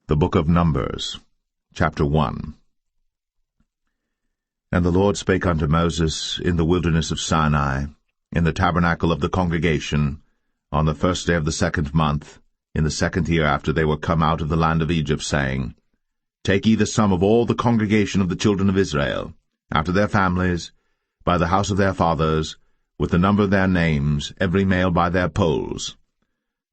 The Book of Numbers, chapter 1. And the Lord spake unto Moses in the wilderness of Sinai, in the tabernacle of the congregation, on the 1st day of the 2nd month, in the 2nd year after they were come out of the land of Egypt, saying, Take ye the sum of all the congregation of the children of Israel, after their families, by the house of their fathers, with the number of their names, every male by their polls.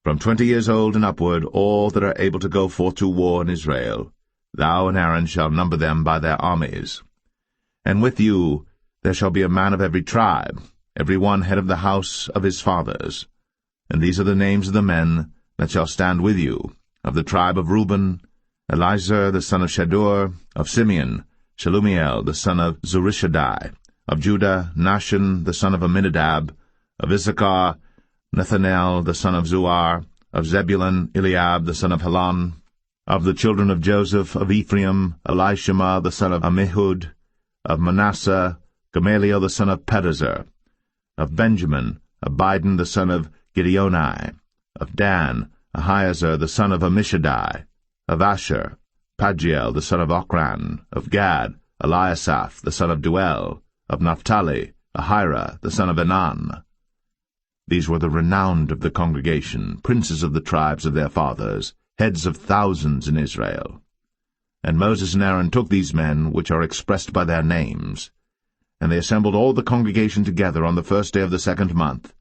From 20 years old and upward, all that are able to go forth to war in Israel, thou and Aaron shall number them by their armies. And with you there shall be a man of every tribe, every one head of the house of his fathers. And these are the names of the men that shall stand with you. Of the tribe of Reuben, Elizur the son of Shedeur; of Simeon, Shelumiel the son of Zurishaddai; of Judah, Nahshon the son of Amminadab; of Issachar, Nethanel the son of Zuar; of Zebulun, Eliab the son of Helon; of the children of Joseph; of Ephraim, Elishama the son of Ammihud; of Manasseh, Gamaliel the son of Pedazur; of Benjamin, Abidan the son of Gideoni; of Dan, Ahiezer the son of Ammishaddai; of Asher, Pagiel the son of Ochran; of Gad, Eliasaph the son of Duel; of Naphtali, Ahira the son of Enan. These were the renowned of the congregation, princes of the tribes of their fathers, heads of thousands in Israel. And Moses and Aaron took these men, which are expressed by their names, and they assembled all the congregation together on the 1st day of the 2nd month,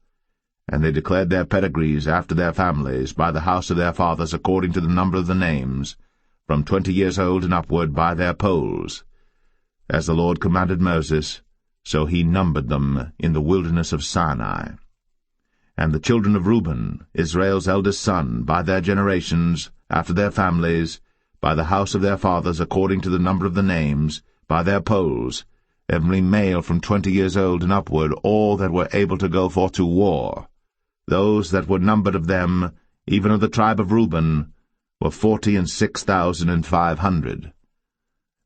and they declared their pedigrees after their families, by the house of their fathers, according to the number of the names, from 20 years old and upward, by their polls. As the Lord commanded Moses, so he numbered them in the wilderness of Sinai. And the children of Reuben, Israel's eldest son, by their generations, after their families, by the house of their fathers, according to the number of the names, by their polls, every male from 20 years old and upward, all that were able to go forth to war. Those that were numbered of them, even of the tribe of Reuben, were 46,500.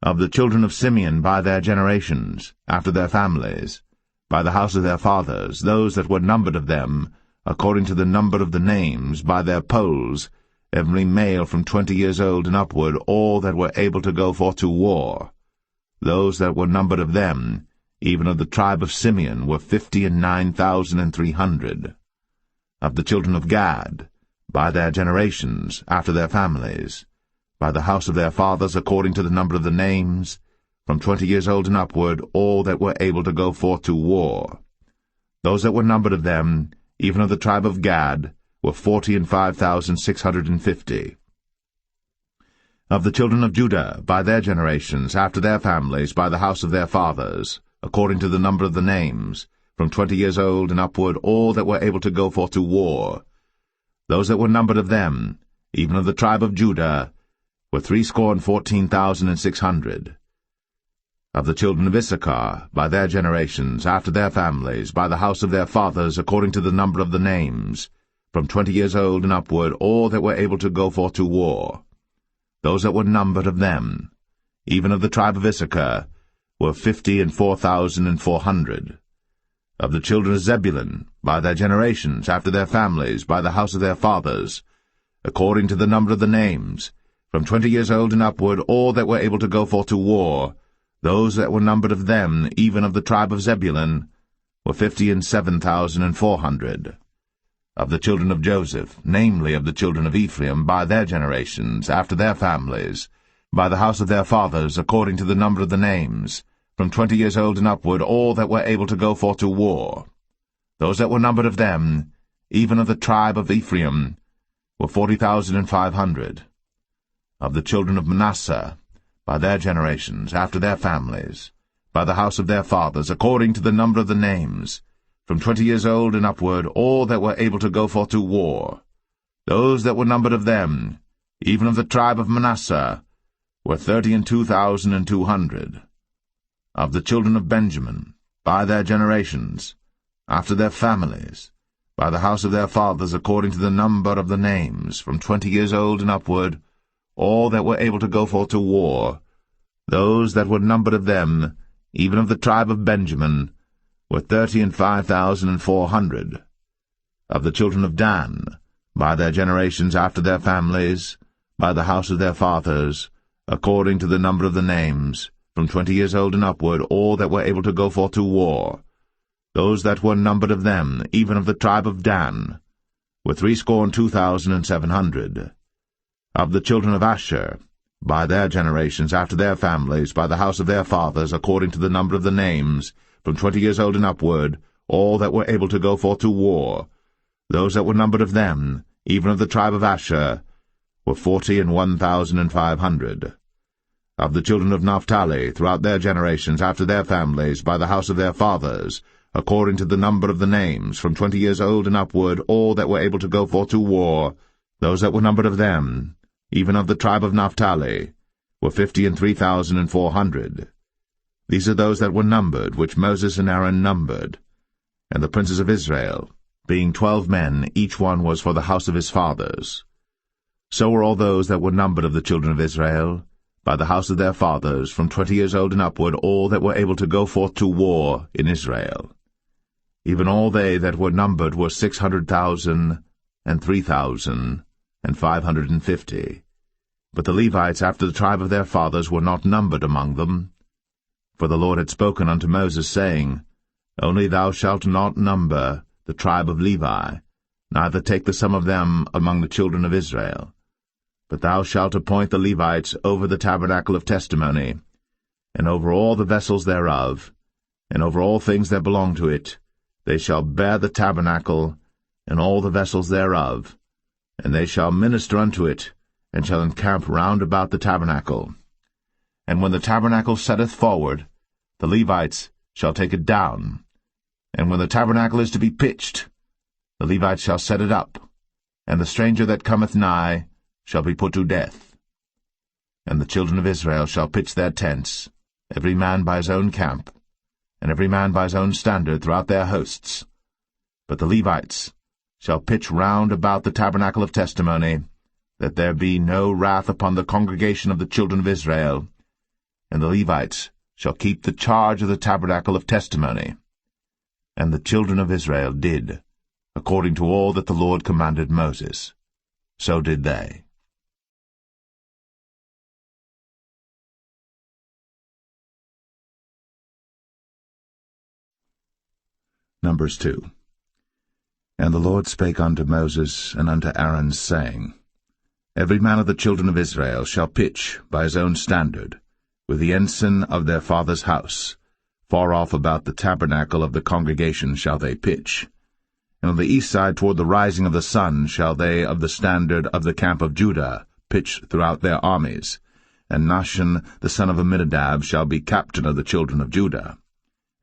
Of the children of Simeon, by their generations, after their families, by the house of their fathers, those that were numbered of them, according to the number of the names, by their polls, every male from 20 years old and upward, all that were able to go forth to war. Those that were numbered of them, even of the tribe of Simeon, were 59,300. Of the children of Gad, by their generations, after their families, by the house of their fathers, according to the number of the names, from 20 years old and upward, all that were able to go forth to war. Those that were numbered of them, even of the tribe of Gad, were 45,650. Of the children of Judah, by their generations, after their families, by the house of their fathers, according to the number of the names, from 20 years old and upward, all that were able to go forth to war. Those that were numbered of them, even of the tribe of Judah, were 314,600. Of the children of Issachar, by their generations, after their families, by the house of their fathers, according to the number of the names, from 20 years old and upward, all that were able to go forth to war. Those that were numbered of them, even of the tribe of Issachar, were 54,400. Of the children of Zebulun, by their generations, after their families, by the house of their fathers, according to the number of the names, from 20 years old and upward, all that were able to go forth to war, those that were numbered of them, even of the tribe of Zebulun, were 57,400. Of the children of Joseph, namely of the children of Ephraim, by their generations, after their families, by the house of their fathers, according to the number of the names, from 20 years old and upward, all that were able to go forth to war. Those that were numbered of them, even of the tribe of Ephraim, were 40,500. Of the children of Manasseh, by their generations, after their families, by the house of their fathers, according to the number of the names, from 20 years old and upward, all that were able to go forth to war. Those that were numbered of them, even of the tribe of Manasseh, were 32,200. Of the children of Benjamin, by their generations, after their families, by the house of their fathers, according to the number of the names, from 20 years old and upward, all that were able to go forth to war, those that were numbered of them, even of the tribe of Benjamin, were 35,400. Of the children of Dan, by their generations after their families, by the house of their fathers, according to the number of the names, from 20 years old and upward, all that were able to go forth to war. Those that were numbered of them, even of the tribe of Dan, were 62,700. Of the children of Asher, by their generations, after their families, by the house of their fathers, according to the number of the names, from 20 years old and upward, all that were able to go forth to war, those that were numbered of them, even of the tribe of Asher, were 41,500. Of the children of Naphtali, throughout their generations, after their families, by the house of their fathers, according to the number of the names, from 20 years old and upward, all that were able to go forth to war, those that were numbered of them, even of the tribe of Naphtali, were 53,400. These are those that were numbered, which Moses and Aaron numbered. And the princes of Israel, being 12 men, each one was for the house of his fathers. So were all those that were numbered of the children of Israel, by the house of their fathers, from 20 years old and upward, all that were able to go forth to war in Israel. Even all they that were numbered were 600,000 and 3,550. But the Levites after the tribe of their fathers were not numbered among them. For the Lord had spoken unto Moses, saying, Only thou shalt not number the tribe of Levi, neither take the sum of them among the children of Israel. But thou shalt appoint the Levites over the tabernacle of testimony, and over all the vessels thereof, and over all things that belong to it. They shall bear the tabernacle, and all the vessels thereof, and they shall minister unto it, and shall encamp round about the tabernacle. And when the tabernacle setteth forward, the Levites shall take it down. And when the tabernacle is to be pitched, the Levites shall set it up, and the stranger that cometh nigh shall be put to death. And the children of Israel shall pitch their tents, every man by his own camp, and every man by his own standard throughout their hosts. But the Levites shall pitch round about the tabernacle of testimony, that there be no wrath upon the congregation of the children of Israel, and the Levites shall keep the charge of the tabernacle of testimony. And the children of Israel did, according to all that the Lord commanded Moses. So did they. Numbers 2. And the Lord spake unto Moses and unto Aaron, saying, Every man of the children of Israel shall pitch by his own standard, with the ensign of their father's house. Far off about the tabernacle of the congregation shall they pitch. And on the east side toward the rising of the sun shall they of the standard of the camp of Judah pitch throughout their armies. And Nahshon the son of Amminadab shall be captain of the children of Judah.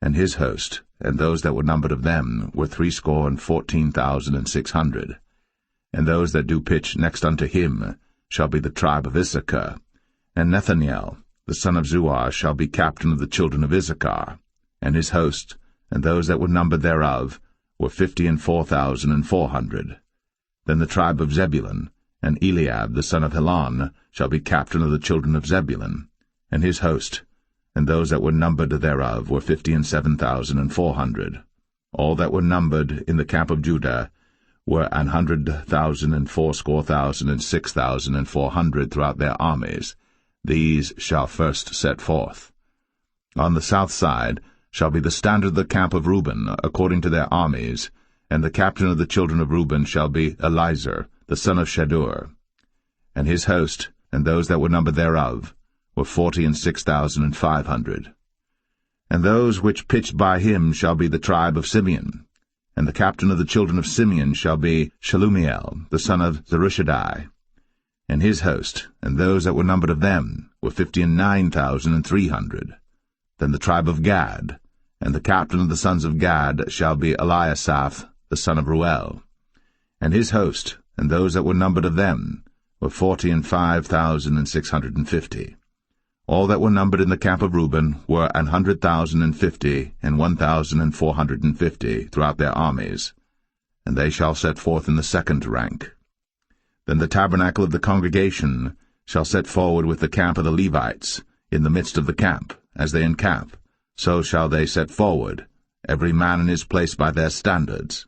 And his host, and those that were numbered of them, were 314,600. And those that do pitch next unto him shall be the tribe of Issachar. And Nethaniel the son of Zuar shall be captain of the children of Issachar. And his host, and those that were numbered thereof, were 54,400. Then the tribe of Zebulun, and Eliab the son of Helon, shall be captain of the children of Zebulun. And his host, and those that were numbered thereof, were 57,400. All that were numbered in the camp of Judah were 100,000 and 80,000 and 6,400 throughout their armies. These shall first set forth. On the south side shall be the standard of the camp of Reuben, according to their armies, and the captain of the children of Reuben shall be Elizur, the son of Shedeur. And his host, and those that were numbered thereof, were 46,500. And those which pitched by him shall be the tribe of Simeon. And the captain of the children of Simeon shall be Shelumiel, the son of Zerushadai. And his host, and those that were numbered of them, were 59,300. Then the tribe of Gad, and the captain of the sons of Gad shall be Eliasaph, the son of Ruel. And his host, and those that were numbered of them, were 45,650. All that were numbered in the camp of Reuben were 100,050 and 1,450 throughout their armies, and they shall set forth in the second rank. Then the tabernacle of the congregation shall set forward with the camp of the Levites, in the midst of the camp, as they encamp. So shall they set forward, every man in his place by their standards.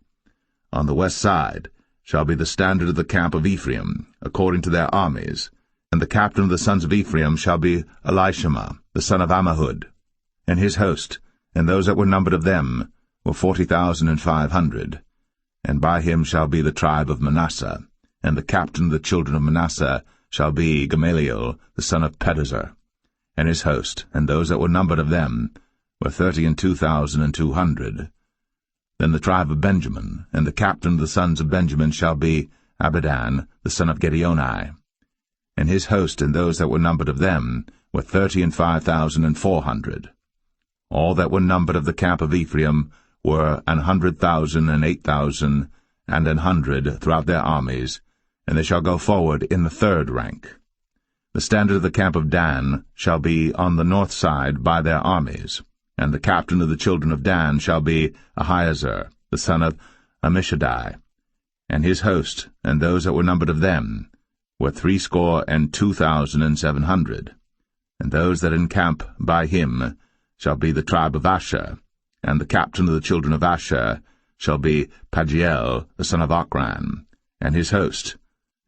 On the west side shall be the standard of the camp of Ephraim, according to their armies, And the captain of the sons of Ephraim shall be Elishama, the son of Ammihud, and his host, and those that were numbered of them were 40,500. And by him shall be the tribe of Manasseh, and the captain of the children of Manasseh shall be Gamaliel, the son of Pedazur, and his host, and those that were numbered of them were 32,200. Then the tribe of Benjamin, and the captain of the sons of Benjamin shall be Abidan, the son of Gideoni, and his host, and those that were numbered of them were 35,400. All that were numbered of the camp of Ephraim were 100,000 and 8,000 and 100 throughout their armies, and they shall go forward in the third rank. The standard of the camp of Dan shall be on the north side by their armies, and the captain of the children of Dan shall be Ahiezer, the son of Ammishaddai, and his host, and those that were numbered of them were 62,700. And those that encamp by him shall be the tribe of Asher, and the captain of the children of Asher shall be Pagiel, the son of Ochran, and his host,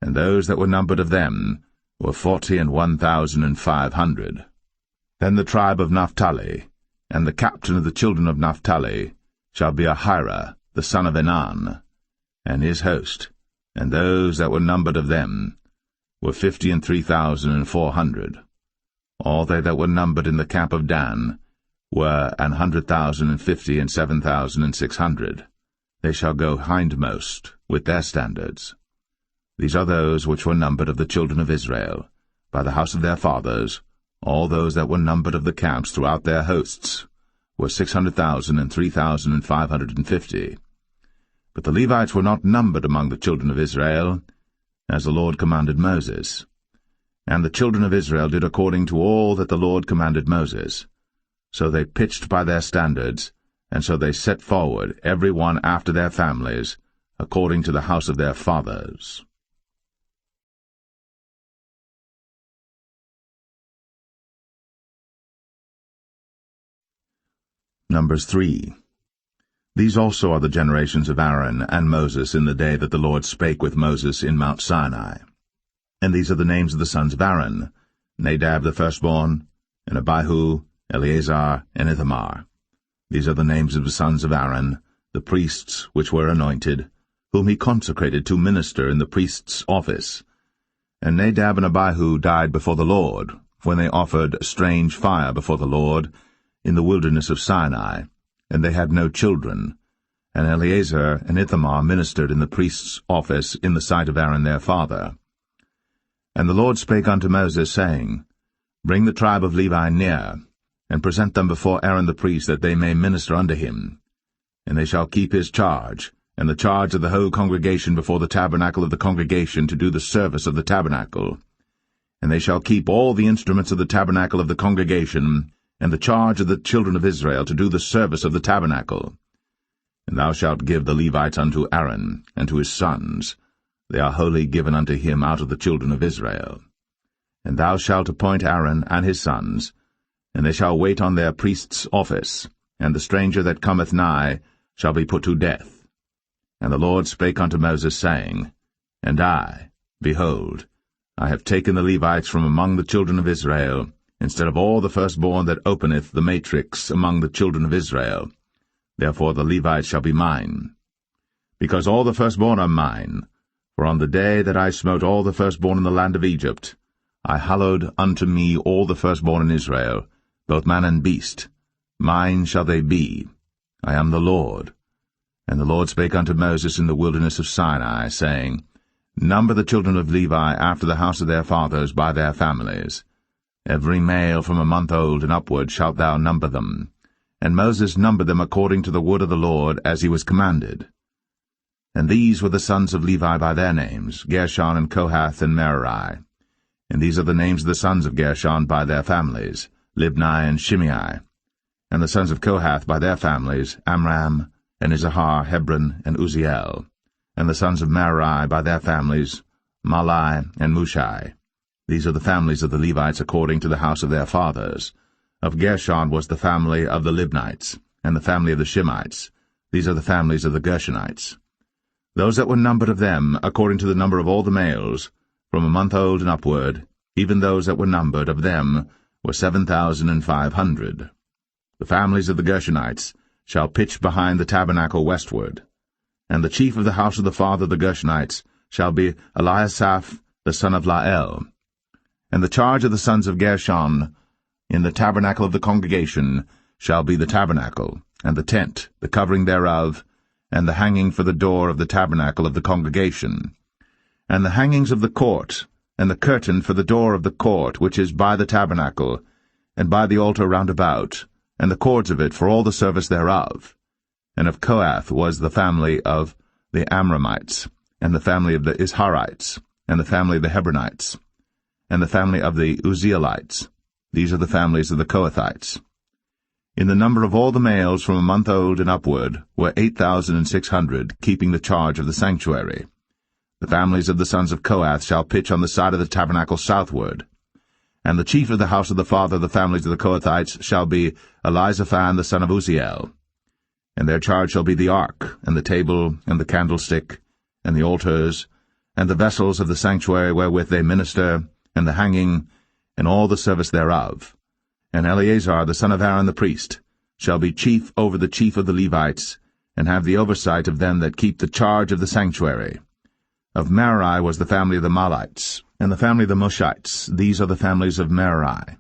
and those that were numbered of them were 41,500. Then the tribe of Naphtali, and the captain of the children of Naphtali shall be Ahira, the son of Enan, and his host, and those that were numbered of them were 53,400. All they that were numbered in the camp of Dan were 100,050 and 7,600. They shall go hindmost with their standards. These are those which were numbered of the children of Israel, by the house of their fathers. All those that were numbered of the camps throughout their hosts were 600,000 and 3,550. But the Levites were not numbered among the children of Israel, as the Lord commanded Moses. And the children of Israel did according to all that the Lord commanded Moses. So they pitched by their standards, and so they set forward, every one after their families, according to the house of their fathers. Numbers 3. These also are the generations of Aaron and Moses in the day that the Lord spake with Moses in Mount Sinai. And these are the names of the sons of Aaron, Nadab the firstborn, and Abihu, Eleazar, and Ithamar. These are the names of the sons of Aaron, the priests which were anointed, whom he consecrated to minister in the priest's office. And Nadab and Abihu died before the Lord, when they offered strange fire before the Lord in the wilderness of Sinai, and they had no children. And Eleazar and Ithamar ministered in the priest's office in the sight of Aaron their father. And the Lord spake unto Moses, saying, Bring the tribe of Levi near, and present them before Aaron the priest, that they may minister unto him. And they shall keep his charge, and the charge of the whole congregation before the tabernacle of the congregation, to do the service of the tabernacle. And they shall keep all the instruments of the tabernacle of the congregation, and the charge of the children of Israel, to do the service of the tabernacle. And thou shalt give the Levites unto Aaron, and to his sons. They are wholly given unto him out of the children of Israel. And thou shalt appoint Aaron and his sons, and they shall wait on their priest's office, and the stranger that cometh nigh shall be put to death. And the Lord spake unto Moses, saying, And I, behold, I have taken the Levites from among the children of Israel, instead of all the firstborn that openeth the matrix among the children of Israel. Therefore the Levites shall be mine. Because all the firstborn are mine, for on the day that I smote all the firstborn in the land of Egypt, I hallowed unto me all the firstborn in Israel, both man and beast. Mine shall they be. I am the Lord. And the Lord spake unto Moses in the wilderness of Sinai, saying, Number the children of Levi after the house of their fathers by their families. Every male from a month old and upward shalt thou number them. And Moses numbered them according to the word of the Lord, as he was commanded. And these were the sons of Levi by their names, Gershon and Kohath and Merari. And these are the names of the sons of Gershon by their families, Libni and Shimei. And the sons of Kohath by their families, Amram, and Izahar, Hebron, and Uzziel. And the sons of Merari by their families, Mahli and Mushai. These are the families of the Levites according to the house of their fathers. Of Gershon was the family of the Libnites, and the family of the Shimeites. These are the families of the Gershonites. Those that were numbered of them, according to the number of all the males, from a month old and upward, even those that were numbered of them were 7,500. The families of the Gershonites shall pitch behind the tabernacle westward. And the chief of the house of the father of the Gershonites shall be Eliasaph the son of Lael. And the charge of the sons of Gershon in the tabernacle of the congregation shall be the tabernacle, and the tent, the covering thereof, and the hanging for the door of the tabernacle of the congregation, and the hangings of the court, and the curtain for the door of the court which is by the tabernacle, and by the altar round about, and the cords of it for all the service thereof. And of Kohath was the family of the Amramites, and the family of the Isharites, and the family of the Hebronites, and the family of the Uzzielites. These are the families of the Kohathites. In the number of all the males from a month old and upward were 8,600, keeping the charge of the sanctuary. The families of the sons of Kohath shall pitch on the side of the tabernacle southward. And the chief of the house of the father of the families of the Kohathites shall be Elizaphan the son of Uzziel. And their charge shall be the ark, and the table, and the candlestick, and the altars, and the vessels of the sanctuary wherewith they minister, and the hanging, and all the service thereof. And Eleazar the son of Aaron the priest shall be chief over the chief of the Levites, and have the oversight of them that keep the charge of the sanctuary. Of Merari was the family of the Mahlites, and the family of the Mushites. These are the families of Merari.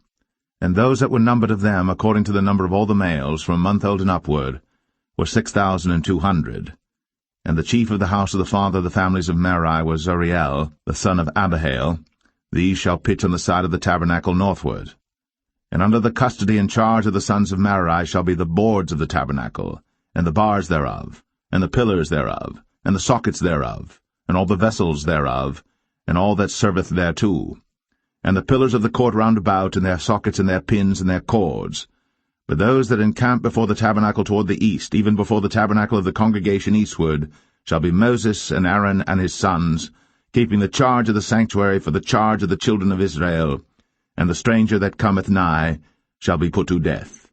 And those that were numbered of them, according to the number of all the males, from a month old and upward, were 6,200. And the chief of the house of the father of the families of Merari was Zuriel, the son of Abihail. These shall pitch on the side of the tabernacle northward. And under the custody and charge of the sons of Merari shall be the boards of the tabernacle, and the bars thereof, and the pillars thereof, and the sockets thereof, and all the vessels thereof, and all that serveth thereto, and the pillars of the court round about, and their sockets, and their pins, and their cords. But those that encamp before the tabernacle toward the east, even before the tabernacle of the congregation eastward, shall be Moses and Aaron and his sons, keeping the charge of the sanctuary for the charge of the children of Israel, and the stranger that cometh nigh shall be put to death.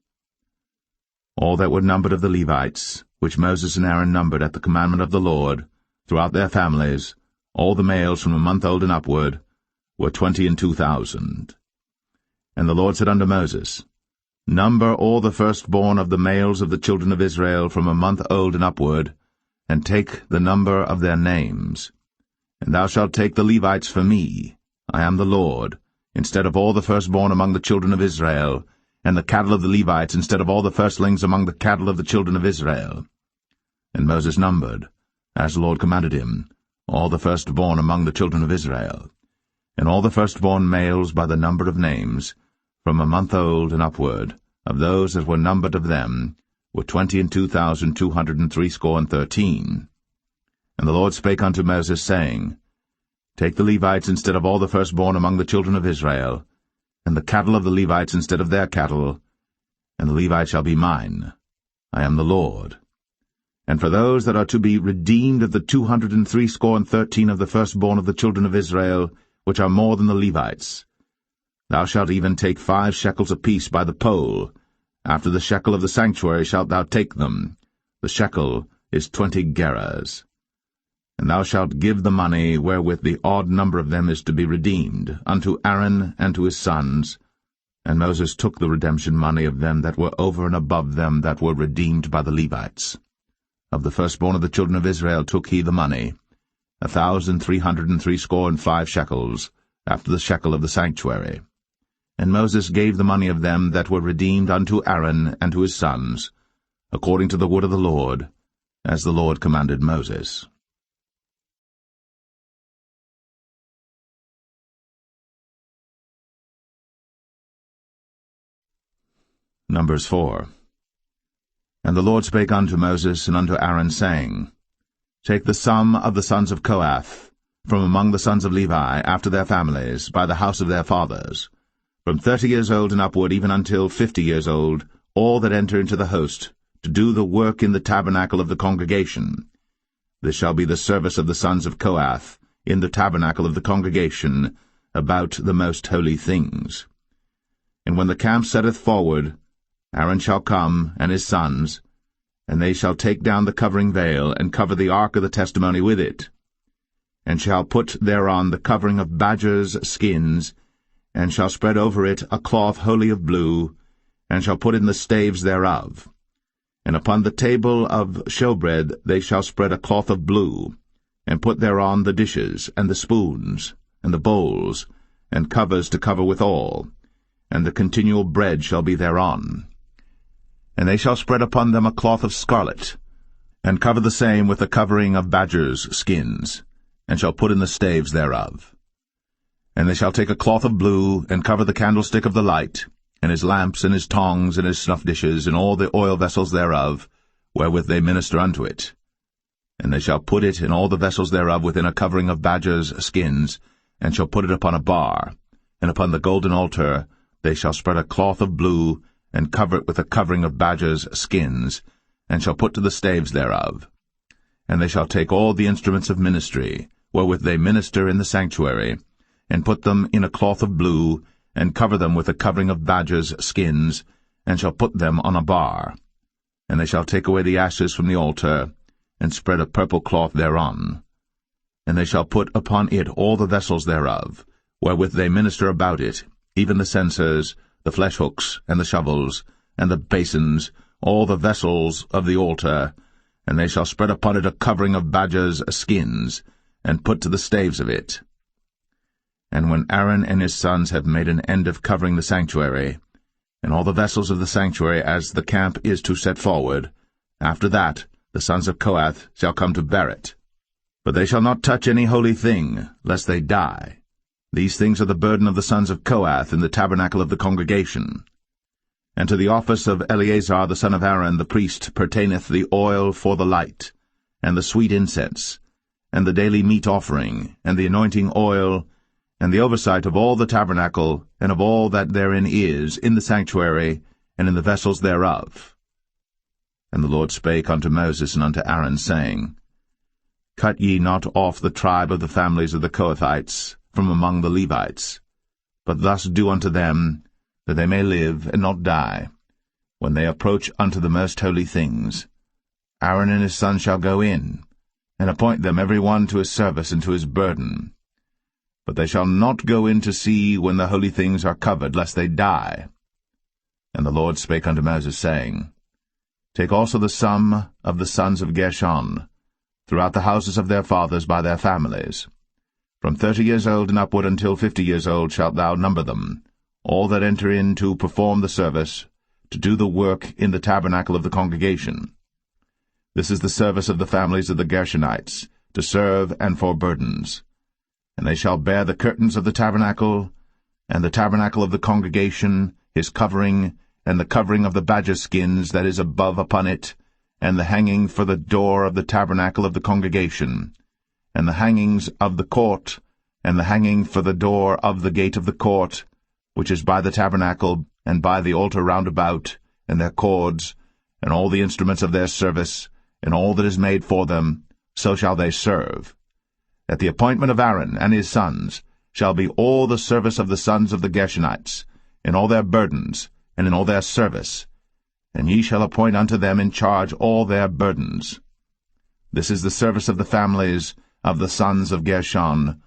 All that were numbered of the Levites, which Moses and Aaron numbered at the commandment of the Lord, throughout their families, all the males from a month old and upward, were 22,000. And the Lord said unto Moses, Number all the firstborn of the males of the children of Israel from a month old and upward, and take the number of their names. And thou shalt take the Levites for me, I am the Lord, instead of all the firstborn among the children of Israel, and the cattle of the Levites instead of all the firstlings among the cattle of the children of Israel. And Moses numbered, as the Lord commanded him, all the firstborn among the children of Israel, and all the firstborn males by the number of names, from a month old and upward, of those that were numbered of them, were 22,213. And the Lord spake unto Moses, saying, Take the Levites instead of all the firstborn among the children of Israel, and the cattle of the Levites instead of their cattle, and the Levites shall be mine. I am the Lord. And for those that are to be redeemed of the 213 of the firstborn of the children of Israel, which are more than the Levites, thou shalt even take 5 shekels apiece by the poll. After the shekel of the sanctuary shalt thou take them. The shekel is 20 gerahs. And thou shalt give the money wherewith the odd number of them is to be redeemed, unto Aaron and to his sons. And Moses took the redemption money of them that were over and above them that were redeemed by the Levites. Of the firstborn of the children of Israel took he the money, 1,365 shekels, after the shekel of the sanctuary. And Moses gave the money of them that were redeemed unto Aaron and to his sons, according to the word of the Lord, as the Lord commanded Moses. Numbers 4. And the Lord spake unto Moses and unto Aaron, saying, Take the sum of the sons of Kohath, from among the sons of Levi, after their families, by the house of their fathers, from 30 years old and upward, even until 50 years old, all that enter into the host, to do the work in the tabernacle of the congregation. This shall be the service of the sons of Kohath, in the tabernacle of the congregation, about the most holy things. And when the camp setteth forward, Aaron shall come, and his sons, and they shall take down the covering veil, and cover the ark of the testimony with it, and shall put thereon the covering of badgers' skins, and shall spread over it a cloth wholly of blue, and shall put in the staves thereof. And upon the table of showbread they shall spread a cloth of blue, and put thereon the dishes, and the spoons, and the bowls, and covers to cover withal, and the continual bread shall be thereon. And they shall spread upon them a cloth of scarlet, and cover the same with a covering of badgers' skins, and shall put in the staves thereof. And they shall take a cloth of blue, and cover the candlestick of the light, and his lamps, and his tongs, and his snuff dishes, and all the oil vessels thereof, wherewith they minister unto it. And they shall put it in all the vessels thereof within a covering of badgers' skins, and shall put it upon a bar. And upon the golden altar they shall spread a cloth of blue, and cover it with a covering of badgers' skins, and shall put to the staves thereof. And they shall take all the instruments of ministry, wherewith they minister in the sanctuary, and put them in a cloth of blue, and cover them with a covering of badgers' skins, and shall put them on a bar. And they shall take away the ashes from the altar, and spread a purple cloth thereon. And they shall put upon it all the vessels thereof, wherewith they minister about it, even the censers, the fleshhooks, and the shovels, and the basins, all the vessels of the altar, and they shall spread upon it a covering of badgers' skins, and put to the staves of it. And when Aaron and his sons have made an end of covering the sanctuary, and all the vessels of the sanctuary as the camp is to set forward, after that the sons of Kohath shall come to bear it. But they shall not touch any holy thing, lest they die. These things are the burden of the sons of Kohath in the tabernacle of the congregation. And to the office of Eleazar the son of Aaron the priest pertaineth the oil for the light, and the sweet incense, and the daily meat offering, and the anointing oil, and the oversight of all the tabernacle, and of all that therein is, in the sanctuary, and in the vessels thereof. And the Lord spake unto Moses and unto Aaron, saying, Cut ye not off the tribe of the families of the Kohathites from among the Levites, but thus do unto them, that they may live and not die, when they approach unto the most holy things. Aaron and his sons shall go in, and appoint them every one to his service and to his burden. But they shall not go in to see when the holy things are covered, lest they die. And the Lord spake unto Moses, saying, Take also the sum of the sons of Gershon, throughout the houses of their fathers by their families. From 30 years old and upward until 50 years old shalt thou number them, all that enter in to perform the service, to do the work in the tabernacle of the congregation. This is the service of the families of the Gershonites, to serve and for burdens. And they shall bear the curtains of the tabernacle, and the tabernacle of the congregation, his covering, and the covering of the badger skins that is above upon it, and the hanging for the door of the tabernacle of the congregation, and the hangings of the court, and the hanging for the door of the gate of the court, which is by the tabernacle, and by the altar round about, and their cords, and all the instruments of their service, and all that is made for them, so shall they serve. At the appointment of Aaron and his sons shall be all the service of the sons of the Gershonites, in all their burdens, and in all their service, and ye shall appoint unto them in charge all their burdens. This is the service of the families of the sons of Gershon,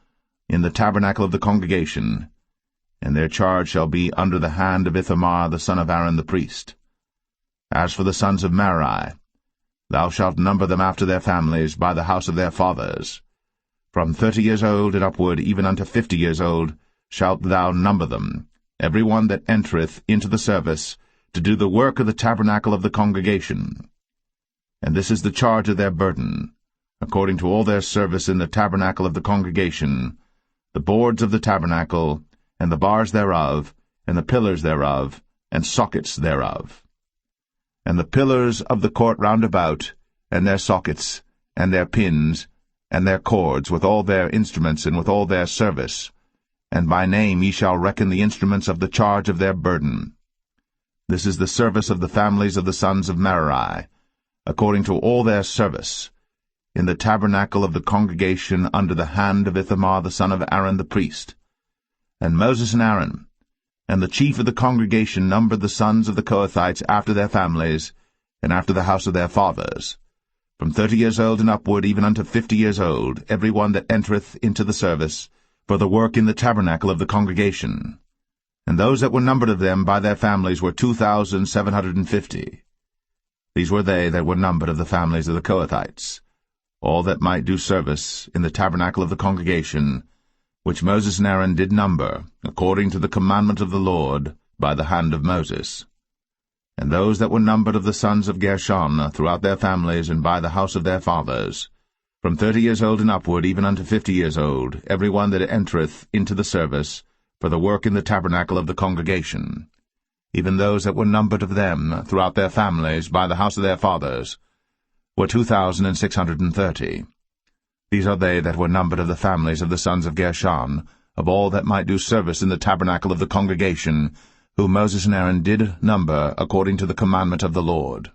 in the tabernacle of the congregation, and their charge shall be under the hand of Ithamar the son of Aaron the priest. As for the sons of Merari, thou shalt number them after their families by the house of their fathers. From 30 years old and upward, even unto 50 years old, shalt thou number them, every one that entereth into the service, to do the work of the tabernacle of the congregation. And this is the charge of their burden, according to all their service in the tabernacle of the congregation, the boards of the tabernacle, and the bars thereof, and the pillars thereof, and sockets thereof. And the pillars of the court round about, and their sockets, and their pins, and their cords, with all their instruments, and with all their service. And by name ye shall reckon the instruments of the charge of their burden. This is the service of the families of the sons of Merari, according to all their service, in the tabernacle of the congregation under the hand of Ithamar the son of Aaron the priest. And Moses and Aaron, and the chief of the congregation numbered the sons of the Kohathites after their families, and after the house of their fathers, from 30 years old and upward, even unto 50 years old, every one that entereth into the service, for the work in the tabernacle of the congregation. And those that were numbered of them by their families were 2,750. These were they that were numbered of the families of the Kohathites, all that might do service in the tabernacle of the congregation, which Moses and Aaron did number, according to the commandment of the Lord, by the hand of Moses. And those that were numbered of the sons of Gershon throughout their families and by the house of their fathers, from 30 years old and upward, even unto 50 years old, every one that entereth into the service, for the work in the tabernacle of the congregation, even those that were numbered of them throughout their families by the house of their fathers, were 2,630. These are they that were numbered of the families of the sons of Gershon, of all that might do service in the tabernacle of the congregation, whom Moses and Aaron did number according to the commandment of the Lord.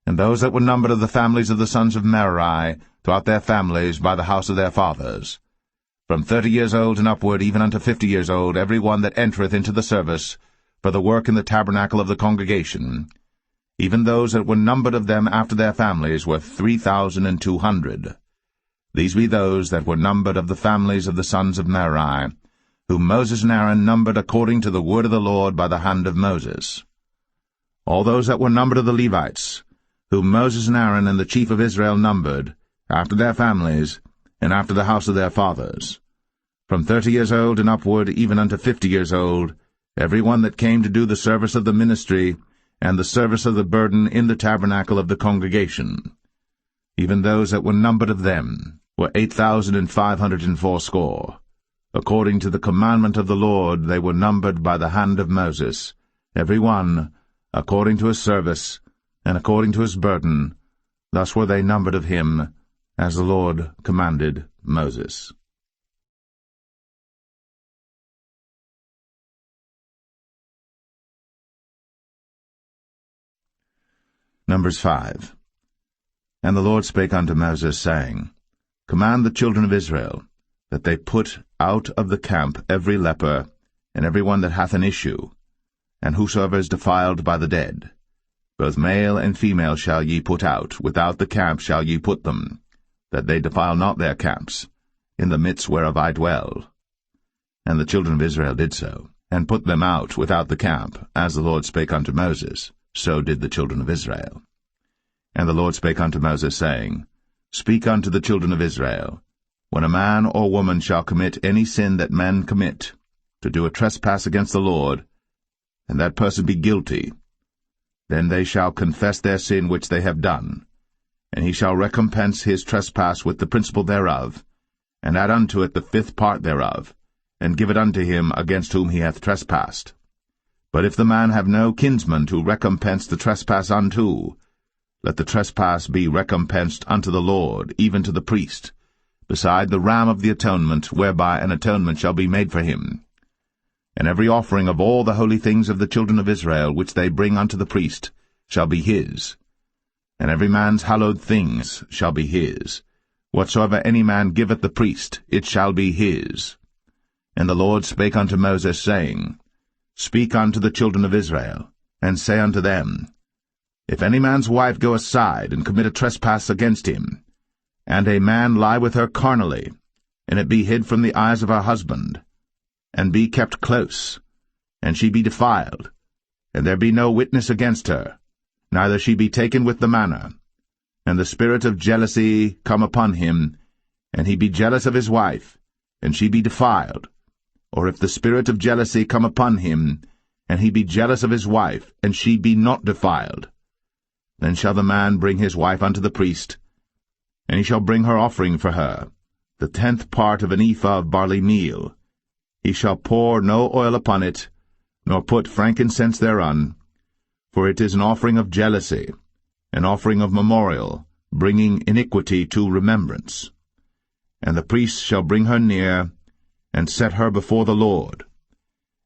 And those that were numbered of the families of the sons of Merari, throughout their families by the house of their fathers, from 30 years old and upward, even unto 50 years old, every one that entereth into the service, for the work in the tabernacle of the congregation, even those that were numbered of them after their families were 3,200. These be those that were numbered of the families of the sons of Merari, whom Moses and Aaron numbered according to the word of the Lord by the hand of Moses. All those that were numbered of the Levites, whom Moses and Aaron and the chief of Israel numbered, after their families, and after the house of their fathers, from 30 years old and upward, even unto 50 years old, every one that came to do the service of the ministry, and the service of the burden in the tabernacle of the congregation. Even those that were numbered of them were 8,580. According to the commandment of the Lord they were numbered by the hand of Moses, every one according to his service, and according to his burden. Thus were they numbered of him, as the Lord commanded Moses. Numbers 5. And the Lord spake unto Moses, saying, Command the children of Israel, that they put out of the camp every leper, and every one that hath an issue, and whosoever is defiled by the dead. Both male and female shall ye put out, without the camp shall ye put them, that they defile not their camps, in the midst whereof I dwell. And the children of Israel did so, and put them out without the camp, as the Lord spake unto Moses. So did the children of Israel. And the Lord spake unto Moses, saying, Speak unto the children of Israel, When a man or woman shall commit any sin that men commit, to do a trespass against the Lord, and that person be guilty, then they shall confess their sin which they have done, and he shall recompense his trespass with the principal thereof, and add unto it the 5th part thereof, and give it unto him against whom he hath trespassed. But if the man have no kinsman to recompense the trespass unto, let the trespass be recompensed unto the Lord, even to the priest, beside the ram of the atonement, whereby an atonement shall be made for him. And every offering of all the holy things of the children of Israel, which they bring unto the priest, shall be his. And every man's hallowed things shall be his. Whatsoever any man giveth the priest, it shall be his. And the Lord spake unto Moses, saying, Speak unto the children of Israel, and say unto them, If any man's wife go aside, and commit a trespass against him, and a man lie with her carnally, and it be hid from the eyes of her husband, and be kept close, and she be defiled, and there be no witness against her, neither she be taken with the manner, and the spirit of jealousy come upon him, and he be jealous of his wife, and she be defiled, or if the spirit of jealousy come upon him, and he be jealous of his wife, and she be not defiled, then shall the man bring his wife unto the priest, and he shall bring her offering for her, the 10th part of an ephah of barley meal. He shall pour no oil upon it, nor put frankincense thereon, for it is an offering of jealousy, an offering of memorial, bringing iniquity to remembrance. And the priest shall bring her near, and set her before the Lord.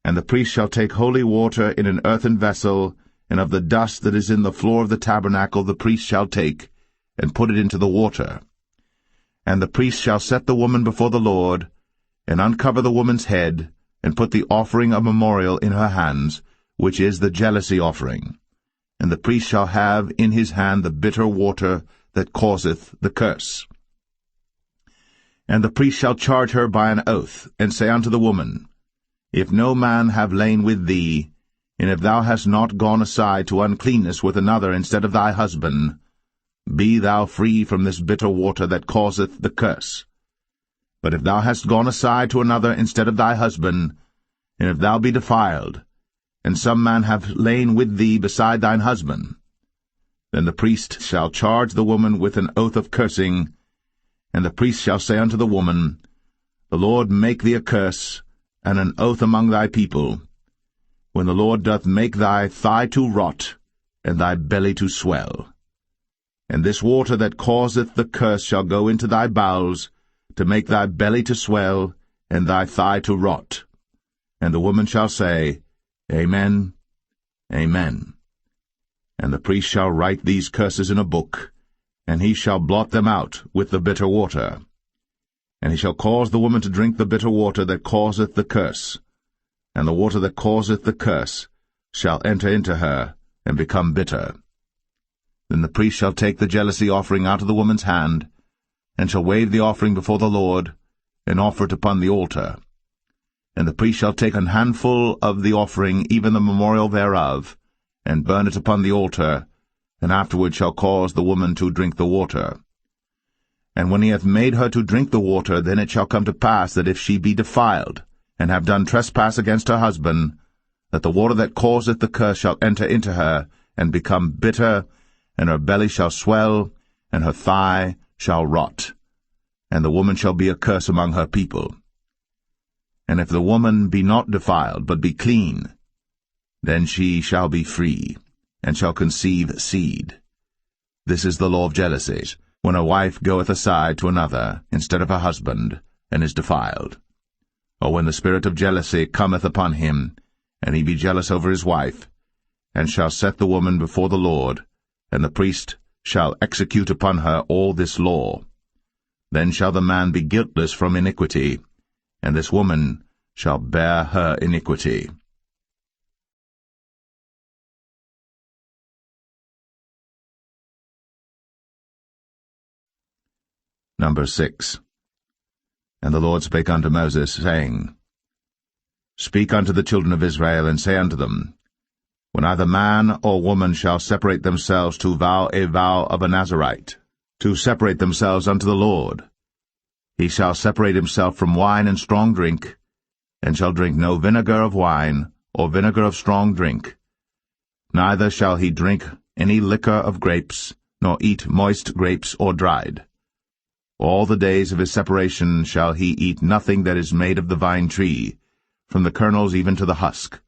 And the priest shall take holy water in an earthen vessel, and of the dust that is in the floor of the tabernacle the priest shall take, and put it into the water. And the priest shall set the woman before the Lord, and uncover the woman's head, and put the offering of memorial in her hands, which is the jealousy offering. And the priest shall have in his hand the bitter water that causeth the curse. And the priest shall charge her by an oath, and say unto the woman, If no man have lain with thee, and if thou hast not gone aside to uncleanness with another instead of thy husband, be thou free from this bitter water that causeth the curse. But if thou hast gone aside to another instead of thy husband, and if thou be defiled, and some man have lain with thee beside thine husband, then the priest shall charge the woman with an oath of cursing, and the priest shall say unto the woman, The Lord make thee a curse, and an oath among thy people, when the Lord doth make thy thigh to rot, and thy belly to swell. And this water that causeth the curse shall go into thy bowels, to make thy belly to swell, and thy thigh to rot. And the woman shall say, Amen, Amen. And the priest shall write these curses in a book, and he shall blot them out with the bitter water. And he shall cause the woman to drink the bitter water that causeth the curse, and the water that causeth the curse shall enter into her, and become bitter. Then the priest shall take the jealousy offering out of the woman's hand, and shall wave the offering before the Lord, and offer it upon the altar. And the priest shall take an handful of the offering, even the memorial thereof, and burn it upon the altar, and afterward shall cause the woman to drink the water. And when he hath made her to drink the water, then it shall come to pass that if she be defiled, and have done trespass against her husband, that the water that causeth the curse shall enter into her, and become bitter, and her belly shall swell, and her thigh shall rot, and the woman shall be a curse among her people. And if the woman be not defiled, but be clean, then she shall be free, and shall conceive seed. This is the law of jealousies, when a wife goeth aside to another instead of her husband, and is defiled. Or when the spirit of jealousy cometh upon him, and he be jealous over his wife, and shall set the woman before the Lord, and the priest shall execute upon her all this law. Then shall the man be guiltless from iniquity, and this woman shall bear her iniquity. Number 6. And the Lord spake unto Moses, saying, Speak unto the children of Israel, and say unto them, When either man or woman shall separate themselves to vow a vow of a Nazarite, to separate themselves unto the Lord, he shall separate himself from wine and strong drink, and shall drink no vinegar of wine, or vinegar of strong drink. Neither shall he drink any liquor of grapes, nor eat moist grapes or dried. All the days of his separation shall he eat nothing that is made of the vine tree, from the kernels even to the husk.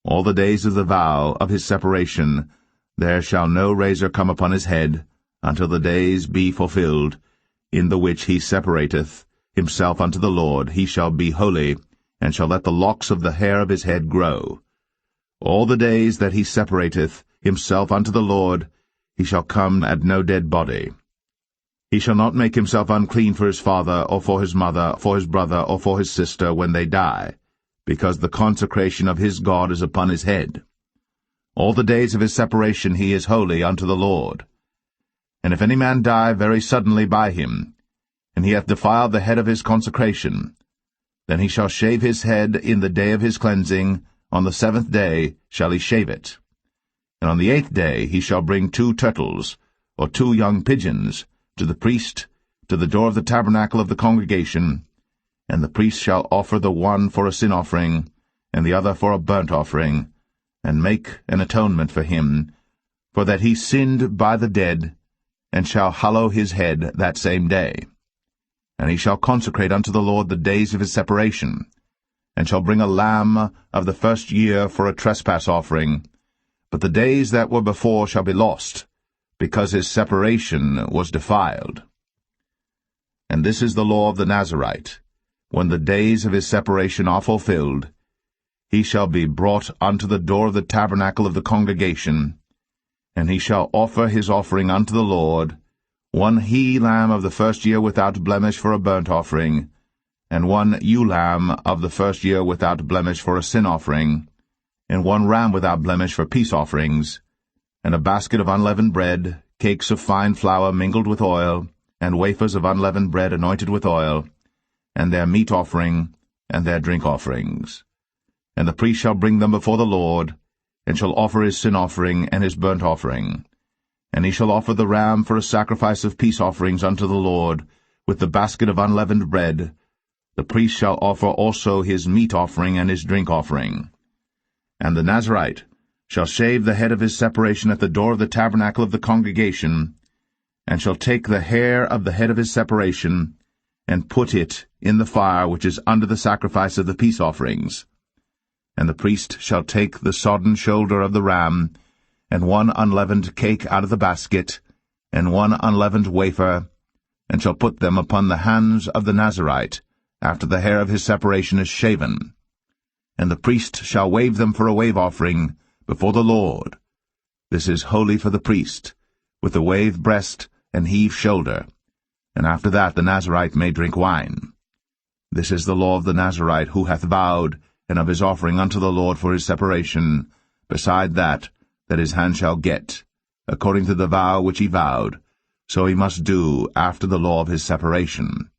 All the days of the vow of his separation there shall no razor come upon his head, until the days be fulfilled, in the which he separateth himself unto the Lord. He shall be holy, and shall let the locks of the hair of his head grow. All the days that he separateth himself unto the Lord, he shall come at no dead body. He shall not make himself unclean for his father, or for his mother, for his brother, or for his sister, when they die, because the consecration of his God is upon his head. All the days of his separation he is holy unto the Lord. And if any man die very suddenly by him, and he hath defiled the head of his consecration, then he shall shave his head in the day of his cleansing. On the 7th day shall he shave it. And on the 8th day he shall bring 2 turtles, or 2 young pigeons, to the priest, to the door of the tabernacle of the congregation, and the priest shall offer the one for a sin offering, and the other for a burnt offering, and make an atonement for him, for that he sinned by the dead, and shall hallow his head that same day. And he shall consecrate unto the Lord the days of his separation, and shall bring a lamb of the first year for a trespass offering, but the days that were before shall be lost, because his separation was defiled. And this is the law of the Nazarite. When the days of his separation are fulfilled, he shall be brought unto the door of the tabernacle of the congregation, and he shall offer his offering unto the Lord, 1 he-lamb of the first year without blemish for a burnt offering, and 1 ewe-lamb of the first year without blemish for a sin offering, and 1 ram without blemish for peace offerings, and a basket of unleavened bread, cakes of fine flour mingled with oil, and wafers of unleavened bread anointed with oil, and their meat offering, and their drink offerings. And the priest shall bring them before the Lord, and shall offer his sin offering and his burnt offering. And he shall offer the ram for a sacrifice of peace offerings unto the Lord, with the basket of unleavened bread. The priest shall offer also his meat offering and his drink offering. And the Nazarite shall shave the head of his separation at the door of the tabernacle of the congregation, and shall take the hair of the head of his separation, and put it in the fire which is under the sacrifice of the peace offerings. And the priest shall take the sodden shoulder of the ram, and one unleavened cake out of the basket, and one unleavened wafer, and shall put them upon the hands of the Nazarite, after the hair of his separation is shaven. And the priest shall wave them for a wave offering before the Lord. This is holy for the priest, with the wave breast and heave shoulder. And after that the Nazarite may drink wine. This is the law of the Nazarite who hath vowed, and of his offering unto the Lord for his separation, beside that his hand shall get, according to the vow which he vowed, so he must do after the law of his separation.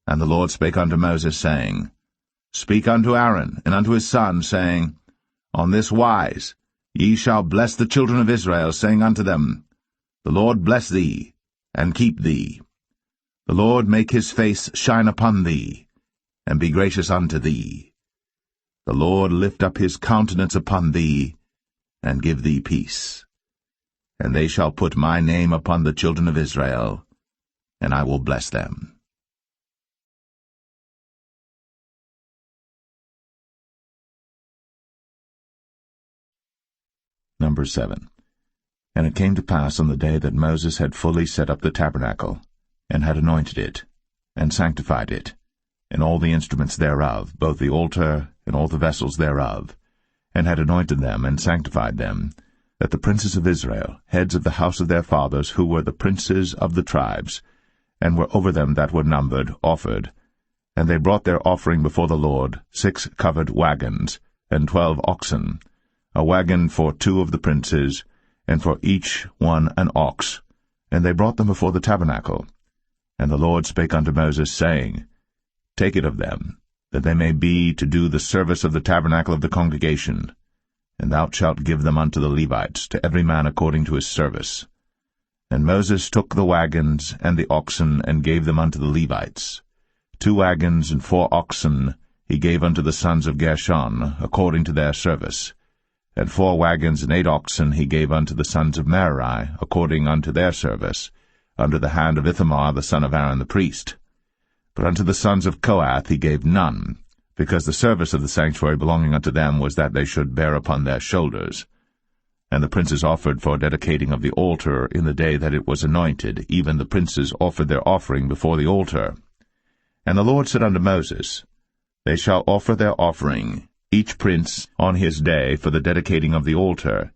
And the Lord spake unto Moses, saying, Speak unto Aaron and unto his sons, saying, On this wise ye shall bless the children of Israel, saying unto them, The Lord bless thee, and keep thee. The Lord make his face shine upon thee, and be gracious unto thee. The Lord lift up his countenance upon thee, and give thee peace. And they shall put my name upon the children of Israel, and I will bless them. Number 7. And it came to pass on the day that Moses had fully set up the tabernacle, and had anointed it, and sanctified it, and all the instruments thereof, both the altar and all the vessels thereof, and had anointed them and sanctified them, that the princes of Israel, heads of the house of their fathers, who were the princes of the tribes, and were over them that were numbered, offered. And they brought their offering before the Lord, 6 covered wagons, and 12 oxen, a wagon for 2 of the princes, and for each one an ox. And they brought them before the tabernacle. And the Lord spake unto Moses, saying, Take it of them, that they may be to do the service of the tabernacle of the congregation, and thou shalt give them unto the Levites, to every man according to his service. And Moses took the wagons and the oxen, and gave them unto the Levites. 2 wagons and 4 oxen he gave unto the sons of Gershon, according to their service. And 4 wagons and 8 oxen he gave unto the sons of Merari, according unto their service, under the hand of Ithamar the son of Aaron the priest. But unto the sons of Kohath he gave none, because the service of the sanctuary belonging unto them was that they should bear upon their shoulders. And the princes offered for dedicating of the altar in the day that it was anointed, even the princes offered their offering before the altar. And the Lord said unto Moses, They shall offer their offering, each prince on his day, for the dedicating of the altar.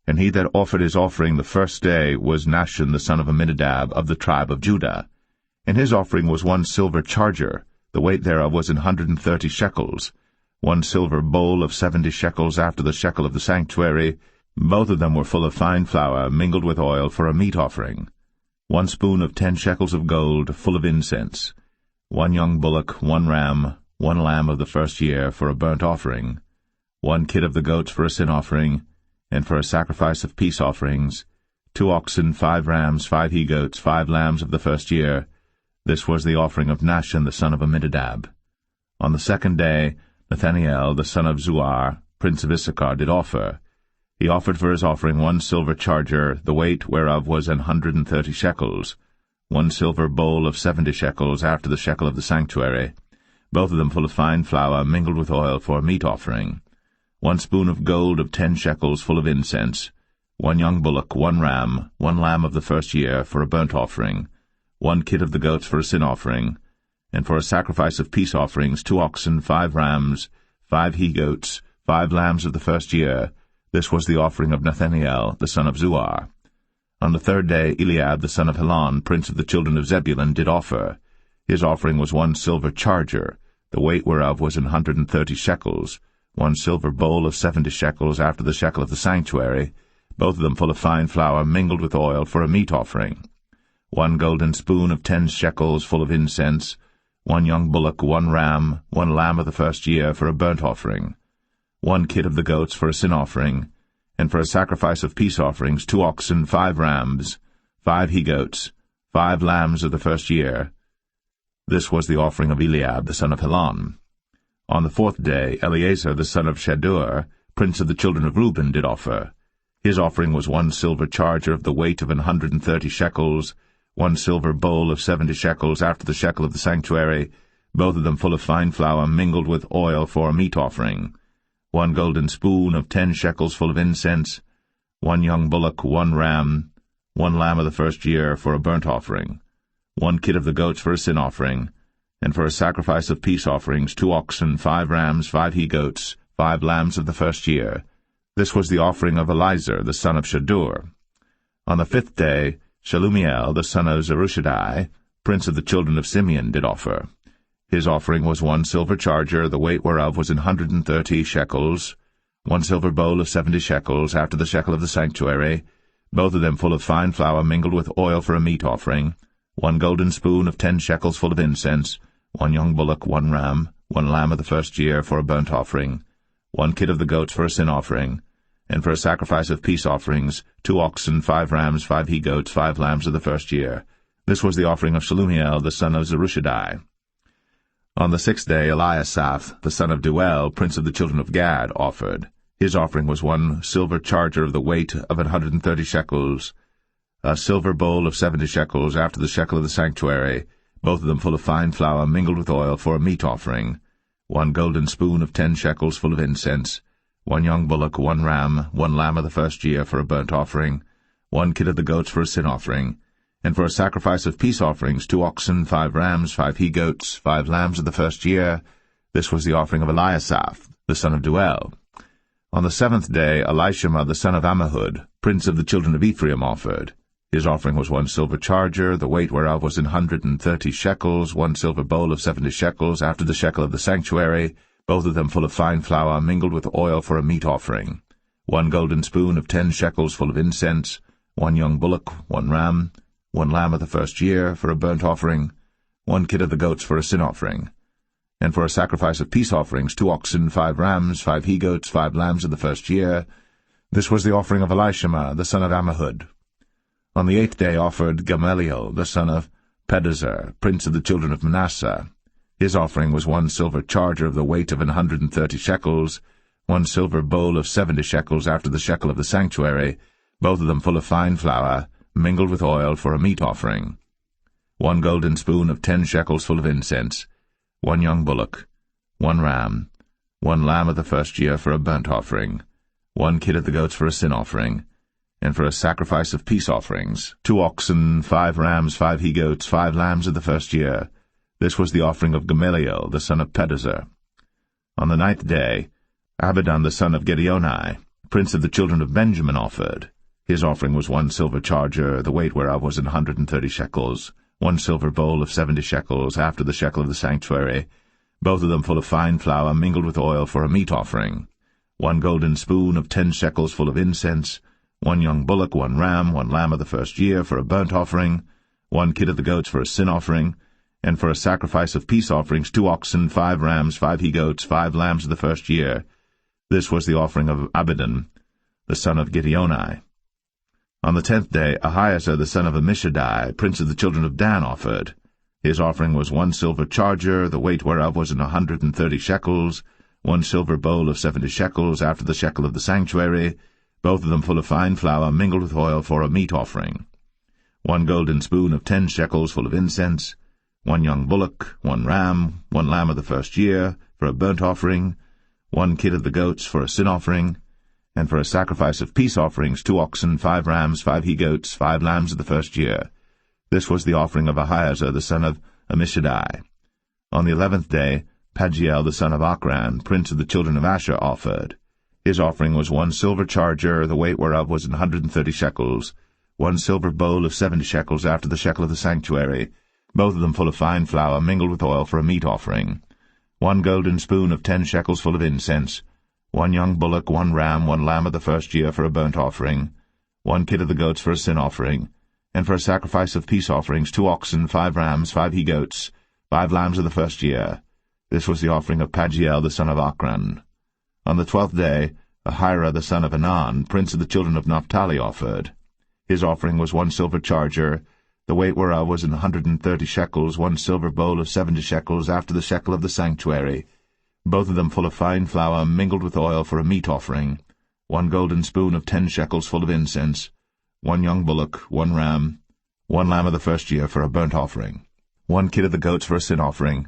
And he that offered his offering the first day was Nahshon the son of Amminadab of the tribe of Judah. And his offering was 1 silver charger, the weight thereof was 130 shekels, 1 silver bowl of 70 shekels after the shekel of the sanctuary. Both of them were full of fine flour, mingled with oil, for a meat offering. 1 spoon of 10 shekels of gold, full of incense. 1 young bullock, 1 ram, 1 lamb of the first year, for a burnt offering. 1 kid of the goats for a sin offering, and for a sacrifice of peace offerings. 2 oxen, 5 rams, 5 he-goats, 5 lambs of the first year. This was the offering of Nahshon the son of Amminadab. On the 2nd day, Nathanael the son of Zuar, prince of Issachar, did offer. He offered for his offering 1 silver charger, the weight whereof was 130 shekels, 1 silver bowl of 70 shekels after the shekel of the sanctuary, both of them full of fine flour, mingled with oil, for a meat offering. 1 spoon of gold of 10 shekels, full of incense. 1 young bullock, 1 ram, 1 lamb of the first year, for a burnt offering. 1 kid of the goats for a sin offering. And for a sacrifice of peace offerings, 2 oxen, 5 rams, 5 he-goats, 5 lambs of the first year. This was the offering of Nathanael the son of Zuar. On the 3rd day Eliab the son of Helon, prince of the children of Zebulun, did offer. His offering was 1 silver charger, the weight whereof was 130 shekels, 1 silver bowl of 70 shekels after the shekel of the sanctuary, both of them full of fine flour, mingled with oil, for a meat offering. 1 golden spoon of 10 shekels, full of incense. 1 young bullock, 1 ram, 1 lamb of the first year, for a burnt offering. 1 kid of the goats for a sin offering, and for a sacrifice of peace offerings 2 oxen, 5 rams, 5 he-goats, 5 lambs of the first year. This was the offering of Eliab the son of Helon. On the 4th day Eleazar the son of Shedeur, prince of the children of Reuben, did offer. His offering was 1 silver charger of the weight of 130 shekels, 1 silver bowl of 70 shekels after the shekel of the sanctuary, both of them full of fine flour mingled with oil for a meat offering, 1 golden spoon of 10 shekels full of incense, 1 young bullock, 1 ram, 1 lamb of the first year for a burnt offering, 1 kid of the goats for a sin offering, and for a sacrifice of peace offerings 2 oxen, 5 rams, 5 he-goats, 5 lambs of the first year. This was the offering of Elizur the son of Shedeur. On the 5th day Shelumiel the son of Zerushadai, prince of the children of Simeon, did offer. His offering was 1 silver charger, the weight whereof was 130 shekels, 1 silver bowl of 70 shekels after the shekel of the sanctuary, both of them full of fine flour mingled with oil for a meat offering, 1 golden spoon of 10 shekels full of incense, 1 young bullock, 1 ram, 1 lamb of the first year for a burnt offering, 1 kid of the goats for a sin offering, and for a sacrifice of peace offerings 2 oxen, 5 rams, 5 he-goats, 5 lambs of the first year. This was the offering of Shelumiel the son of Zerushadai. On the 6th day Eliasaph the son of Deuel, prince of the children of Gad, offered. His offering was 1 silver charger of the weight of 130 shekels, a silver bowl of 70 shekels after the shekel of the sanctuary, both of them full of fine flour mingled with oil for a meat offering, 1 golden spoon of 10 shekels full of incense, 1 young bullock, 1 ram, 1 lamb of the first year for a burnt offering, 1 kid of the goats for a sin offering, and for a sacrifice of peace offerings 2 oxen, 5 rams, 5 he-goats, 5 lambs of the first year. This was the offering of Eliasaph the son of Deuel. On the 7th day Elishama the son of Ammihud, prince of the children of Ephraim, offered. His offering was 1 silver charger, the weight whereof was 130 shekels, 1 silver bowl of 70 shekels after the shekel of the sanctuary, both of them full of fine flour mingled with oil for a meat offering, 1 golden spoon of 10 shekels full of incense, 1 young bullock, 1 ram, 1 lamb of the first year for a burnt offering, 1 kid of the goats for a sin offering, and for a sacrifice of peace offerings 2 oxen, 5 rams, 5 he-goats, 5 lambs of the first year. This was the offering of Elishama the son of Ammihud. On the 8th day offered Gamaliel the son of Pedahzur, prince of the children of Manasseh. His offering was 1 silver charger of the weight of 130 shekels, 1 silver bowl of 70 shekels after the shekel of the sanctuary, both of them full of fine flour mingled with oil for a meat offering, 1 golden spoon of 10 shekels full of incense, 1 young bullock, 1 ram, 1 lamb of the first year for a burnt offering, 1 kid of the goats for a sin offering, and for a sacrifice of peace offerings 2 oxen, 5 rams, 5 he-goats, 5 lambs of the first year. This was the offering of Gamaliel the son of Pedahzur. On the 9th day Abidan the son of Gideoni, prince of the children of Benjamin, offered. His offering was 1 silver charger, the weight whereof was 130 shekels, 1 silver bowl of 70 shekels after the shekel of the sanctuary, both of them full of fine flour mingled with oil for a meat offering, 1 golden spoon of 10 shekels full of incense, 1 young bullock, 1 ram, 1 lamb of the first year for a burnt offering, 1 kid of the goats for a sin offering, and for a sacrifice of peace offerings 2 oxen, 5 rams, 5 he-goats, 5 lambs of the first year. This was the offering of Abidan the son of Gideoni. On the 10th day Ahiezer the son of Ammishaddai, prince of the children of Dan, offered. His offering was 1 silver charger, the weight whereof was 130 shekels, 1 silver bowl of 70 shekels after the shekel of the sanctuary, both of them full of fine flour mingled with oil for a meat offering, 1 golden spoon of 10 shekels full of incense, 1 young bullock, 1 ram, 1 lamb of the first year for a burnt offering, 1 kid of the goats for a sin offering, and for a sacrifice of peace offerings 2 oxen, 5 rams, 5 he-goats, 5 lambs of the first year. This was the offering of Ahiezer the son of Ammishaddai. On the 11th day Pagiel the son of Ochran, prince of the children of Asher, offered. His offering was 1 silver charger, the weight whereof was 130 shekels, 1 silver bowl of 70 shekels after the shekel of the sanctuary, both of them full of fine flour mingled with oil for a meat offering, 1 golden spoon of 10 shekels full of incense, 1 young bullock, 1 ram, 1 lamb of the first year for a burnt offering, 1 kid of the goats for a sin offering, and for a sacrifice of peace offerings 2 oxen, 5 rams, 5 he-goats, 5 lambs of the first year. This was the offering of Pagiel the son of Ochran. On the 12th day, Ahira the son of Anan, prince of the children of Naphtali, offered. His offering was 1 silver charger, the weight whereof was 130 shekels, 1 silver bowl of 70 shekels, after the shekel of the sanctuary, both of them full of fine flour mingled with oil for a meat offering, 1 golden spoon of 10 shekels full of incense, 1 young bullock, 1 ram, 1 lamb of the first year for a burnt offering, 1 kid of the goats for a sin offering,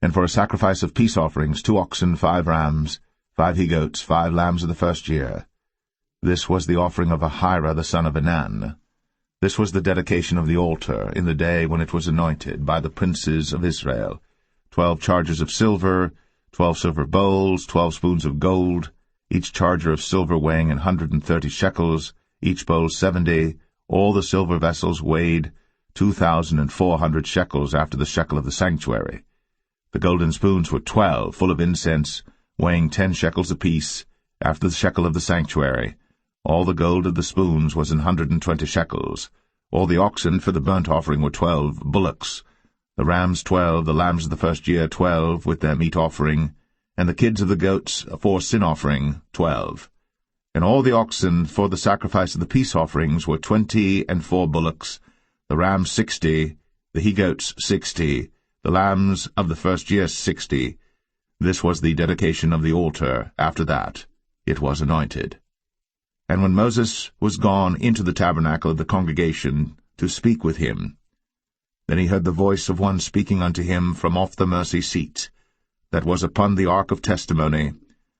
and for a sacrifice of peace offerings 2 oxen, 5 rams, 5 he-goats, 5 lambs of the first year. This was the offering of Ahira the son of Anan. This was the dedication of the altar in the day when it was anointed by the princes of Israel, 12 chargers of silver, 12 silver bowls, 12 spoons of gold, each charger of silver weighing 130 shekels, each bowl 70, all the silver vessels weighed 2,400 shekels after the shekel of the sanctuary. The golden spoons were 12, full of incense, weighing 10 shekels apiece, after the shekel of the sanctuary. All the gold of the spoons was 120 shekels. All the oxen for the burnt offering were 12 bullocks, the rams 12, the lambs of the first year 12, with their meat offering, and the kids of the goats for sin offering 12. And all the oxen for the sacrifice of the peace offerings were 24 bullocks, the rams 60, the he-goats 60, the lambs of the first year 60. This was the dedication of the altar. After that it was anointed. And when Moses was gone into the tabernacle of the congregation to speak with him, then he heard the voice of one speaking unto him from off the mercy seat, that was upon the ark of testimony,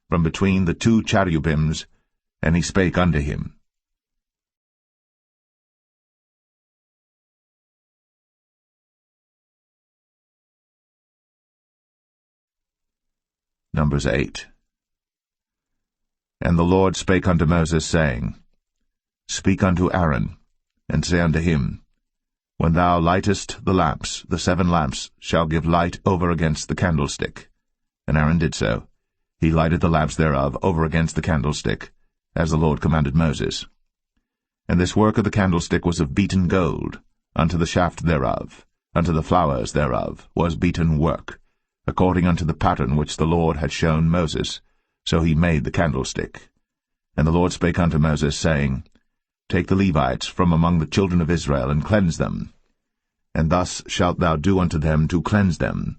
from between the 2 cherubims, and he spake unto him. Numbers 8. And the Lord spake unto Moses, saying, Speak unto Aaron, and say unto him, When thou lightest the lamps, the 7 lamps shall give light over against the candlestick. And Aaron did so. He lighted the lamps thereof over against the candlestick, as the Lord commanded Moses. And this work of the candlestick was of beaten gold, unto the shaft thereof, unto the flowers thereof was beaten work, according unto the pattern which the Lord had shown Moses. So he made the candlestick. And the Lord spake unto Moses, saying, Take the Levites from among the children of Israel, and cleanse them. And thus shalt thou do unto them to cleanse them.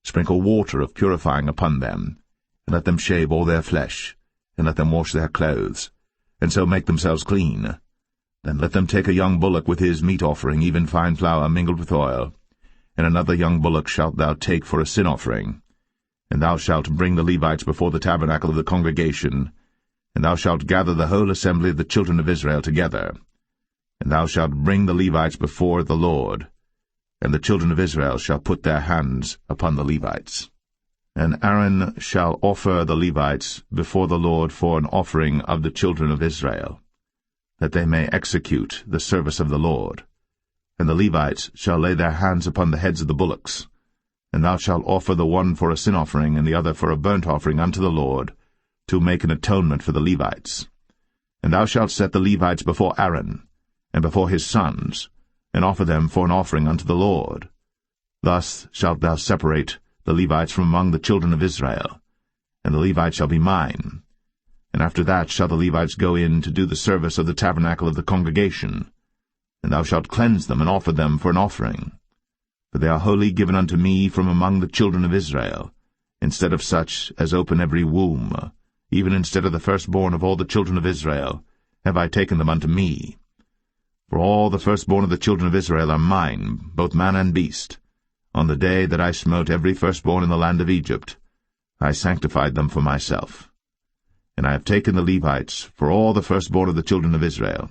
Sprinkle water of purifying upon them, and let them shave all their flesh, and let them wash their clothes, and so make themselves clean. Then let them take a young bullock with his meat offering, even fine flour mingled with oil, and another young bullock shalt thou take for a sin offering. And thou shalt bring the Levites before the tabernacle of the congregation, and thou shalt gather the whole assembly of the children of Israel together. And thou shalt bring the Levites before the Lord, and the children of Israel shall put their hands upon the Levites. And Aaron shall offer the Levites before the Lord for an offering of the children of Israel, that they may execute the service of the Lord. And the Levites shall lay their hands upon the heads of the bullocks, and thou shalt offer the one for a sin offering, and the other for a burnt offering unto the Lord, to make an atonement for the Levites. And thou shalt set the Levites before Aaron, and before his sons, and offer them for an offering unto the Lord. Thus shalt thou separate the Levites from among the children of Israel, and the Levites shall be mine. And after that shall the Levites go in to do the service of the tabernacle of the congregation, and thou shalt cleanse them and offer them for an offering. For they are wholly given unto me from among the children of Israel, instead of such as open every womb, even instead of the firstborn of all the children of Israel, have I taken them unto me. For all the firstborn of the children of Israel are mine, both man and beast. On the day that I smote every firstborn in the land of Egypt, I sanctified them for myself. And I have taken the Levites for all the firstborn of the children of Israel.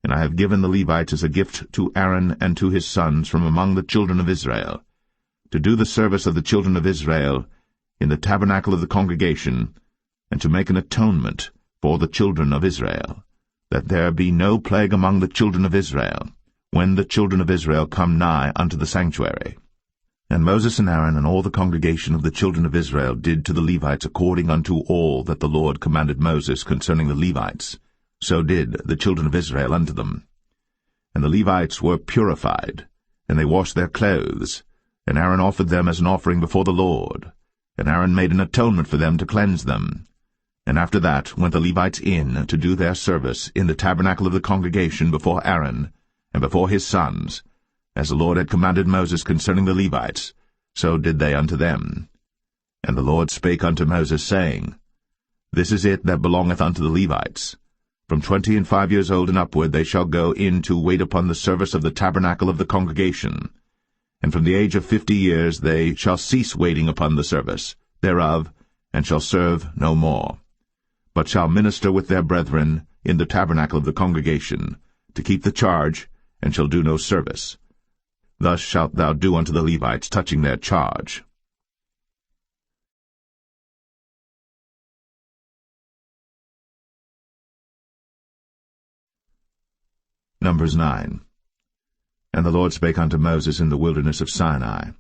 And I have given the Levites as a gift to Aaron and to his sons from among the children of Israel, to do the service of the children of Israel in the tabernacle of the congregation, and to make an atonement for the children of Israel, that there be no plague among the children of Israel, when the children of Israel come nigh unto the sanctuary. And Moses and Aaron and all the congregation of the children of Israel did to the Levites according unto all that the Lord commanded Moses concerning the Levites. So did the children of Israel unto them. And the Levites were purified, and they washed their clothes, and Aaron offered them as an offering before the Lord. And Aaron made an atonement for them to cleanse them. And after that went the Levites in to do their service in the tabernacle of the congregation before Aaron and before his sons, as the Lord had commanded Moses concerning the Levites, so did they unto them. And the Lord spake unto Moses, saying, This is it that belongeth unto the Levites. From 25 years old and upward they shall go in to wait upon the service of the tabernacle of the congregation. And from the age of 50 years they shall cease waiting upon the service thereof, and shall serve no more, but shall minister with their brethren in the tabernacle of the congregation, to keep the charge, and shall do no service. Thus shalt thou do unto the Levites touching their charge. Numbers 9. And the Lord spake unto Moses in the wilderness of Sinai,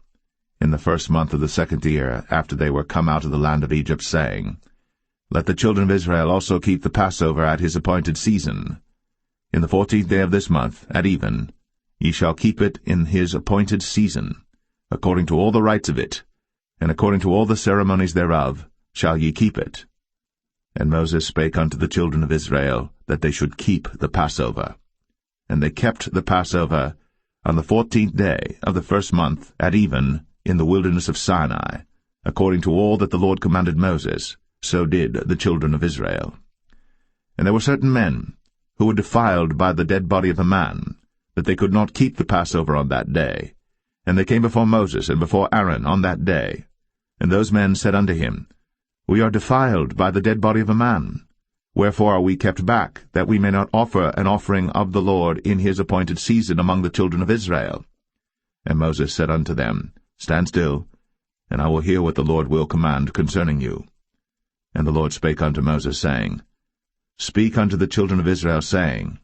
in the 1st month of the 2nd year, after they were come out of the land of Egypt, saying, Let the children of Israel also keep the Passover at his appointed season. In the 14th day of this month, at even, ye shall keep it in his appointed season, according to all the rites of it, and according to all the ceremonies thereof shall ye keep it. And Moses spake unto the children of Israel, that they should keep the Passover. And they kept the Passover on the 14th day of the 1st month, at even, in the wilderness of Sinai, according to all that the Lord commanded Moses, so did the children of Israel. And there were certain men, who were defiled by the dead body of a man, that they could not keep the Passover on that day. And they came before Moses and before Aaron on that day. And those men said unto him, We are defiled by the dead body of a man. Wherefore are we kept back, that we may not offer an offering of the Lord in his appointed season among the children of Israel? And Moses said unto them, Stand still, and I will hear what the Lord will command concerning you. And the Lord spake unto Moses, saying, Speak unto the children of Israel, saying,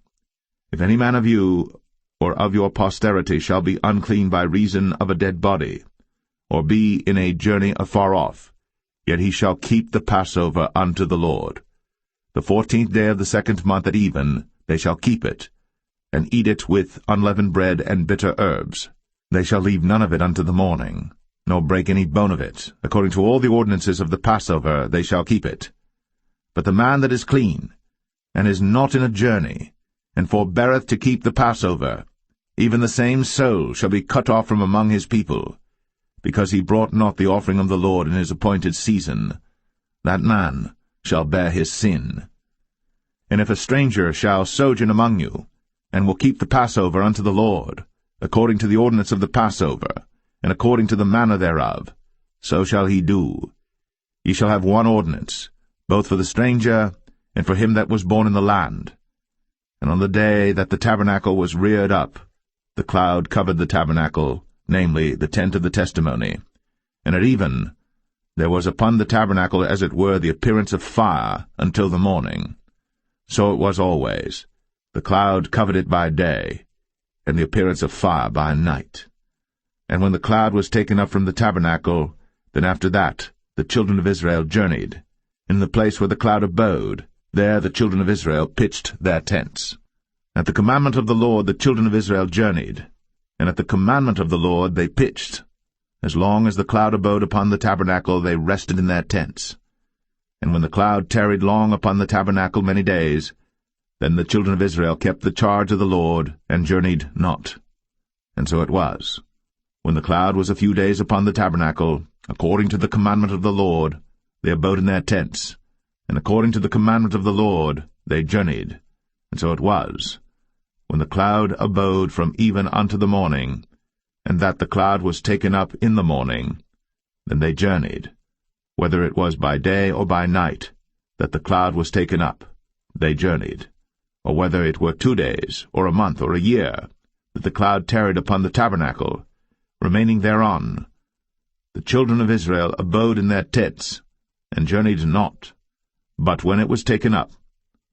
If any man of you or of your posterity shall be unclean by reason of a dead body, or be in a journey afar off, yet he shall keep the Passover unto the Lord. The 14th day of the 2nd month at even they shall keep it, and eat it with unleavened bread and bitter herbs. They shall leave none of it unto the morning, nor break any bone of it. According to all the ordinances of the Passover they shall keep it. But the man that is clean, and is not in a journey, and forbeareth to keep the Passover, even the same soul shall be cut off from among his people, because he brought not the offering of the Lord in his appointed season. That man shall bear his sin. And if a stranger shall sojourn among you, and will keep the Passover unto the Lord, according to the ordinance of the Passover, and according to the manner thereof, so shall he do. Ye shall have one ordinance, both for the stranger and for him that was born in the land. And on the day that the tabernacle was reared up, the cloud covered the tabernacle, namely, the tent of the testimony. And at even there was upon the tabernacle as it were the appearance of fire until the morning. So it was always. The cloud covered it by day, and the appearance of fire by night. And when the cloud was taken up from the tabernacle, then after that the children of Israel journeyed. In the place where the cloud abode, there the children of Israel pitched their tents. At the commandment of the Lord the children of Israel journeyed, and at the commandment of the Lord they pitched. As long as the cloud abode upon the tabernacle they rested in their tents. And when the cloud tarried long upon the tabernacle many days, then the children of Israel kept the charge of the Lord, and journeyed not. And so it was. When the cloud was a few days upon the tabernacle, according to the commandment of the Lord, they abode in their tents, and according to the commandment of the Lord they journeyed. And so it was, when the cloud abode from even unto the morning, and that the cloud was taken up in the morning, then they journeyed. Whether it was by day or by night that the cloud was taken up, they journeyed. Or whether it were 2 days, or a month, or a year, that the cloud tarried upon the tabernacle, remaining thereon, the children of Israel abode in their tents, and journeyed not. But when it was taken up,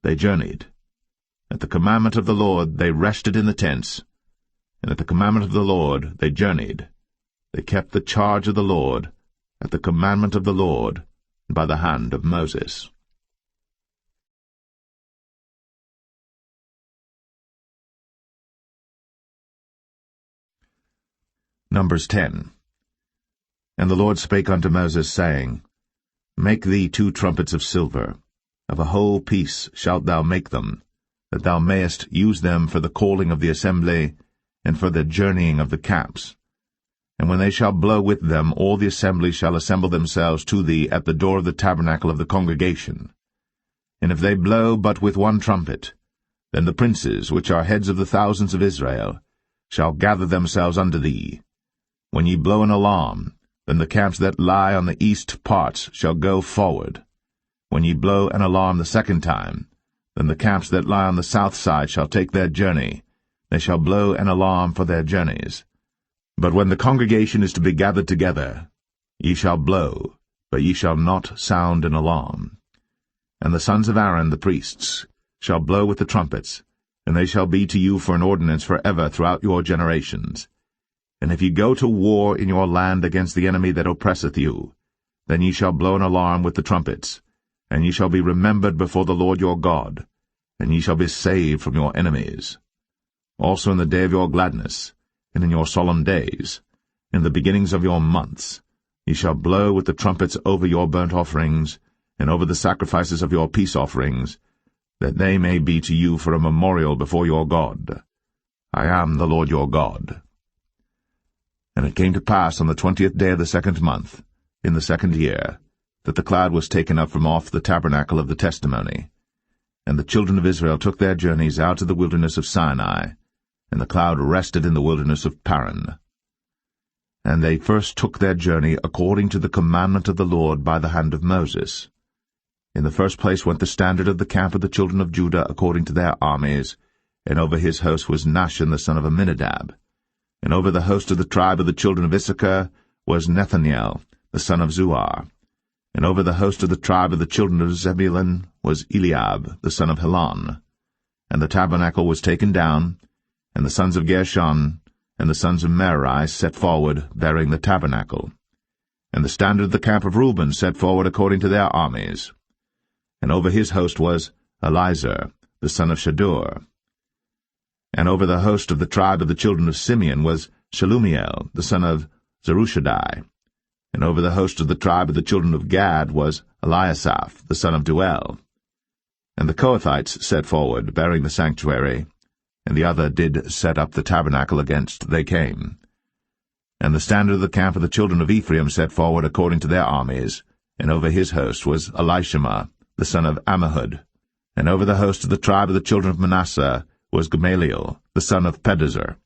they journeyed. At the commandment of the Lord they rested in the tents, and at the commandment of the Lord they journeyed. They kept the charge of the Lord, at the commandment of the Lord, by the hand of Moses. Numbers 10. And the Lord spake unto Moses, saying, Make thee 2 trumpets of silver, Of a whole piece shalt thou make them, that thou mayest use them for the calling of the assembly, and for the journeying of the camps. And when they shall blow with them, all the assembly shall assemble themselves to thee at the door of the tabernacle of the congregation. And if they blow but with one trumpet, then the princes, which are heads of the thousands of Israel, shall gather themselves unto thee. When ye blow an alarm, then the camps that lie on the east parts shall go forward. When ye blow an alarm the second time, then the camps that lie on the south side shall take their journey. They shall blow an alarm for their journeys. But when the congregation is to be gathered together, ye shall blow, but ye shall not sound an alarm. And the sons of Aaron the priests shall blow with the trumpets, and they shall be to you for an ordinance forever throughout your generations. And if ye go to war in your land against the enemy that oppresseth you, then ye shall blow an alarm with the trumpets, and ye shall be remembered before the Lord your God, and ye shall be saved from your enemies. Also in the day of your gladness, and in your solemn days, in the beginnings of your months, ye shall blow with the trumpets over your burnt offerings, and over the sacrifices of your peace offerings, that they may be to you for a memorial before your God. I am the Lord your God. And it came to pass on the 20th day of the second month, in the second year, that the cloud was taken up from off the tabernacle of the testimony. And the children of Israel took their journeys out of the wilderness of Sinai, and the cloud rested in the wilderness of Paran. And they first took their journey according to the commandment of the Lord by the hand of Moses. In the first place went the standard of the camp of the children of Judah according to their armies, and over his host was Nahshon the son of Amminadab. And over the host of the tribe of the children of Issachar was Nethanel the son of Zuar. And over the host of the tribe of the children of Zebulun was Eliab the son of Helon. And the tabernacle was taken down, and the sons of Gershon and the sons of Merari set forward, bearing the tabernacle. And the standard of the camp of Reuben set forward according to their armies. And over his host was Elizur the son of Shadur. And over the host of the tribe of the children of Simeon was Shelumiel the son of Zerushadai. And over the host of the tribe of the children of Gad was Eliasaph the son of Duel. And the Kohathites set forward, bearing the sanctuary, and the other did set up the tabernacle against they came. And the standard of the camp of the children of Ephraim set forward according to their armies, and over his host was Elishama the son of Ammihud. And over the host of the tribe of the children of Manasseh was Gamaliel the son of Pedazur.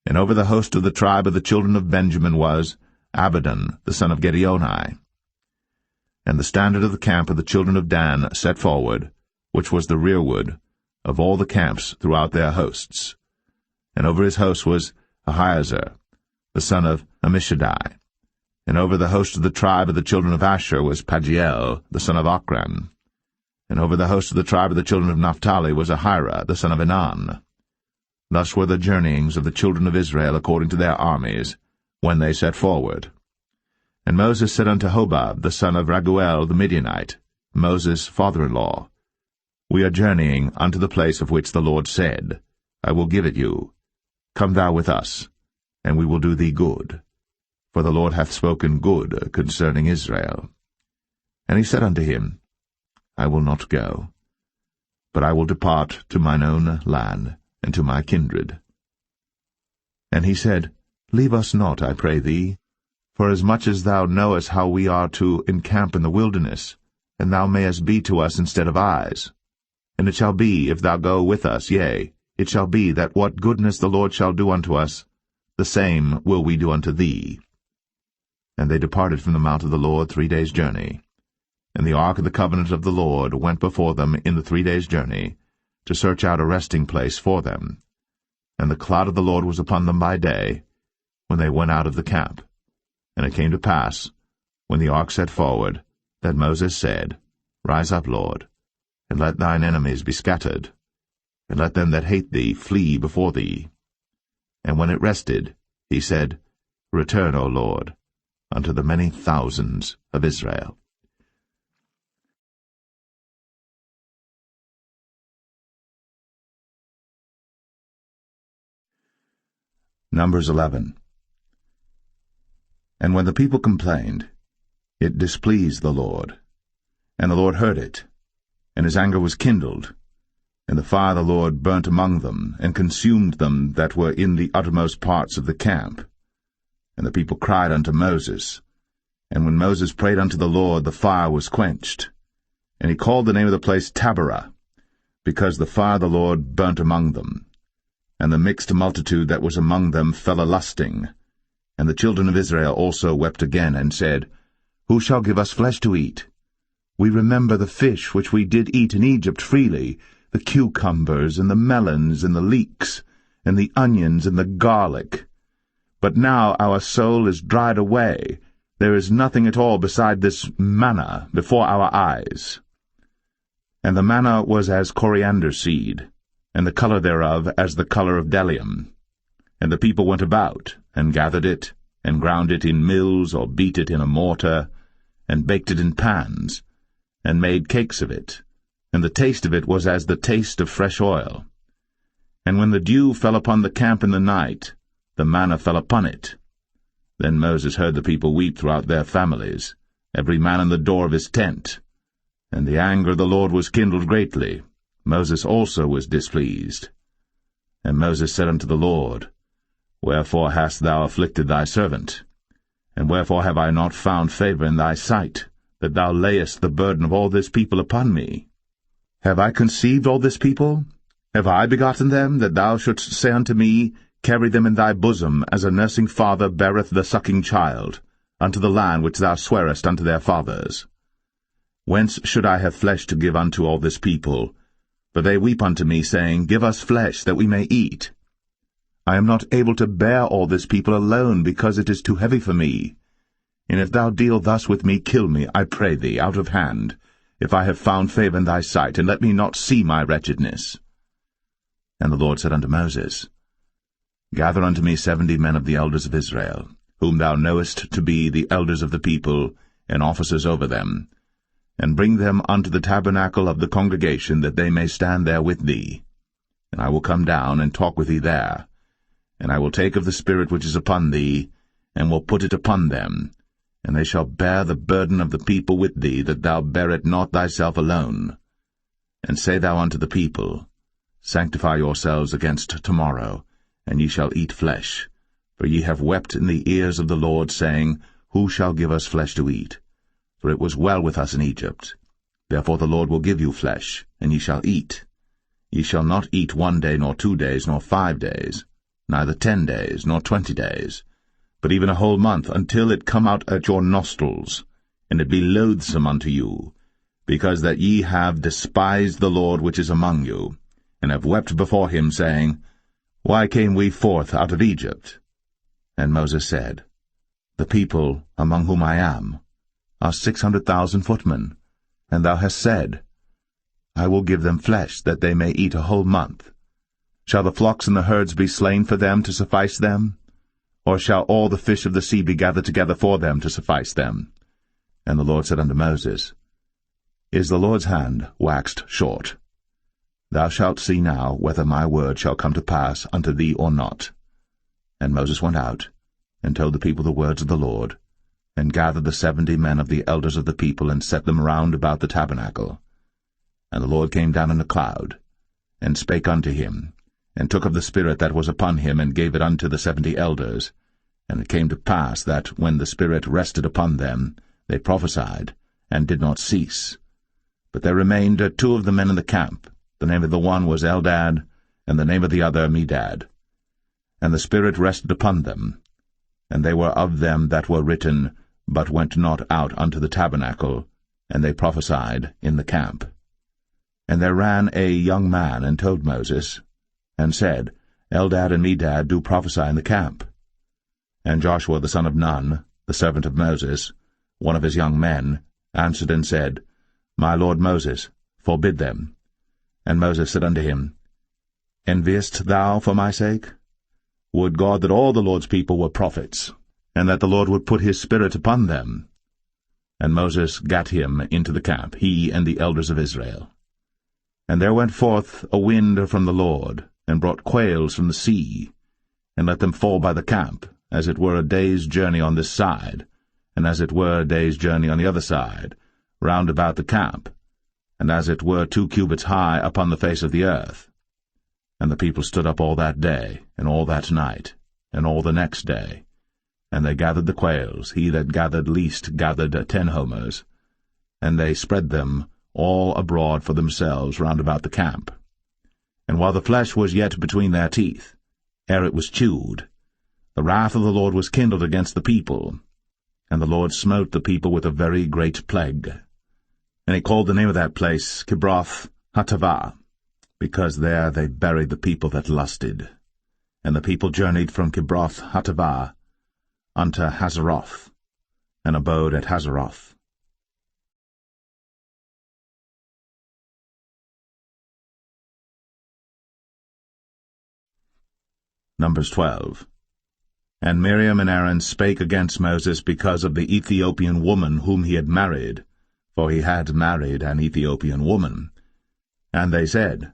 And over the host of the tribe of the children of Benjamin was Abidan the son of Gideoni. And the standard of the camp of the children of Dan set forward, which was the rearward of all the camps throughout their hosts. And over his host was Ahiezer the son of Ammishaddai. And over the host of the tribe of the children of Asher was Pagiel the son of Ochran. And over the host of the tribe of the children of Naphtali was Ahira the son of Enan. Thus were the journeyings of the children of Israel according to their armies, when they set forward. And Moses said unto Hobab the son of Raguel the Midianite, Moses' father-in-law, We are journeying unto the place of which the Lord said, I will give it you. Come thou with us, and we will do thee good. For the Lord hath spoken good concerning Israel. And he said unto him, I will not go, but I will depart to mine own land, and to my kindred. And he said, Leave us not, I pray thee, for as much as thou knowest how we are to encamp in the wilderness, and thou mayest be to us instead of eyes. And it shall be, if thou go with us, yea, it shall be that what goodness the Lord shall do unto us, the same will we do unto thee. And they departed from the mount of the Lord 3 days' journey. And the ark of the covenant of the Lord went before them in the 3 days' journey, to search out a resting place for them. And the cloud of the Lord was upon them by day, when they went out of the camp. And it came to pass, when the ark set forward, that Moses said, Rise up, Lord, and let thine enemies be scattered, and let them that hate thee flee before thee. And when it rested, he said, Return, O Lord, unto the many thousands of Israel. Numbers 11. And when the people complained, it displeased the Lord. And the Lord heard it. And his anger was kindled, and the fire of the Lord burnt among them, and consumed them that were in the uttermost parts of the camp. And the people cried unto Moses. And when Moses prayed unto the Lord, the fire was quenched. And he called the name of the place Taberah, because the fire of the Lord burnt among them. And the mixed multitude that was among them fell a-lusting. And the children of Israel also wept again, and said, Who shall give us flesh to eat? We remember the fish which we did eat in Egypt freely, the cucumbers, and the melons, and the leeks, and the onions, and the garlic. But now our soul is dried away. There is nothing at all beside this manna before our eyes. And the manna was as coriander seed, and the color thereof as the color of bdellium. And the people went about, and gathered it, and ground it in mills, or beat it in a mortar, and baked it in pans, and made cakes of it. And the taste of it was as the taste of fresh oil. And when the dew fell upon the camp in the night, the manna fell upon it. Then Moses heard the people weep throughout their families, every man in the door of his tent. And the anger of the Lord was kindled greatly. Moses also was displeased. And Moses said unto the Lord, Wherefore hast thou afflicted thy servant? And wherefore have I not found favor in thy sight, that thou layest the burden of all this people upon me? Have I conceived all this people? Have I begotten them, that thou shouldst say unto me, Carry them in thy bosom, as a nursing father beareth the sucking child, unto the land which thou swarest unto their fathers? Whence should I have flesh to give unto all this people? For they weep unto me, saying, Give us flesh, that we may eat. I am not able to bear all this people alone, because it is too heavy for me. And if thou deal thus with me, kill me, I pray thee, out of hand, if I have found favor in thy sight, and let me not see my wretchedness. And the Lord said unto Moses, Gather unto me 70 men of the elders of Israel, whom thou knowest to be the elders of the people, and officers over them, and bring them unto the tabernacle of the congregation, that they may stand there with thee. And I will come down and talk with thee there. And I will take of the Spirit which is upon thee, and will put it upon them, and they shall bear the burden of the people with thee, that thou bear it not thyself alone. And say thou unto the people, Sanctify yourselves against tomorrow, and ye shall eat flesh. For ye have wept in the ears of the Lord, saying, Who shall give us flesh to eat? For it was well with us in Egypt. Therefore the Lord will give you flesh, and ye shall eat. Ye shall not eat 1 day, nor 2 days, nor 5 days, neither 10 days, nor 20 days, but even a whole month, until it come out at your nostrils, and it be loathsome unto you, because that ye have despised the Lord which is among you, and have wept before him, saying, Why came we forth out of Egypt? And Moses said, The people, among whom I am, are 600,000 footmen, and thou hast said, I will give them flesh, that they may eat a whole month. Shall the flocks and the herds be slain for them to suffice them? Or shall all the fish of the sea be gathered together for them to suffice them? And the Lord said unto Moses, Is the Lord's hand waxed short? Thou shalt see now whether my word shall come to pass unto thee or not. And Moses went out, and told the people the words of the Lord, and gathered the 70 men of the elders of the people, and set them round about the tabernacle. And the Lord came down in a cloud, and spake unto him, and took of the Spirit that was upon him, and gave it unto the 70 elders. And it came to pass that, when the Spirit rested upon them, they prophesied, and did not cease. But there remained 2 of the men in the camp. The name of the one was Eldad, and the name of the other Medad. And the Spirit rested upon them, and they were of them that were written, but went not out unto the tabernacle, and they prophesied in the camp. And there ran a young man, and told Moses, and said, Eldad and Medad do prophesy in the camp. And Joshua the son of Nun, the servant of Moses, one of his young men, answered and said, My lord Moses, forbid them. And Moses said unto him, Enviest thou for my sake? Would God that all the Lord's people were prophets, and that the Lord would put his Spirit upon them. And Moses gat him into the camp, he and the elders of Israel. And there went forth a wind from the Lord, and brought quails from the sea, and let them fall by the camp, as it were a day's journey on this side, and as it were a day's journey on the other side, round about the camp. and as it were 2 cubits high upon the face of the earth. And the people stood up all that day, and all that night, and all the next day. And they gathered the quails, he that gathered least gathered 10 homers, and they spread them all abroad for themselves round about the camp. And while the flesh was yet between their teeth, ere it was chewed, the wrath of the Lord was kindled against the people, and the Lord smote the people with a very great plague. And he called the name of that place Kibroth Hattaavah, because there they buried the people that lusted. And the people journeyed from Kibroth Hattaavah unto Hazeroth, and abode at Hazeroth. Numbers 12. And Miriam and Aaron spake against Moses because of the Ethiopian woman whom he had married, for he had married an Ethiopian woman. And they said,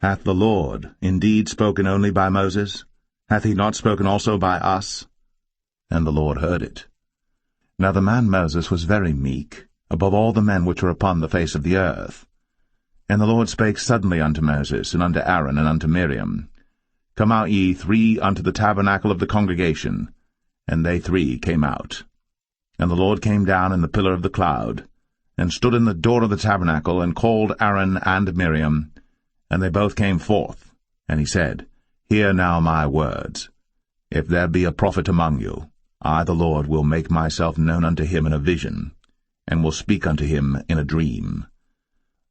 Hath the Lord indeed spoken only by Moses? Hath he not spoken also by us? And the Lord heard it. Now the man Moses was very meek, above all the men which were upon the face of the earth. And the Lord spake suddenly unto Moses, and unto Aaron, and unto Miriam, Come out ye 3 unto the tabernacle of the congregation. And they 3 came out. And the Lord came down in the pillar of the cloud, and stood in the door of the tabernacle, and called Aaron and Miriam, and they both came forth. And he said, Hear now my words. If there be a prophet among you, I the Lord will make myself known unto him in a vision, and will speak unto him in a dream.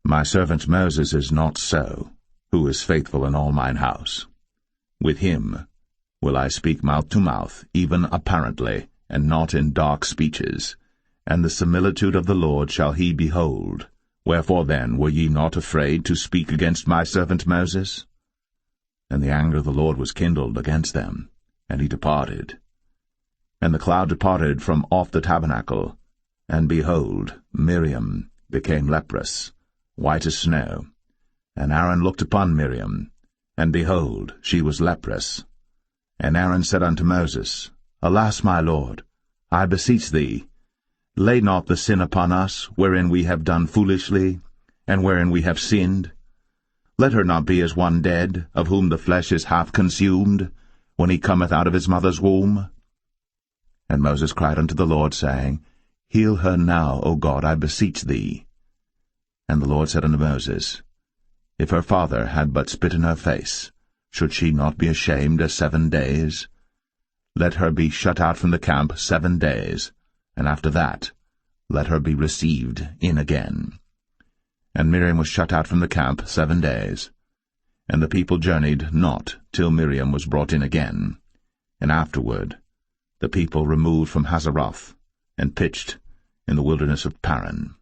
My servant Moses is not so, who is faithful in all mine house. With him will I speak mouth to mouth, even apparently, and not in dark speeches. And the similitude of the Lord shall he behold. Wherefore then were ye not afraid to speak against my servant Moses? And the anger of the Lord was kindled against them, and he departed. And the cloud departed from off the tabernacle, and behold, Miriam became leprous, white as snow. And Aaron looked upon Miriam, and behold, she was leprous. And Aaron said unto Moses, Alas, my Lord, I beseech thee, lay not the sin upon us, wherein we have done foolishly, and wherein we have sinned. Let her not be as one dead, of whom the flesh is half consumed, when he cometh out of his mother's womb. And Moses cried unto the Lord, saying, Heal her now, O God, I beseech thee. And the Lord said unto Moses, If her father had but spit in her face, should she not be ashamed 7 days? Let her be shut out from the camp 7 days, and after that let her be received in again. And Miriam was shut out from the camp 7 days. And the people journeyed not till Miriam was brought in again. And afterward the people removed from Hazeroth, and pitched in the wilderness of Paran.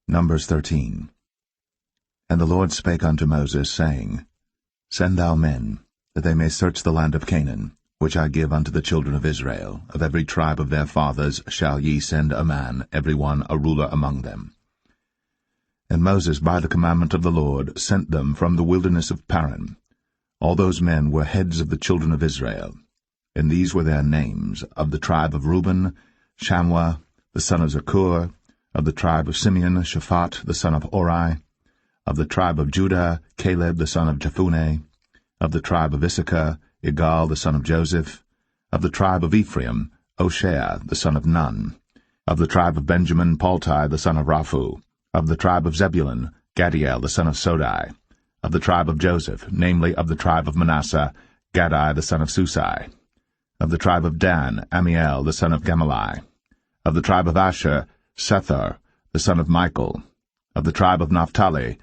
Numbers 13. And the Lord spake unto Moses, saying, Send thou men, that they may search the land of Canaan, which I give unto the children of Israel. Of every tribe of their fathers shall ye send a man, every one a ruler among them. And Moses, by the commandment of the Lord, sent them from the wilderness of Paran. All those men were heads of the children of Israel. And these were their names: of the tribe of Reuben, Shammua, the son of Zakur; of the tribe of Simeon, Shaphat, the son of Ori; of the tribe of Judah, Caleb, the son of Jephunneh; of the tribe of Issachar, Igal, the son of Joseph; of the tribe of Ephraim, Hoshea, the son of Nun; of the tribe of Benjamin, Palti, the son of Raphu; of the tribe of Zebulun, Gadiel, the son of Sodai; of the tribe of Joseph, namely of the tribe of Manasseh, Gadai, the son of Susai; of the tribe of Dan, Amiel, the son of Gemalli; of the tribe of Asher, Sethar, the son of Michael; of the tribe of Naphtali,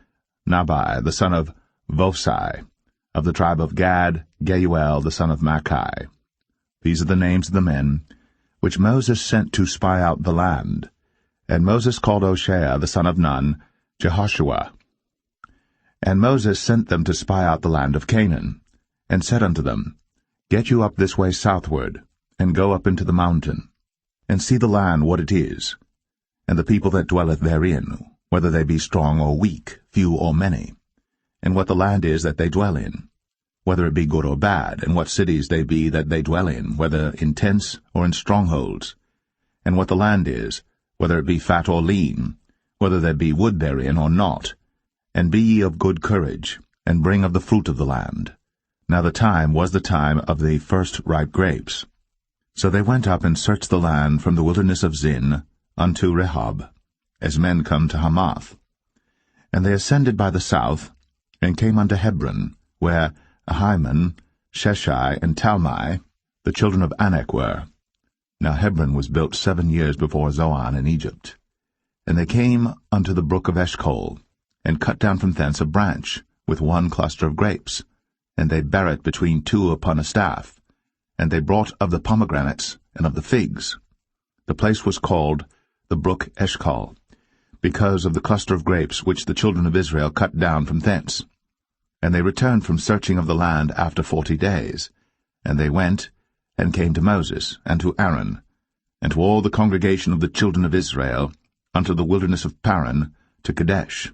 Nabai, the son of Vophsi; of the tribe of Gad, Geuel, the son of Machi. These are the names of the men which Moses sent to spy out the land. And Moses called Hoshea, the son of Nun, Jehoshua. And Moses sent them to spy out the land of Canaan, and said unto them, Get you up this way southward, and go up into the mountain, and see the land what it is, and the people that dwelleth therein, whether they be strong or weak, few or many, and what the land is that they dwell in, whether it be good or bad, and what cities they be that they dwell in, whether in tents or in strongholds, and what the land is, whether it be fat or lean, whether there be wood therein or not. And be ye of good courage, and bring of the fruit of the land. Now the time was the time of the first ripe grapes. So they went up and searched the land from the wilderness of Zin unto Rehob, as men come to Hamath. And they ascended by the south, and came unto Hebron, where Ahiman, Sheshai, and Talmai, the children of Anak, were. Now Hebron was built 7 years before Zoan in Egypt. And they came unto the brook of Eshcol, and cut down from thence a branch, with one cluster of grapes, and they bare it between two upon a staff, and they brought of the pomegranates and of the figs. The place was called the brook Eshcol, because of the cluster of grapes which the children of Israel cut down from thence. And they returned from searching of the land after 40 days. And they went, and came to Moses, and to Aaron, and to all the congregation of the children of Israel, unto the wilderness of Paran, to Kadesh,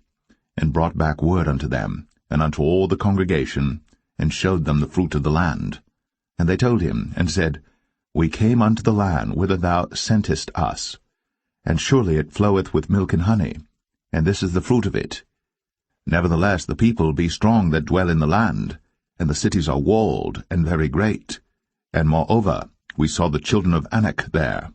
and brought back word unto them, and unto all the congregation, and showed them the fruit of the land. And they told him, and said, We came unto the land whither thou sentest us, and surely it floweth with milk and honey, and this is the fruit of it. Nevertheless the people be strong that dwell in the land, and the cities are walled and very great. And moreover, we saw the children of Anak there.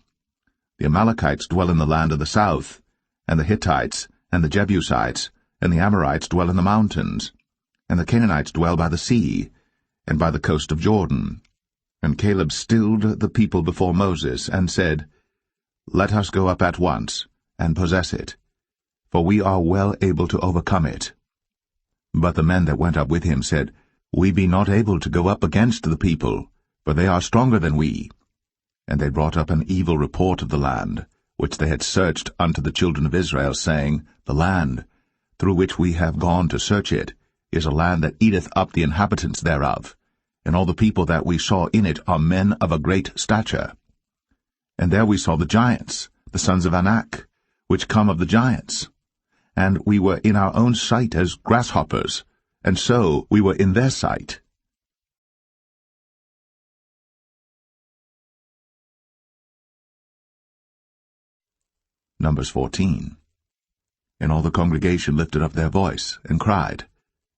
The Amalekites dwell in the land of the south, and the Hittites, and the Jebusites, and the Amorites dwell in the mountains, and the Canaanites dwell by the sea, and by the coast of Jordan. And Caleb stilled the people before Moses, and said, Let us go up at once, and possess it, for we are well able to overcome it. But the men that went up with him said, We be not able to go up against the people, for they are stronger than we. And they brought up an evil report of the land, which they had searched unto the children of Israel, saying, The land, through which we have gone to search it, is a land that eateth up the inhabitants thereof, and all the people that we saw in it are men of a great stature. And there we saw the giants, the sons of Anak, which come of the giants. And we were in our own sight as grasshoppers, and so we were in their sight. Numbers 14. And all the congregation lifted up their voice, and cried,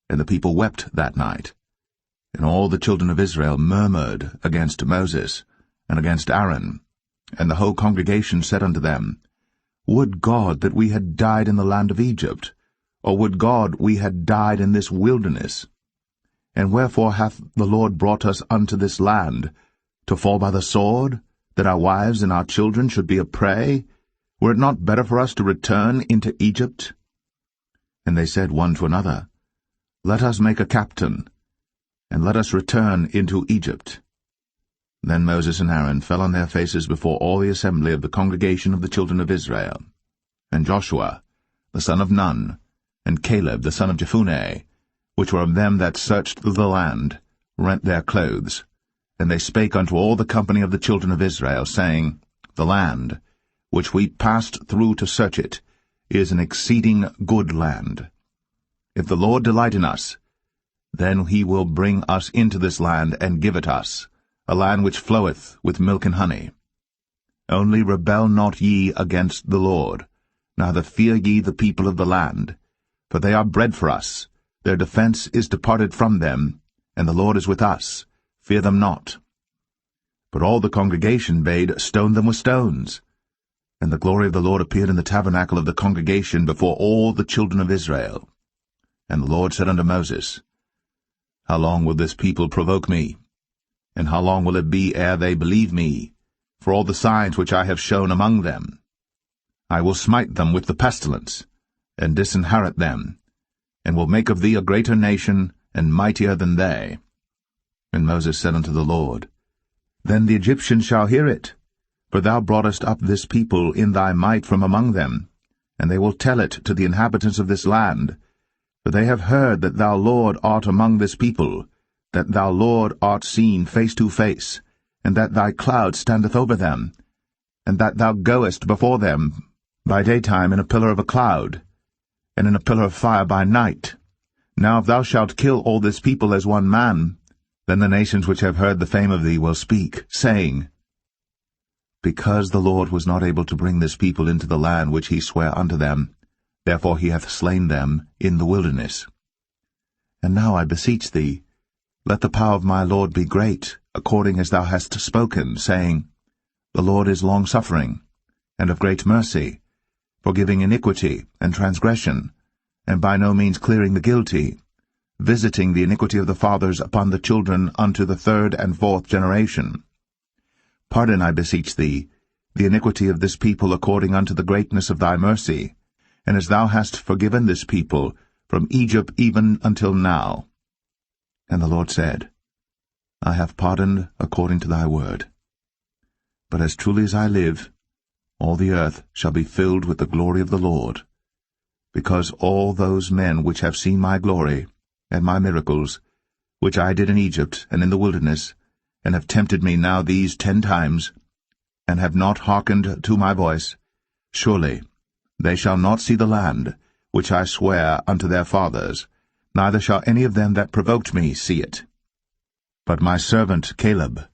and the people wept that night. And all the children of Israel murmured against Moses, and against Aaron. And the whole congregation said unto them, Would God that we had died in the land of Egypt, or would God we had died in this wilderness? And wherefore hath the Lord brought us unto this land, to fall by the sword, that our wives and our children should be a prey? Were it not better for us to return into Egypt? And they said one to another, Let us make a captain, and let us return into Egypt. Then Moses and Aaron fell on their faces before all the assembly of the congregation of the children of Israel. And Joshua, the son of Nun, and Caleb, the son of Jephunneh, which were of them that searched the land, rent their clothes. And they spake unto all the company of the children of Israel, saying, The land, which we passed through to search it, is an exceeding good land. If the Lord delight in us, then he will bring us into this land, and give it us, a land which floweth with milk and honey. Only rebel not ye against the Lord, neither fear ye the people of the land, for they are bread for us, their defense is departed from them, and the Lord is with us, fear them not. But all the congregation bade stone them with stones. And the glory of the Lord appeared in the tabernacle of the congregation before all the children of Israel. And the Lord said unto Moses, How long will this people provoke me? And how long will it be ere they believe me, for all the signs which I have shown among them? I will smite them with the pestilence, and disinherit them, and will make of thee a greater nation, and mightier than they. And Moses said unto the Lord, Then the Egyptians shall hear it, for thou broughtest up this people in thy might from among them, and they will tell it to the inhabitants of this land. For they have heard that thou, Lord, art among this people, that thou, Lord, art seen face to face, and that thy cloud standeth over them, and that thou goest before them by daytime in a pillar of a cloud, and in a pillar of fire by night. Now if thou shalt kill all this people as one man, Then the nations which have heard the fame of thee will speak, saying, Because the Lord was not able to bring this people into the land which he sware unto them, therefore he hath slain them in the wilderness. And now I beseech thee, let the power of my Lord be great, according as thou hast spoken, saying, The Lord is long-suffering, and of great mercy, forgiving iniquity and transgression, and by no means clearing the guilty, visiting the iniquity of the fathers upon the children unto the third and fourth generation. Pardon, I beseech thee, the iniquity of this people according unto the greatness of thy mercy, and as thou hast forgiven this people from Egypt even until now. And the Lord said, I have pardoned according to thy word. But as truly as I live, all the earth shall be filled with the glory of the Lord, because all those men which have seen my glory and my miracles, which I did in Egypt and in the wilderness, and have tempted me now these 10 times, and have not hearkened to my voice, surely they shall not see the land which I sware unto their fathers, neither shall any of them that provoked me see it. But my servant Caleb,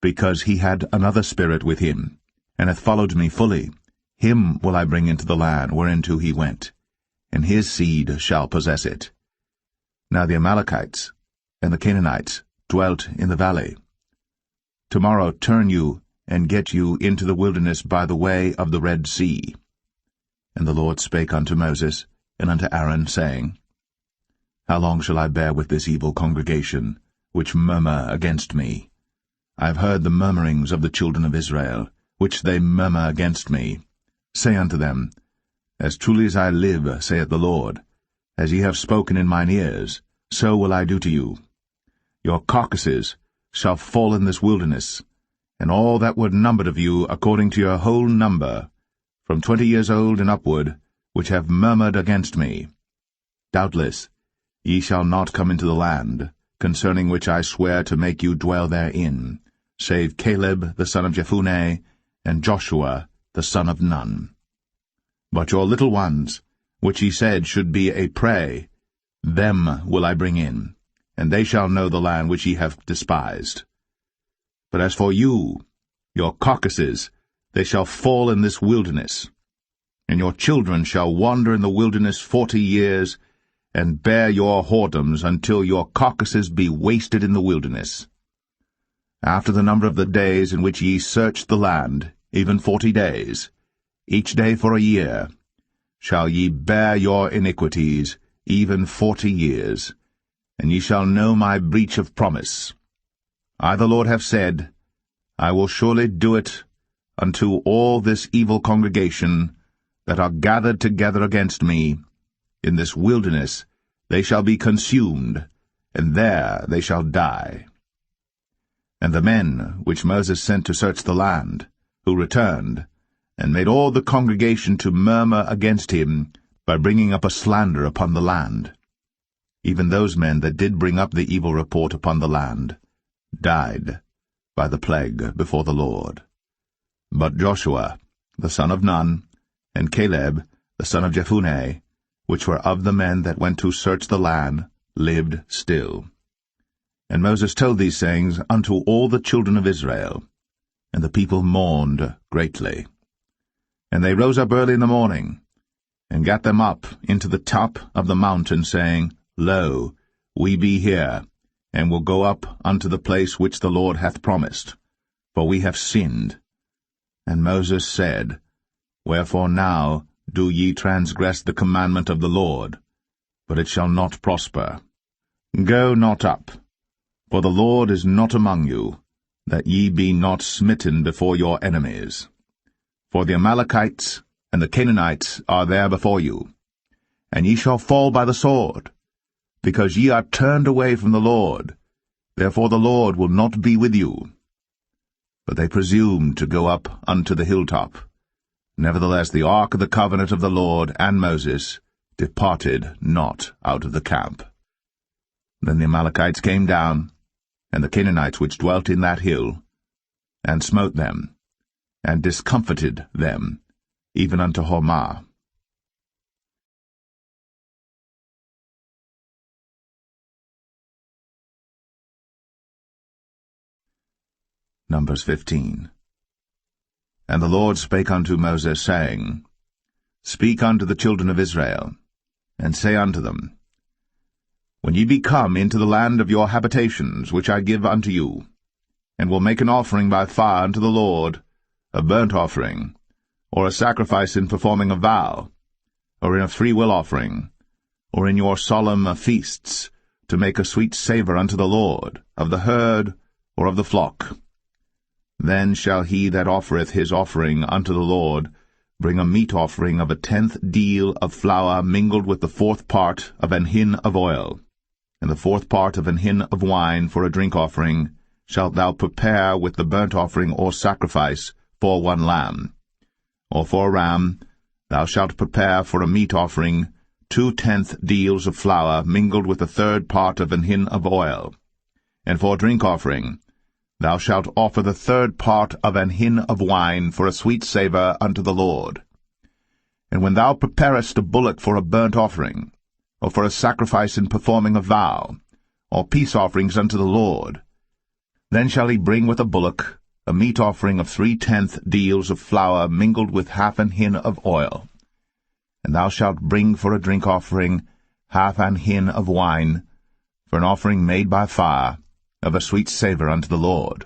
because he had another spirit with him, and hath followed me fully, him will I bring into the land whereinto he went, and his seed shall possess it. Now the Amalekites and the Canaanites dwelt in the valley. Tomorrow turn you, and get you into the wilderness by the way of the Red Sea. And the Lord spake unto Moses and unto Aaron, saying, How long shall I bear with this evil congregation, which murmur against me? I have heard the murmurings of the children of Israel, which they murmur against me. Say unto them, As truly as I live, saith the Lord, as ye have spoken in mine ears, so will I do to you. Your carcasses shall fall in this wilderness, and all that were numbered of you according to your whole number, from 20 years old and upward, which have murmured against me. Doubtless ye shall not come into the land, concerning which I swear to make you dwell therein, save Caleb the son of Jephunneh, and Joshua the son of Nun. But your little ones, which ye said should be a prey, them will I bring in, and they shall know the land which ye have despised. But as for you, your carcasses, they shall fall in this wilderness, and your children shall wander in the wilderness 40 years, and bear your whoredoms until your carcasses be wasted in the wilderness. After the number of the days in which ye searched the land, even 40 days, each day for a year, shall ye bear your iniquities, even 40 years, and ye shall know my breach of promise. I the Lord have said, I will surely do it unto all this evil congregation that are gathered together against me. In this wilderness they shall be consumed, and there they shall die. And the men which Moses sent to search the land, who returned, and made all the congregation to murmur against him by bringing up a slander upon the land, even those men that did bring up the evil report upon the land, died by the plague before the Lord. But Joshua, the son of Nun, and Caleb, the son of Jephunneh, which were of the men that went to search the land, lived still. And Moses told these sayings unto all the children of Israel, and the people mourned greatly. And they rose up early in the morning, and gat them up into the top of the mountain, saying, Lo, we be here, and will go up unto the place which the Lord hath promised, for we have sinned. And Moses said, Wherefore now do ye transgress the commandment of the Lord? But it shall not prosper. Go not up, for the Lord is not among you, that ye be not smitten before your enemies. For the Amalekites and the Canaanites are there before you, and ye shall fall by the sword, because ye are turned away from the Lord. Therefore the Lord will not be with you. But they presumed to go up unto the hilltop. Nevertheless the ark of the covenant of the Lord and Moses departed not out of the camp. Then the Amalekites came down, and the Canaanites which dwelt in that hill, and smote them, and discomfited them, even unto Hormah. Numbers 15. And the Lord spake unto Moses, saying, Speak unto the children of Israel, and say unto them, When ye be come into the land of your habitations, which I give unto you, and will make an offering by fire unto the Lord, a burnt offering, or a sacrifice in performing a vow, or in a freewill offering, or in your solemn feasts, to make a sweet savour unto the Lord, of the herd or of the flock. Then shall he that offereth his offering unto the Lord bring a meat offering of 1/10 deal of flour mingled with the 4th part of an hin of oil, and the 4th part of an hin of wine for a drink offering shalt thou prepare with the burnt offering or sacrifice for 1 lamb. Or for a ram thou shalt prepare for a meat offering 2/10 deals of flour mingled with the 3rd part of an hin of oil. And for a drink offering thou shalt offer the 3rd part of an hin of wine for a sweet savour unto the Lord. And when thou preparest a bullock for a burnt offering, or for a sacrifice in performing a vow, or peace offerings unto the Lord, then shall he bring with a bullock a meat offering of 3/10 deals of flour mingled with 1/2 an hin of oil. And thou shalt bring for a drink offering 1/2 an hin of wine, for an offering made by fire, of a sweet savour unto the Lord.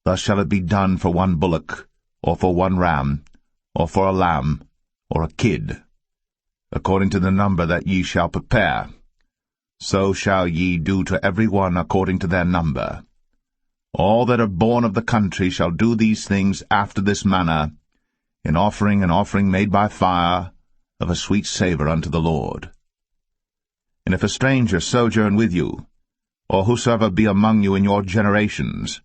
Thus shall it be done for 1 bullock, or for 1 ram, or for a lamb, or a kid, according to the number that ye shall prepare. So shall ye do to every one according to their number. All that are born of the country shall do these things after this manner, in offering an offering made by fire, of a sweet savour unto the Lord. And if a stranger sojourn with you, or whosoever be among you in your generations,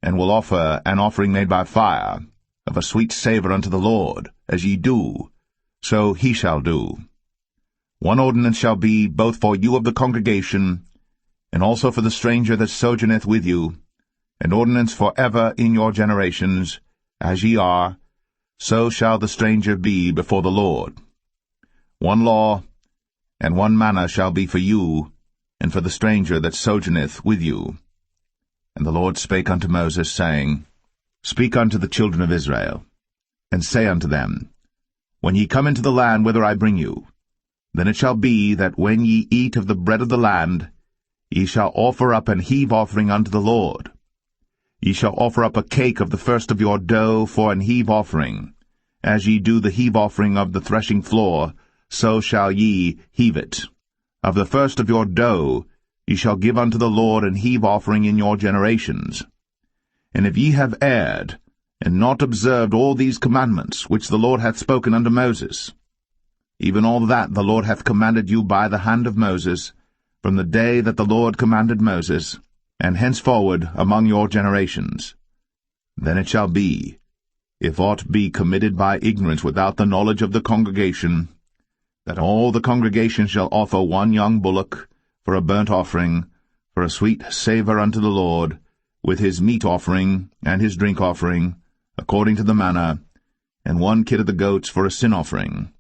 and will offer an offering made by fire, of a sweet savour unto the Lord, as ye do, so he shall do. 1 ordinance shall be both for you of the congregation, and also for the stranger that sojourneth with you, an ordinance for ever in your generations, as ye are, so shall the stranger be before the Lord. 1 law and 1 manner shall be for you, and for the stranger that sojourneth with you. And the Lord spake unto Moses, saying, Speak unto the children of Israel, and say unto them, When ye come into the land whither I bring you, then it shall be that when ye eat of the bread of the land, ye shall offer up an heave offering unto the Lord. Ye shall offer up a cake of the first of your dough for an heave offering. As ye do the heave offering of the threshing floor, so shall ye heave it. Of the first of your dough ye shall give unto the Lord an heave offering in your generations. And if ye have erred, and not observed all these commandments which the Lord hath spoken unto Moses, even all that the Lord hath commanded you by the hand of Moses, from the day that the Lord commanded Moses, and henceforward among your generations, then it shall be, if aught be committed by ignorance without the knowledge of the congregation, that all the congregation shall offer 1 young bullock for a burnt offering, for a sweet savour unto the Lord, with his meat offering and his drink offering, according to the manner, and 1 kid of the goats for a sin offering.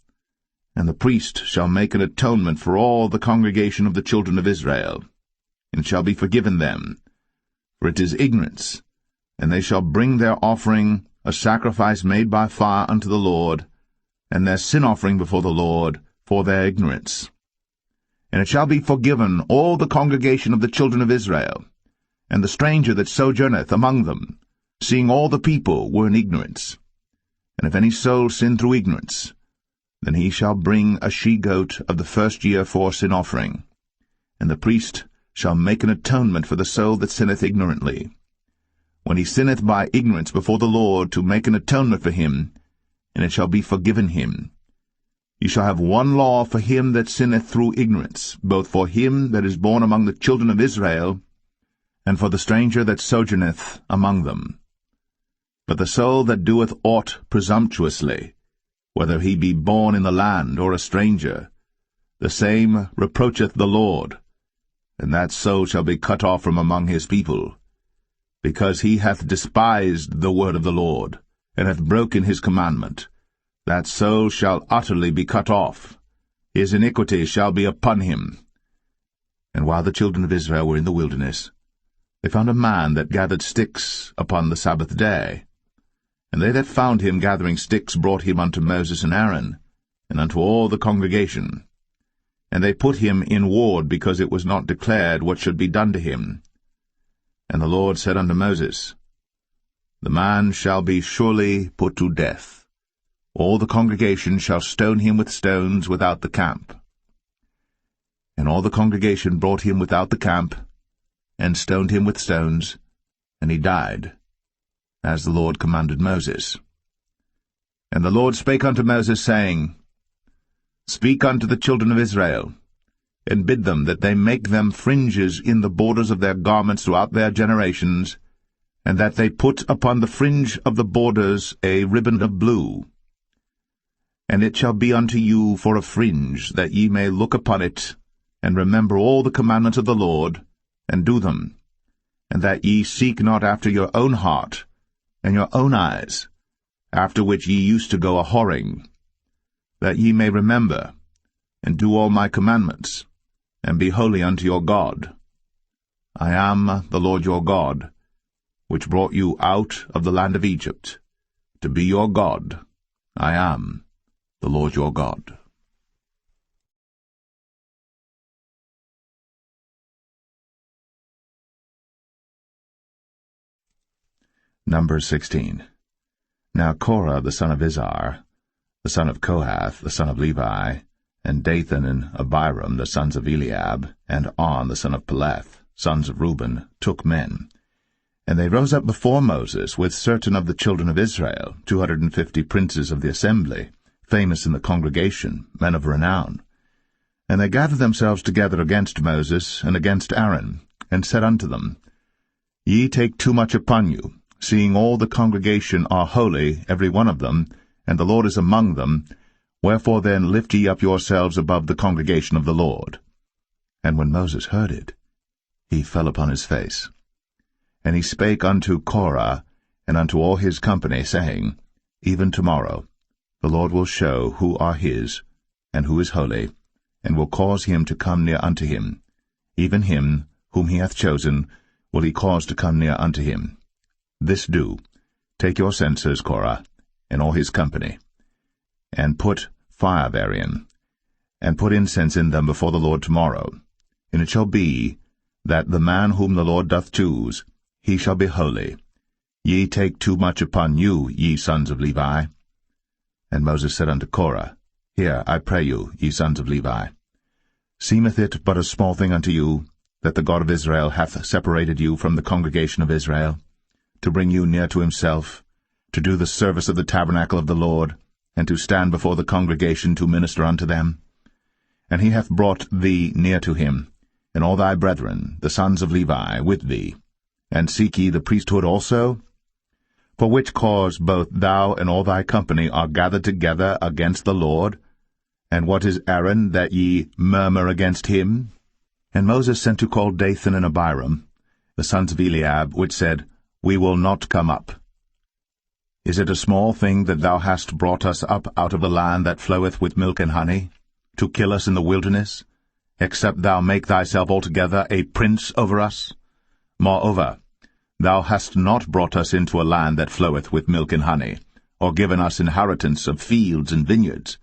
And the priest shall make an atonement for all the congregation of the children of Israel, and shall be forgiven them, for it is ignorance, and they shall bring their offering, a sacrifice made by fire unto the Lord, and their sin offering before the Lord, for their ignorance. And it shall be forgiven all the congregation of the children of Israel, and the stranger that sojourneth among them, seeing all the people were in ignorance. And if any soul sin through ignorance, then he shall bring a she-goat of the first year for sin offering, and the priest shall make an atonement for the soul that sinneth ignorantly. When he sinneth by ignorance before the Lord, to make an atonement for him, and it shall be forgiven him. Ye shall have 1 law for him that sinneth through ignorance, both for him that is born among the children of Israel, and for the stranger that sojourneth among them. But the soul that doeth aught presumptuously, whether he be born in the land or a stranger, the same reproacheth the Lord, and that soul shall be cut off from among his people, because he hath despised the word of the Lord, and hath broken his commandment. That soul shall utterly be cut off. His iniquity shall be upon him. And while the children of Israel were in the wilderness, they found a man that gathered sticks upon the Sabbath day. And they that found him gathering sticks brought him unto Moses and Aaron, and unto all the congregation. And they put him in ward, because it was not declared what should be done to him. And the Lord said unto Moses, The man shall be surely put to death. All the congregation shall stone him with stones without the camp. And all the congregation brought him without the camp, and stoned him with stones, and he died, as the Lord commanded Moses. And the Lord spake unto Moses, saying, Speak unto the children of Israel, and bid them that they make them fringes in the borders of their garments throughout their generations, and that they put upon the fringe of the borders a ribbon of blue. And it shall be unto you for a fringe, that ye may look upon it, and remember all the commandments of the Lord, and do them, and that ye seek not after your own heart, and your own eyes, after which ye used to go a-whoring, that ye may remember, and do all my commandments, and be holy unto your God. I am the Lord your God, which brought you out of the land of Egypt, to be your God. I am the Lord your God. Numbers 16. Now Korah the son of Izhar, the son of Kohath, the son of Levi, and Dathan and Abiram, the sons of Eliab, and On, the son of Peleth, sons of Reuben, took men. And they rose up before Moses with certain of the children of Israel, 250 princes of the assembly, famous in the congregation, men of renown. And they gathered themselves together against Moses and against Aaron, and said unto them, Ye take too much upon you, seeing all the congregation are holy, every one of them, and the Lord is among them. Wherefore then lift ye up yourselves above the congregation of the Lord. And when Moses heard it, he fell upon his face. And he spake unto Korah and unto all his company, saying, Even tomorrow the Lord will show who are his, and who is holy, and will cause him to come near unto him. Even him whom he hath chosen will he cause to come near unto him. This do, take your censers, Korah, and all his company, and put fire therein, and put incense in them before the Lord tomorrow. And it shall be, that the man whom the Lord doth choose, he shall be holy. Ye take too much upon you, ye sons of Levi. And Moses said unto Korah, Hear, I pray you, ye sons of Levi. Seemeth it but a small thing unto you, that the God of Israel hath separated you from the congregation of Israel, to bring you near to himself, to do the service of the tabernacle of the Lord, and to stand before the congregation to minister unto them? And he hath brought thee near to him, and all thy brethren, the sons of Levi, with thee. And seek ye the priesthood also? For which cause both thou and all thy company are gathered together against the Lord? And what is Aaron, that ye murmur against him? And Moses sent to call Dathan and Abiram, the sons of Eliab, which said, We will not come up. Is it a small thing that thou hast brought us up out of the land that floweth with milk and honey, to kill us in the wilderness, except thou make thyself altogether a prince over us? Moreover, thou hast not brought us into a land that floweth with milk and honey, or given us inheritance of fields and vineyards.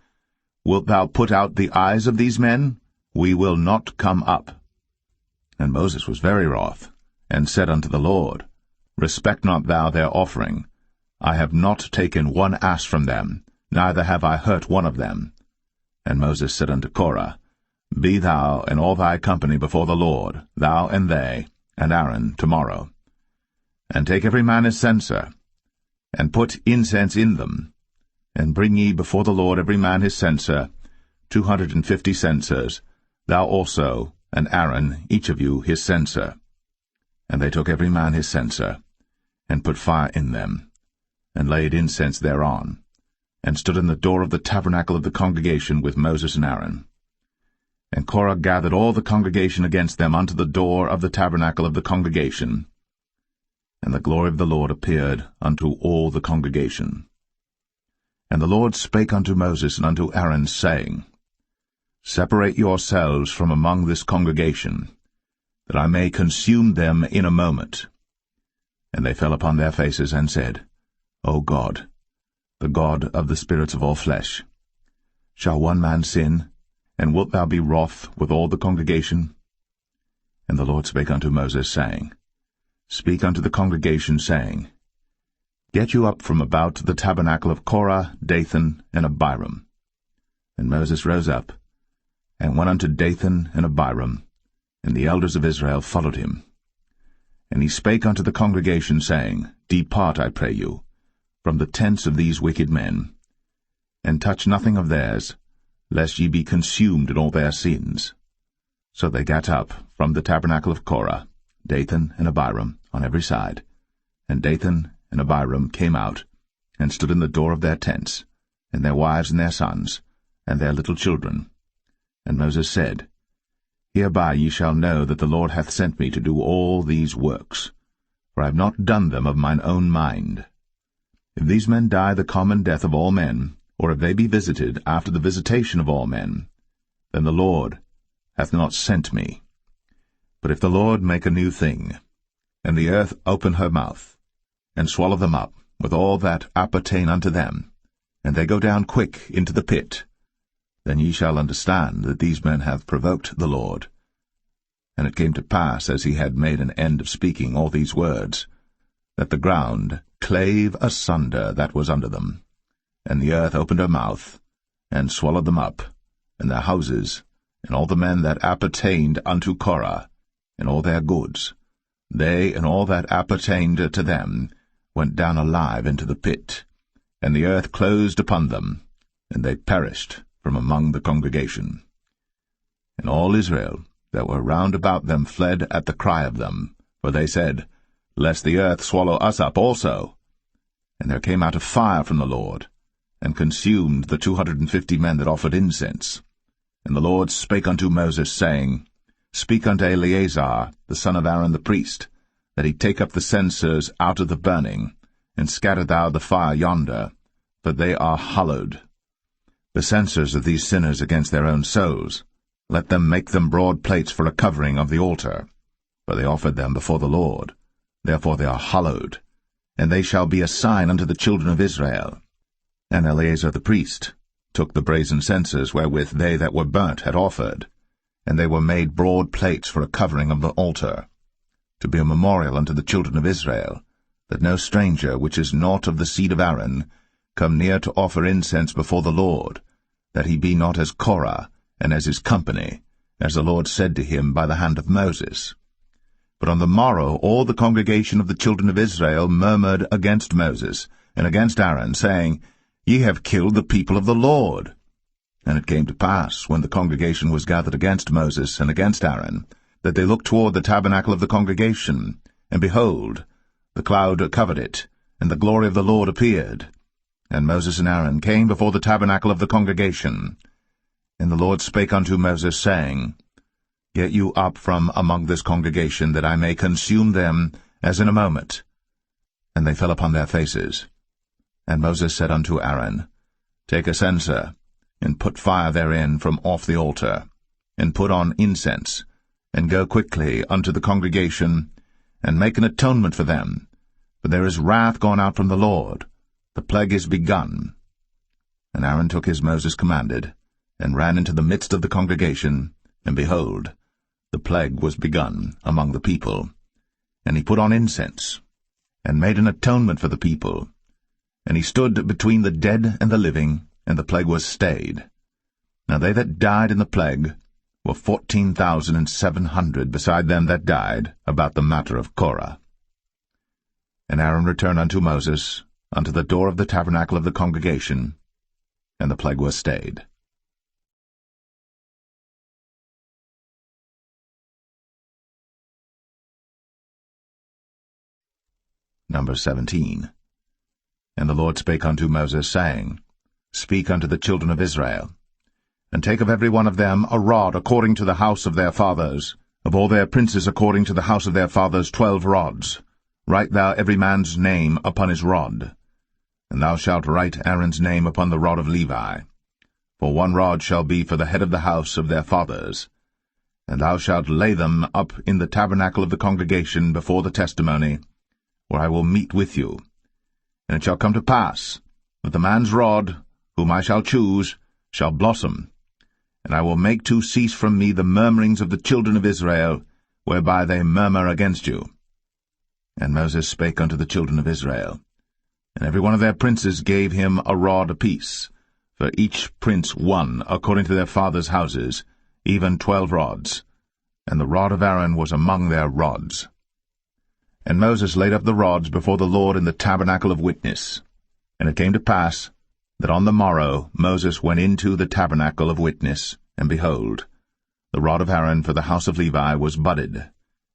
Wilt thou put out the eyes of these men? We will not come up. And Moses was very wroth, and said unto the Lord, Respect not thou their offering. I have not taken one ass from them, neither have I hurt one of them. And Moses said unto Korah, Be thou and all thy company before the Lord, thou and they, and Aaron, tomorrow. And take every man his censer, and put incense in them, and bring ye before the Lord every man his censer, 250 censers, thou also, and Aaron, each of you his censer. And they took every man his censer, and put fire in them, and laid incense thereon, and stood in the door of the tabernacle of the congregation with Moses and Aaron. And Korah gathered all the congregation against them unto the door of the tabernacle of the congregation. And the glory of the Lord appeared unto all the congregation. And the Lord spake unto Moses and unto Aaron, saying, Separate yourselves from among this congregation, that I may consume them in a moment. And they fell upon their faces and said, O God, the God of the spirits of all flesh, shall one man sin, and wilt thou be wroth with all the congregation? And the Lord spake unto Moses, saying, Speak unto the congregation, saying, Get you up from about the tabernacle of Korah, Dathan, and Abiram. And Moses rose up, and went unto Dathan and Abiram, and the elders of Israel followed him. And he spake unto the congregation, saying, Depart, I pray you, from the tents of these wicked men, and touch nothing of theirs, lest ye be consumed in all their sins. So they gat up from the tabernacle of Korah, Dathan and Abiram, on every side. And Dathan and Abiram came out, and stood in the door of their tents, and their wives and their sons, and their little children. And Moses said, Hereby ye shall know that the Lord hath sent me to do all these works, for I have not done them of mine own mind. If these men die the common death of all men, or if they be visited after the visitation of all men, then the Lord hath not sent me. But if the Lord make a new thing, and the earth open her mouth, and swallow them up with all that appertain unto them, and they go down quick into the pit, then ye shall understand that these men have provoked the Lord. And it came to pass, as he had made an end of speaking all these words, that the ground clave asunder that was under them, and the earth opened her mouth, and swallowed them up, and their houses, and all the men that appertained unto Korah, and all their goods. They and all that appertained to them went down alive into the pit, and the earth closed upon them, and they perished from among the congregation. And all Israel that were round about them fled at the cry of them, for they said, Lest the earth swallow us up also. And there came out a fire from the Lord, and consumed the 250 men that offered incense. And the Lord spake unto Moses, saying, Speak unto Eleazar, the son of Aaron the priest, that he take up the censers out of the burning, and scatter thou the fire yonder, for they are hallowed. The censers of these sinners against their own souls, let them make them broad plates for a covering of the altar, for they offered them before the Lord. Therefore they are hallowed, and they shall be a sign unto the children of Israel. And Eleazar the priest took the brazen censers wherewith they that were burnt had offered, and they were made broad plates for a covering of the altar, to be a memorial unto the children of Israel, that no stranger which is not of the seed of Aaron come near to offer incense before the Lord, that he be not as Korah, and as his company, as the Lord said to him by the hand of Moses. But on the morrow all the congregation of the children of Israel murmured against Moses, and against Aaron, saying, Ye have killed the people of the Lord. And it came to pass, when the congregation was gathered against Moses and against Aaron, that they looked toward the tabernacle of the congregation, and behold, the cloud covered it, and the glory of the Lord appeared. And Moses and Aaron came before the tabernacle of the congregation. And the Lord spake unto Moses, saying, Get you up from among this congregation, that I may consume them as in a moment. And they fell upon their faces. And Moses said unto Aaron, Take a censer, and put fire therein from off the altar, and put on incense, and go quickly unto the congregation, and make an atonement for them, for there is wrath gone out from the Lord, the plague is begun. And Aaron took as Moses commanded, and ran into the midst of the congregation, and behold, the plague was begun among the people. And he put on incense, and made an atonement for the people. And he stood between the dead and the living, and the plague was stayed. Now they that died in the plague were 14,700, beside them that died about the matter of Korah. And Aaron returned unto Moses, unto the door of the tabernacle of the congregation, and the plague was stayed. Number 17. And the Lord spake unto Moses, saying, Speak unto the children of Israel, and take of every one of them a rod according to the house of their fathers, of all their princes according to the house of their fathers 12 rods. Write thou every man's name upon his rod. And thou shalt write Aaron's name upon the rod of Levi. For 1 rod shall be for the head of the house of their fathers. And thou shalt lay them up in the tabernacle of the congregation before the testimony, where I will meet with you. And it shall come to pass that the man's rod, whom I shall choose, shall blossom, and I will make to cease from me the murmurings of the children of Israel, whereby they murmur against you. And Moses spake unto the children of Israel, and every one of their princes gave him a rod apiece, for each prince one, according to their fathers' houses, even 12 rods, and the rod of Aaron was among their rods. And Moses laid up the rods before the Lord in the tabernacle of witness. And it came to pass that on the morrow Moses went into the tabernacle of witness, and behold, the rod of Aaron for the house of Levi was budded,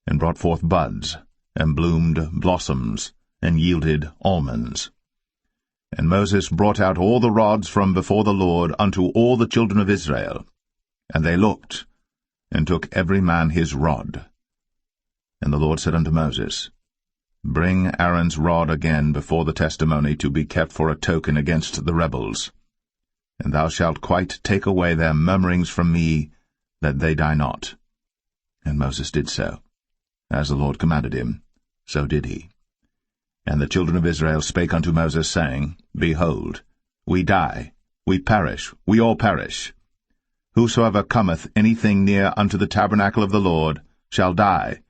and brought forth buds, and bloomed blossoms, and yielded almonds. And Moses brought out all the rods from before the Lord unto all the children of Israel. And they looked, and took every man his rod. And the Lord said unto Moses, Bring Aaron's rod again before the testimony to be kept for a token against the rebels. And thou shalt quite take away their murmurings from me, that they die not. And Moses did so. As the Lord commanded him, so did he. And the children of Israel spake unto Moses, saying, Behold, we die, we perish, we all perish. Whosoever cometh anything near unto the tabernacle of the Lord shall die.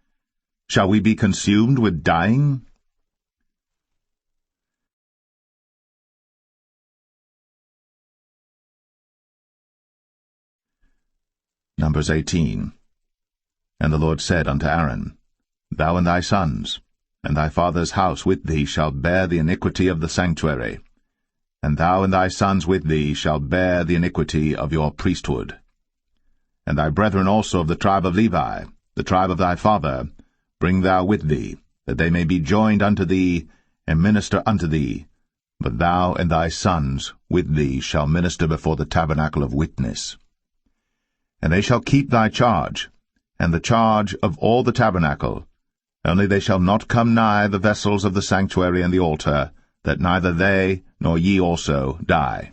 Shall we be consumed with dying? Numbers 18. And the Lord said unto Aaron, Thou and thy sons, and thy father's house with thee shall bear the iniquity of the sanctuary, and thou and thy sons with thee shall bear the iniquity of your priesthood. And thy brethren also of the tribe of Levi, the tribe of thy father, bring thou with thee, that they may be joined unto thee, and minister unto thee. But thou and thy sons with thee shall minister before the tabernacle of witness. And they shall keep thy charge, and the charge of all the tabernacle, only they shall not come nigh the vessels of the sanctuary and the altar, that neither they nor ye also die.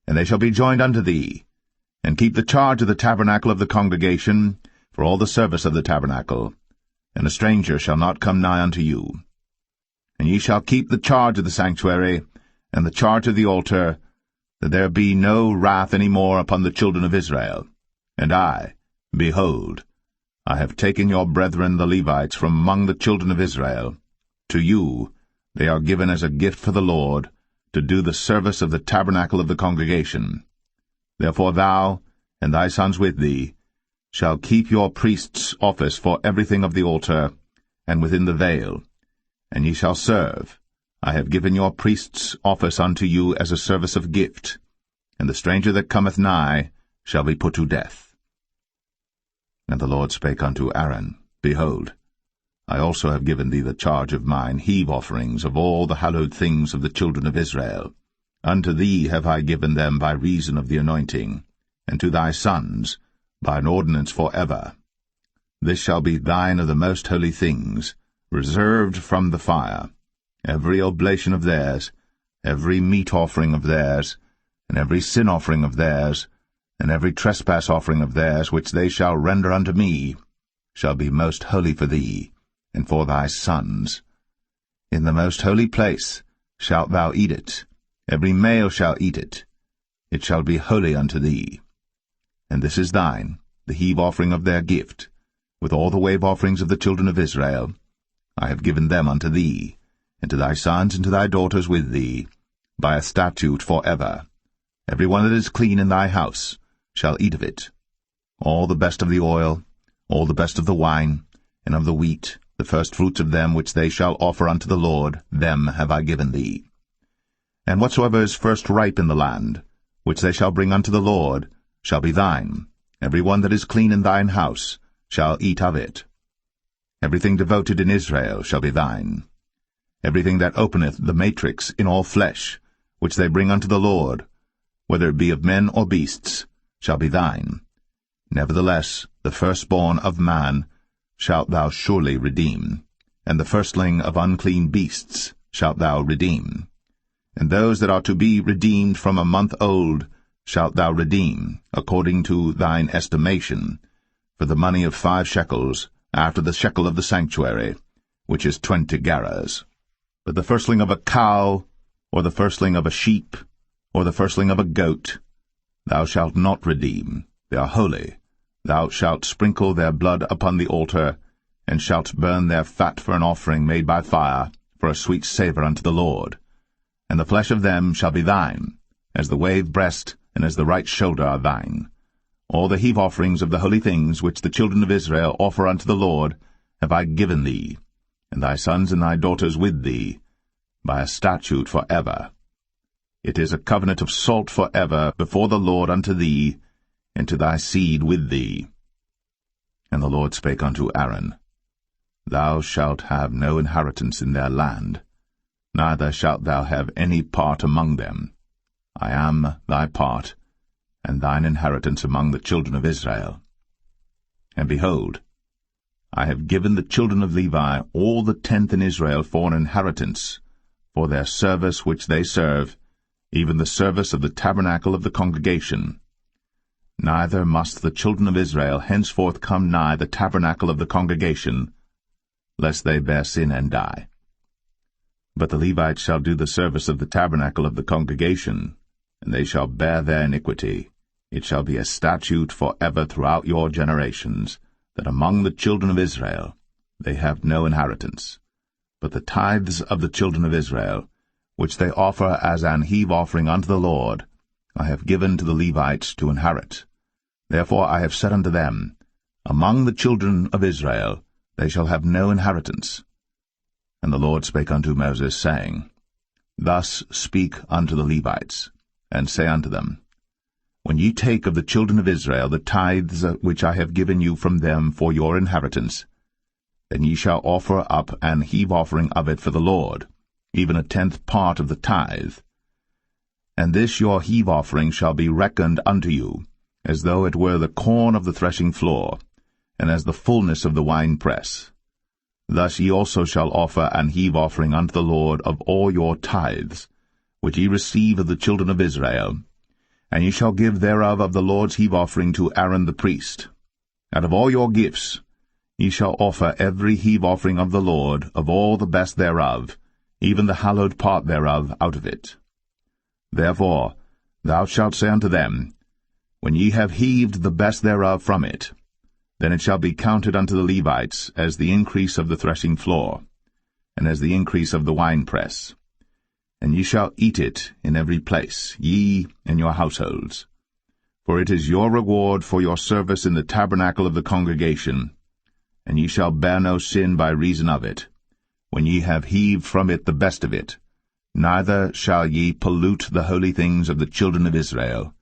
And they shall be joined unto thee, and keep the charge of the tabernacle of the congregation, for all the service of the tabernacle, and a stranger shall not come nigh unto you. And ye shall keep the charge of the sanctuary, and the charge of the altar, that there be no wrath any more upon the children of Israel. And I, behold, I have taken your brethren the Levites from among the children of Israel. To you they are given as a gift for the Lord, to do the service of the tabernacle of the congregation. Therefore thou, and thy sons with thee, shall keep your priest's office for everything of the altar, and within the veil, and ye shall serve. I have given your priest's office unto you as a service of gift, and the stranger that cometh nigh shall be put to death. And the Lord spake unto Aaron, Behold, I also have given thee the charge of mine heave offerings of all the hallowed things of the children of Israel. Unto thee have I given them by reason of the anointing, and to thy sons by an ordinance for ever. This shall be thine of the most holy things, reserved from the fire, every oblation of theirs, every meat offering of theirs, and every sin offering of theirs, and every trespass offering of theirs, which they shall render unto me, shall be most holy for thee, and for thy sons. In the most holy place shalt thou eat it, every male shall eat it. It shall be holy unto thee. And this is thine, the heave offering of their gift, with all the wave offerings of the children of Israel. I have given them unto thee, and to thy sons and to thy daughters with thee, by a statute for ever. Every one that is clean in thy house shall eat of it. All the best of the oil, all the best of the wine, and of the wheat, the firstfruits of them which they shall offer unto the Lord, them have I given thee. And whatsoever is first ripe in the land, which they shall bring unto the Lord, shall be thine. Every one that is clean in thine house shall eat of it. Everything devoted in Israel shall be thine. Everything that openeth the matrix in all flesh, which they bring unto the Lord, whether it be of men or beasts, shall be thine. Nevertheless, the firstborn of man shalt thou surely redeem, and the firstling of unclean beasts shalt thou redeem. And those that are to be redeemed from a month old shalt thou redeem, according to thine estimation, for the money of 5 shekels, after the shekel of the sanctuary, which is 20 gerahs. But the firstling of a cow, or the firstling of a sheep, or the firstling of a goat, thou shalt not redeem. They are holy. Thou shalt sprinkle their blood upon the altar, and shalt burn their fat for an offering made by fire, for a sweet savour unto the Lord. And the flesh of them shall be thine, as the wave breast and as the right shoulder are thine. All the heave offerings of the holy things which the children of Israel offer unto the Lord have I given thee, and thy sons and thy daughters with thee, by a statute for ever. It is a covenant of salt for ever before the Lord unto thee, and to thy seed with thee. And the Lord spake unto Aaron, Thou shalt have no inheritance in their land, neither shalt thou have any part among them. I am thy part, and thine inheritance among the children of Israel. And behold, I have given the children of Levi all the 10th in Israel for an inheritance, for their service which they serve, even the service of the tabernacle of the congregation. Neither must the children of Israel henceforth come nigh the tabernacle of the congregation, lest they bear sin and die. But the Levites shall do the service of the tabernacle of the congregation, and they shall bear their iniquity. It shall be a statute for ever throughout your generations, that among the children of Israel they have no inheritance. But the tithes of the children of Israel, which they offer as an heave offering unto the Lord, I have given to the Levites to inherit. Therefore I have said unto them, Among the children of Israel they shall have no inheritance. And the Lord spake unto Moses, saying, Thus speak unto the Levites, and say unto them, When ye take of the children of Israel the tithes which I have given you from them for your inheritance, then ye shall offer up an heave offering of it for the Lord, even a 10th part of the tithe. And this your heave offering shall be reckoned unto you, as though it were the corn of the threshing floor, and as the fullness of the winepress. Thus ye also shall offer an heave offering unto the Lord of all your tithes, which ye receive of the children of Israel, and ye shall give thereof of the Lord's heave offering to Aaron the priest. Out of all your gifts ye shall offer every heave offering of the Lord, of all the best thereof, even the hallowed part thereof out of it. Therefore thou shalt say unto them, When ye have heaved the best thereof from it, then it shall be counted unto the Levites as the increase of the threshing floor, and as the increase of the winepress. And ye shall eat it in every place, ye and your households. For it is your reward for your service in the tabernacle of the congregation, and ye shall bear no sin by reason of it, when ye have heaved from it the best of it, neither shall ye pollute the holy things of the children of Israel,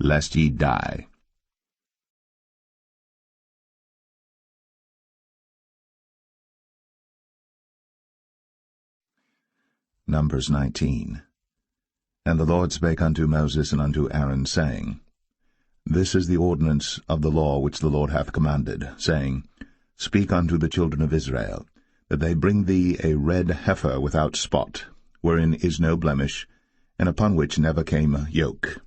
lest ye die. Numbers 19. And the Lord spake unto Moses and unto Aaron, saying, This is the ordinance of the law which the Lord hath commanded, saying, Speak unto the children of Israel, that they bring thee a red heifer without spot, wherein is no blemish, and upon which never came yoke.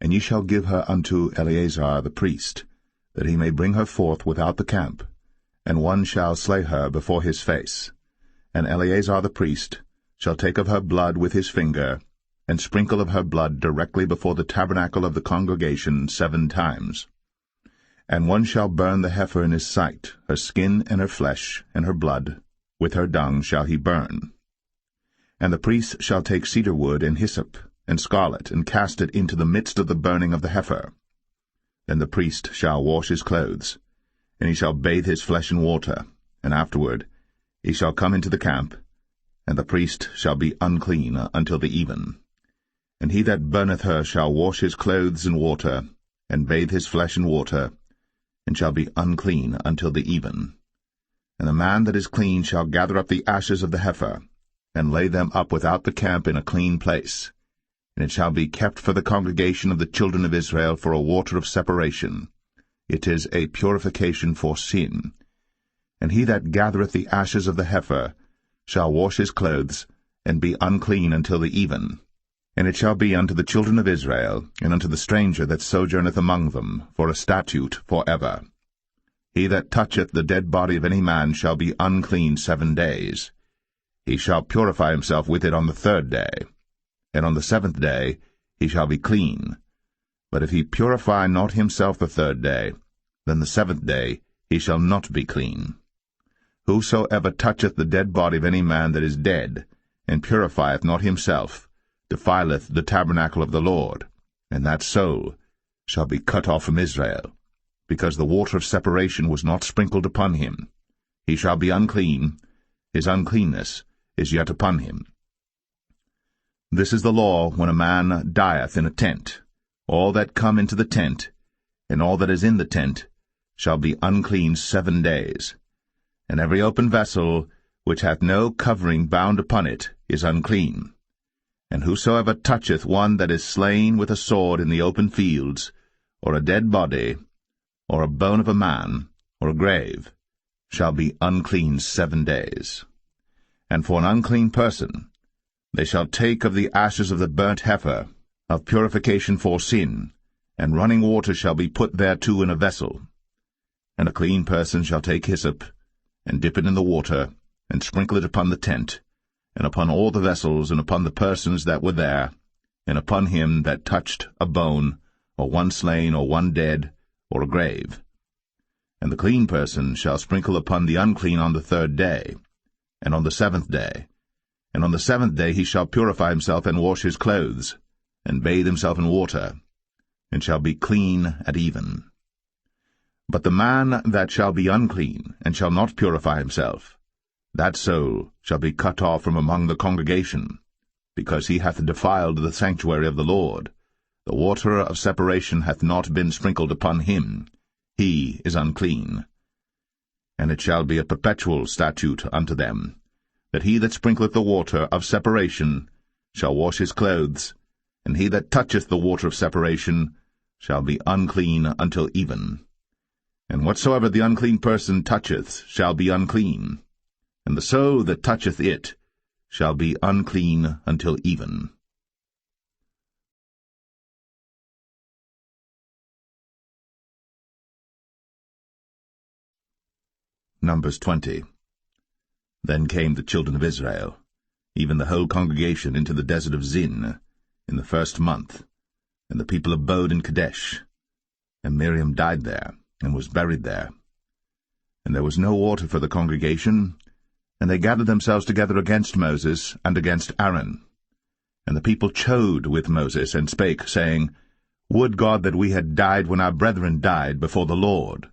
And ye shall give her unto Eleazar the priest, that he may bring her forth without the camp, and one shall slay her before his face. And Eleazar the priest shall take of her blood with his finger, and sprinkle of her blood directly before the tabernacle of the congregation 7 times. And one shall burn the heifer in his sight, her skin and her flesh, and her blood, with her dung shall he burn. And the priest shall take cedar wood and hyssop, and scarlet, and cast it into the midst of the burning of the heifer. Then the priest shall wash his clothes, and he shall bathe his flesh in water, and afterward he shall come into the camp, and the priest shall be unclean until the even. And he that burneth her shall wash his clothes in water, and bathe his flesh in water, and shall be unclean until the even. And the man that is clean shall gather up the ashes of the heifer, and lay them up without the camp in a clean place. And it shall be kept for the congregation of the children of Israel for a water of separation. It is a purification for sin. And he that gathereth the ashes of the heifer shall wash his clothes, and be unclean until the even. And it shall be unto the children of Israel, and unto the stranger that sojourneth among them, for a statute for ever. He that toucheth the dead body of any man shall be unclean 7 days. He shall purify himself with it on the 3rd day, and on the 7th day he shall be clean. But if he purify not himself the 3rd day, then the 7th day he shall not be clean. Whosoever toucheth the dead body of any man that is dead, and purifieth not himself, defileth the tabernacle of the Lord, and that soul shall be cut off from Israel, because the water of separation was not sprinkled upon him. He shall be unclean, his uncleanness is yet upon him. This is the law when a man dieth in a tent. All that come into the tent, and all that is in the tent, shall be unclean 7 days. And every open vessel, which hath no covering bound upon it, is unclean. And whosoever toucheth one that is slain with a sword in the open fields, or a dead body, or a bone of a man, or a grave, shall be unclean 7 days. And for an unclean person, they shall take of the ashes of the burnt heifer, of purification for sin, and running water shall be put thereto in a vessel. And a clean person shall take hyssop, and dip it in the water, and sprinkle it upon the tent, and upon all the vessels, and upon the persons that were there, and upon him that touched a bone, or one slain, or one dead, or a grave. And the clean person shall sprinkle upon the unclean on the 3rd day, and on the 7th day. And on the 7th day he shall purify himself, and wash his clothes, and bathe himself in water, and shall be clean at even. But the man that shall be unclean, and shall not purify himself, that soul shall be cut off from among the congregation, because he hath defiled the sanctuary of the Lord. The water of separation hath not been sprinkled upon him. He is unclean. And it shall be a perpetual statute unto them, that he that sprinkleth the water of separation shall wash his clothes, and he that toucheth the water of separation shall be unclean until even. And whatsoever the unclean person toucheth shall be unclean, and the soul that toucheth it shall be unclean until even. Numbers 20. Then came the children of Israel, even the whole congregation, into the desert of Zin, in the 1st month, and the people abode in Kadesh. And Miriam died there, and was buried there. And there was no water for the congregation, and they gathered themselves together against Moses and against Aaron. And the people chode with Moses, and spake, saying, Would God that we had died when our brethren died before the Lord!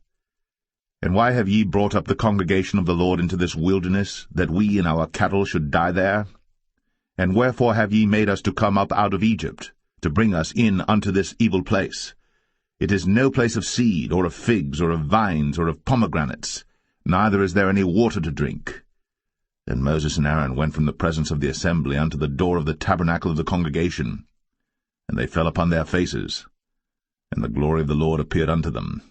And why have ye brought up the congregation of the Lord into this wilderness, that we and our cattle should die there? And wherefore have ye made us to come up out of Egypt, to bring us in unto this evil place? It is no place of seed, or of figs, or of vines, or of pomegranates, neither is there any water to drink. Then Moses and Aaron went from the presence of the assembly unto the door of the tabernacle of the congregation, and they fell upon their faces, and the glory of the Lord appeared unto them.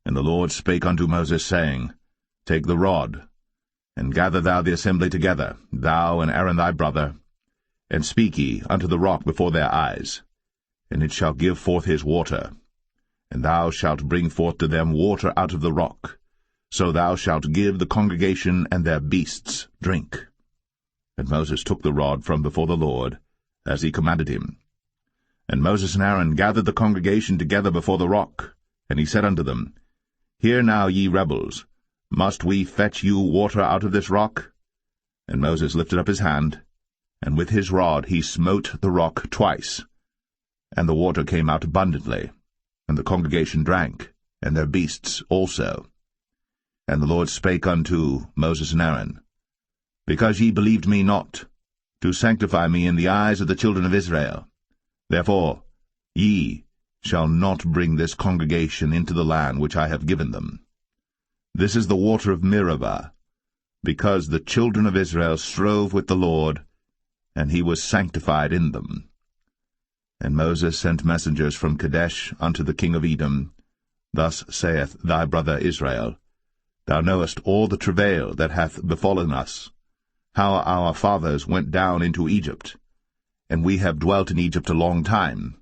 And the Lord spake unto Moses, saying, Take the rod, and gather thou the assembly together, thou and Aaron thy brother, and speak ye unto the rock before their eyes, and it shall give forth his water. And thou shalt bring forth to them water out of the rock, so thou shalt give the congregation and their beasts drink. And Moses took the rod from before the Lord, as he commanded him. And Moses and Aaron gathered the congregation together before the rock, and he said unto them, Hear now, ye rebels, must we fetch you water out of this rock? And Moses lifted up his hand, and with his rod he smote the rock twice, and the water came out abundantly. And the congregation drank, and their beasts also. And the Lord spake unto Moses and Aaron, Because ye believed me not, to sanctify me in the eyes of the children of Israel, therefore ye shall not bring this congregation into the land which I have given them. This is the water of Meribah, because the children of Israel strove with the Lord, and he was sanctified in them. And Moses sent messengers from Kadesh unto the king of Edom. Thus saith thy brother Israel, Thou knowest all the travail that hath befallen us, how our fathers went down into Egypt, and we have dwelt in Egypt a long time,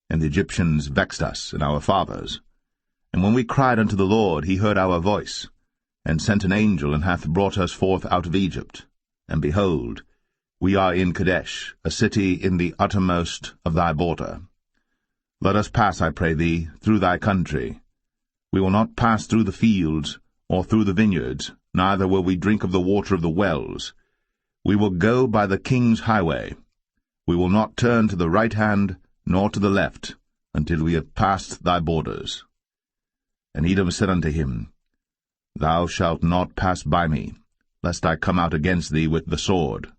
and the Egyptians vexed us and our fathers. And when we cried unto the Lord, he heard our voice, and sent an angel, and hath brought us forth out of Egypt. And behold, we are in Kadesh, a city in the uttermost of thy border. Let us pass, I pray thee, through thy country. We will not pass through the fields, or through the vineyards, neither will we drink of the water of the wells. We will go by the king's highway. We will not turn to the right hand, nor to the left, until we have passed thy borders. And Edom said unto him, Thou shalt not pass by me, lest I come out against thee with the sword.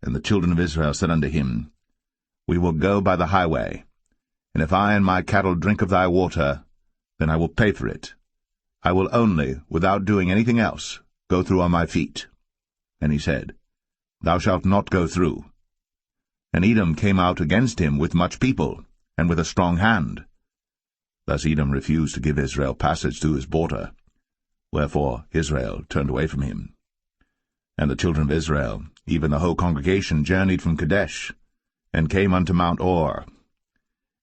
And the children of Israel said unto him, We will go by the highway, and if I and my cattle drink of thy water, then I will pay for it. I will only, without doing anything else, go through on my feet. And he said, Thou shalt not go through. And Edom came out against him with much people, and with a strong hand. Thus Edom refused to give Israel passage through his border. Wherefore Israel turned away from him. And the children of Israel, even the whole congregation, journeyed from Kadesh, and came unto Mount Or.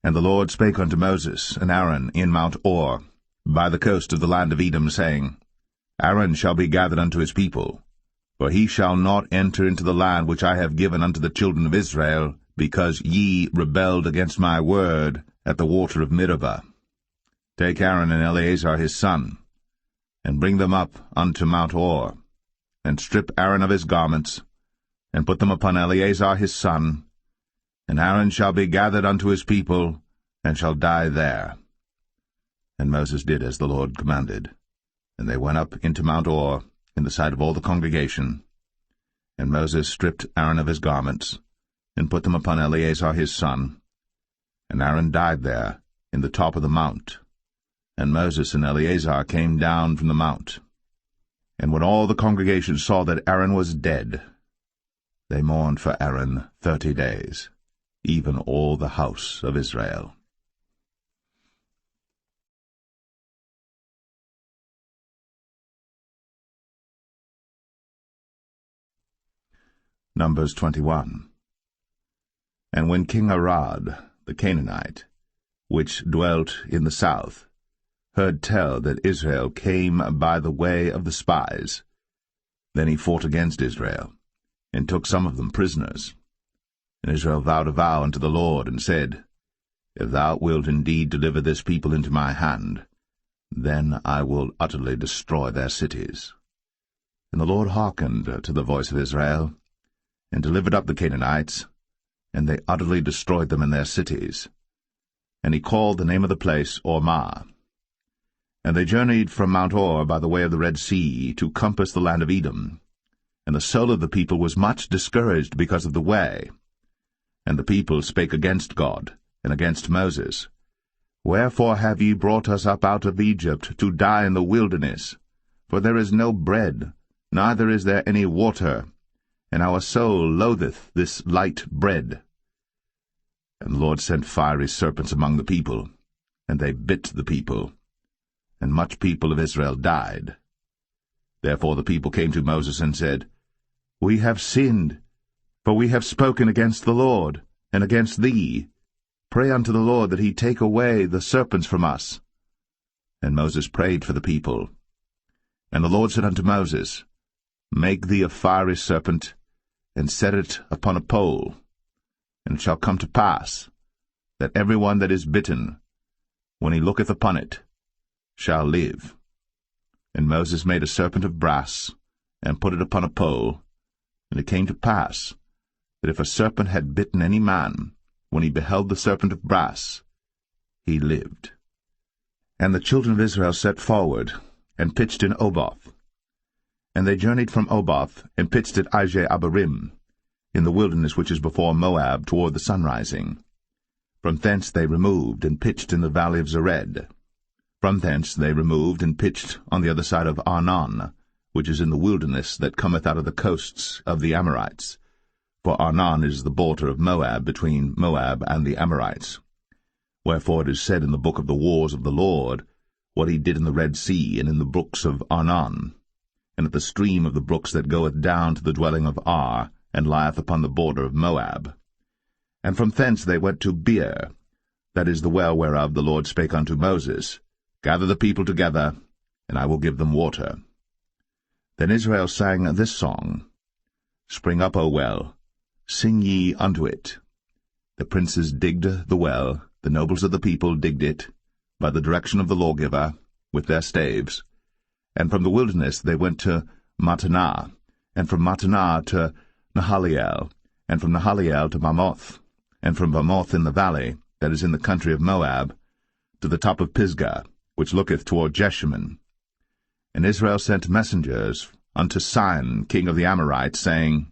And the Lord spake unto Moses and Aaron in Mount Or, by the coast of the land of Edom, saying, Aaron shall be gathered unto his people, for he shall not enter into the land which I have given unto the children of Israel, because ye rebelled against my word at the water of Meribah. Take Aaron and Eleazar his son, and bring them up unto Mount Or, and strip Aaron of his garments, and put them upon Eleazar his son, and Aaron shall be gathered unto his people, and shall die there. And Moses did as the Lord commanded. And they went up into Mount Or, in the sight of all the congregation. And Moses stripped Aaron of his garments, and put them upon Eleazar his son. And Aaron died there, in the top of the mount. And Moses and Eleazar came down from the mount. And when all the congregation saw that Aaron was dead, they mourned for Aaron 30 days, even all the house of Israel. Numbers 21. And when King Arad, the Canaanite, which dwelt in the south, heard tell that Israel came by the way of the spies, then he fought against Israel, and took some of them prisoners. And Israel vowed a vow unto the Lord, and said, If thou wilt indeed deliver this people into my hand, then I will utterly destroy their cities. And the Lord hearkened to the voice of Israel, and delivered up the Canaanites, and they utterly destroyed them in their cities. And he called the name of the place Ormah. And they journeyed from Mount Or by the way of the Red Sea to compass the land of Edom. And the soul of the people was much discouraged because of the way. And the people spake against God, and against Moses. Wherefore have ye brought us up out of Egypt to die in the wilderness? For there is no bread, neither is there any water, and our soul loatheth this light bread. And the Lord sent fiery serpents among the people, and they bit the people, and much people of Israel died. Therefore the people came to Moses and said, We have sinned, for we have spoken against the Lord, and against thee. Pray unto the Lord that he take away the serpents from us. And Moses prayed for the people. And the Lord said unto Moses, Make thee a fiery serpent, and set it upon a pole. And it shall come to pass, that every one that is bitten, when he looketh upon it, shall live. And Moses made a serpent of brass, and put it upon a pole. And it came to pass, that if a serpent had bitten any man, when he beheld the serpent of brass, he lived. And the children of Israel set forward, and pitched in Oboth. And they journeyed from Oboth, and pitched at Ije-Abarim, in the wilderness which is before Moab, toward the sunrising. From thence they removed, and pitched in the valley of Zered. From thence they removed, and pitched on the other side of Arnon, which is in the wilderness that cometh out of the coasts of the Amorites. For Arnon is the border of Moab, between Moab and the Amorites. Wherefore it is said in the book of the wars of the Lord, what he did in the Red Sea, and in the brooks of Arnon, and at the stream of the brooks that goeth down to the dwelling of Ar, and lieth upon the border of Moab. And from thence they went to Beer, that is the well whereof the Lord spake unto Moses, Gather the people together, and I will give them water. Then Israel sang this song, Spring up, O well, sing ye unto it. The princes digged the well, the nobles of the people digged it, by the direction of the lawgiver, with their staves. And from the wilderness they went to Mattanah, and from Mattanah to Nahaliel, and from Nahaliel to Bamoth, and from Bamoth in the valley, that is in the country of Moab, to the top of Pisgah, which looketh toward Jeshimon. And Israel sent messengers unto Sihon, king of the Amorites, saying,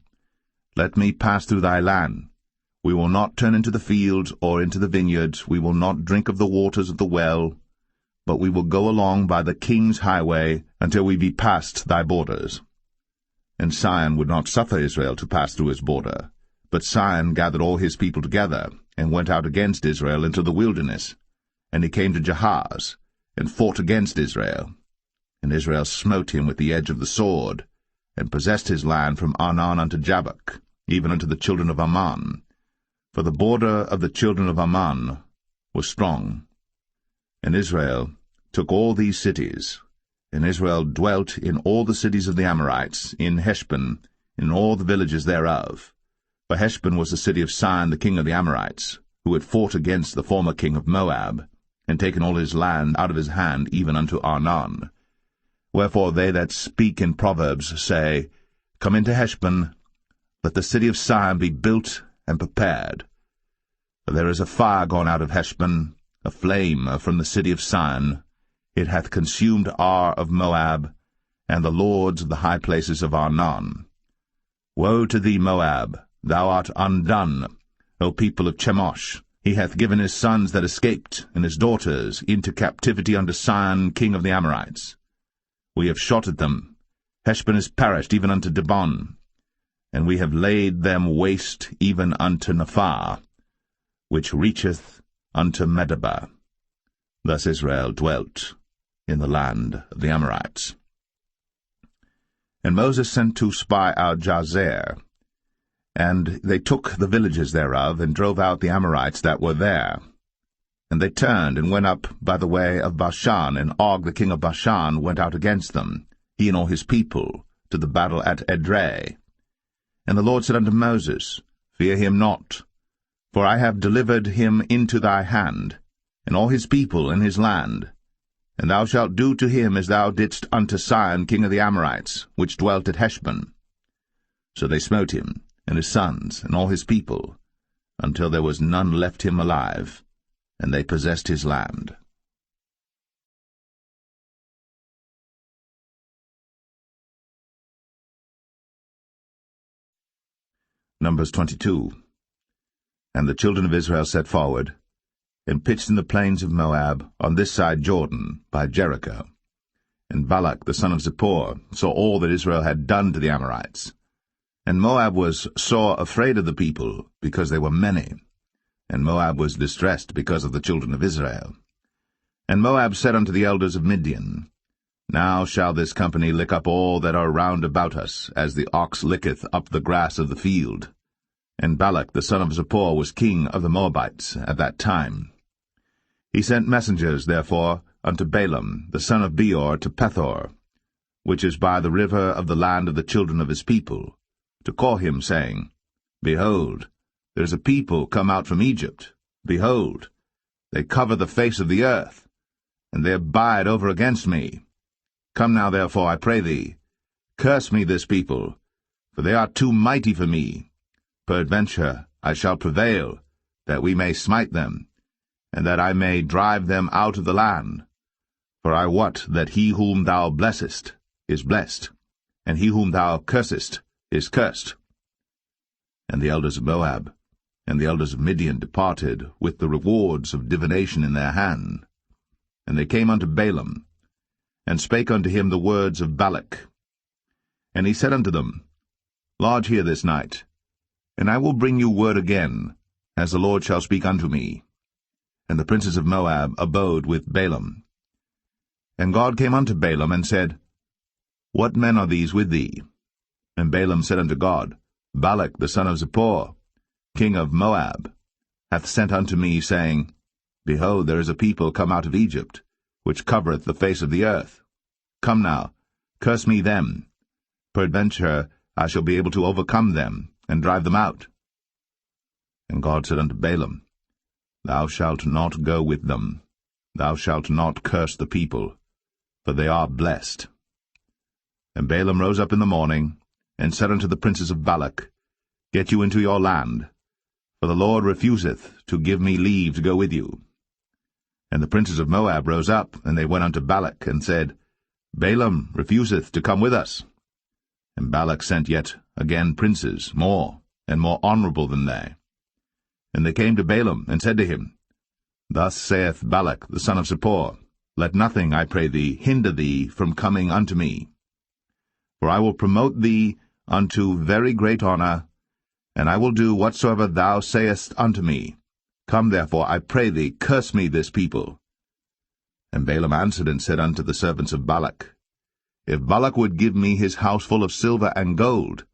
Let me pass through thy land. We will not turn into the fields or into the vineyards, we will not drink of the waters of the well, but we will go along by the king's highway until we be past thy borders. And Sihon would not suffer Israel to pass through his border. But Sihon gathered all his people together, and went out against Israel into the wilderness. And he came to Jahaz, and fought against Israel. And Israel smote him with the edge of the sword, and possessed his land from Arnon unto Jabbok, even unto the children of Ammon. For the border of the children of Ammon was strong. And Israel took all these cities, and Israel dwelt in all the cities of the Amorites, in Heshbon, in all the villages thereof. For Heshbon was the city of Sihon the king of the Amorites, who had fought against the former king of Moab, and taken all his land out of his hand, even unto Arnon. Wherefore they that speak in Proverbs say, Come into Heshbon, let the city of Sihon be built and prepared. For there is a fire gone out of Heshbon, a flame from the city of Sihon. It hath consumed Ar of Moab, and the lords of the high places of Arnon. Woe to thee, Moab! Thou art undone, O people of Chemosh! He hath given his sons that escaped, and his daughters, into captivity unto Sihon king of the Amorites. We have shot at them. Heshbon is perished even unto Dibon, and we have laid them waste even unto Nephah, which reacheth unto Medeba. Thus Israel dwelt in the land of the Amorites. And Moses sent to spy out Jazer, and they took the villages thereof, and drove out the Amorites that were there. And they turned, and went up by the way of Bashan, and Og the king of Bashan went out against them, he and all his people, to the battle at Edrei. And the Lord said unto Moses, Fear him not, for I have delivered him into thy hand, and all his people and his land. And thou shalt do to him as thou didst unto Sihon king of the Amorites, which dwelt at Heshbon. So they smote him, and his sons, and all his people, until there was none left him alive, and they possessed his land. Numbers 22. And the children of Israel set forward, and pitched in the plains of Moab, on this side Jordan, by Jericho. And Balak the son of Zippor saw all that Israel had done to the Amorites. And Moab was sore afraid of the people, because they were many. And Moab was distressed because of the children of Israel. And Moab said unto the elders of Midian, Now shall this company lick up all that are round about us, as the ox licketh up the grass of the field. And Balak the son of Zippor was king of the Moabites at that time. He sent messengers, therefore, unto Balaam the son of Beor to Pethor, which is by the river of the land of the children of his people, to call him, saying, Behold, there is a people come out from Egypt. Behold, they cover the face of the earth, and they abide over against me. Come now, therefore, I pray thee, curse me this people, for they are too mighty for me. Peradventure I shall prevail, that we may smite them, and that I may drive them out of the land. For I wot that he whom thou blessest is blessed, and he whom thou cursest is cursed. And the elders of Moab and the elders of Midian departed with the rewards of divination in their hand. And they came unto Balaam, and spake unto him the words of Balak. And he said unto them, Lodge here this night, and I will bring you word again, as the Lord shall speak unto me. And the princes of Moab abode with Balaam. And God came unto Balaam, and said, What men are these with thee? And Balaam said unto God, Balak the son of Zippor, king of Moab, hath sent unto me, saying, Behold, there is a people come out of Egypt, which covereth the face of the earth. Come now, curse me them. Peradventure I shall be able to overcome them, and drive them out. And God said unto Balaam, Thou shalt not go with them. Thou shalt not curse the people, for they are blessed. And Balaam rose up in the morning, and said unto the princes of Balak, Get you into your land, for the Lord refuseth to give me leave to go with you. And the princes of Moab rose up, and they went unto Balak, and said, Balaam refuseth to come with us. And Balak sent yet again princes, more and more honorable than they. And they came to Balaam, and said to him, Thus saith Balak the son of Zippor, Let nothing, I pray thee, hinder thee from coming unto me. For I will promote thee unto very great honor, and I will do whatsoever thou sayest unto me. Come therefore, I pray thee, curse me this people. And Balaam answered and said unto the servants of Balak, If Balak would give me his house full of silver and gold,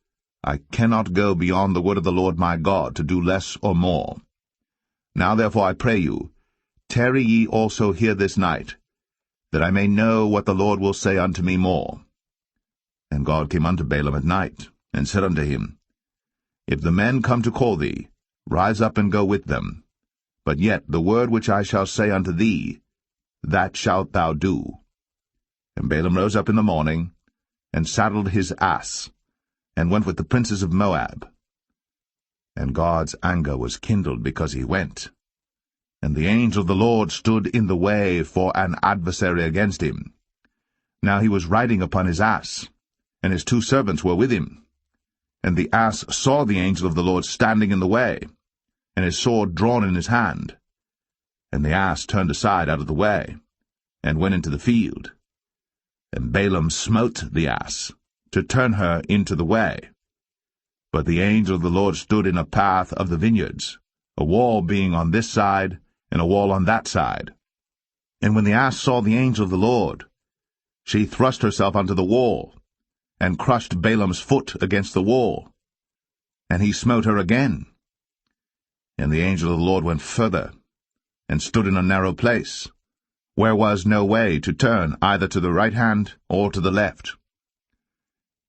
I cannot go beyond the word of the Lord my God to do less or more. Now therefore I pray you, tarry ye also here this night, that I may know what the Lord will say unto me more. And God came unto Balaam at night, and said unto him, If the men come to call thee, rise up and go with them. But yet the word which I shall say unto thee, that shalt thou do. And Balaam rose up in the morning, and saddled his ass, and went with the princes of Moab. And God's anger was kindled because he went. And the angel of the Lord stood in the way for an adversary against him. Now he was riding upon his ass, and his 2 servants were with him. And the ass saw the angel of the Lord standing in the way, and his sword drawn in his hand. And the ass turned aside out of the way, and went into the field. And Balaam smote the ass, to turn her into the way. But the angel of the Lord stood in a path of the vineyards, a wall being on this side, and a wall on that side. And when the ass saw the angel of the Lord, she thrust herself unto the wall, and crushed Balaam's foot against the wall. And he smote her again. And the angel of the Lord went further, and stood in a narrow place, where was no way to turn either to the right hand or to the left.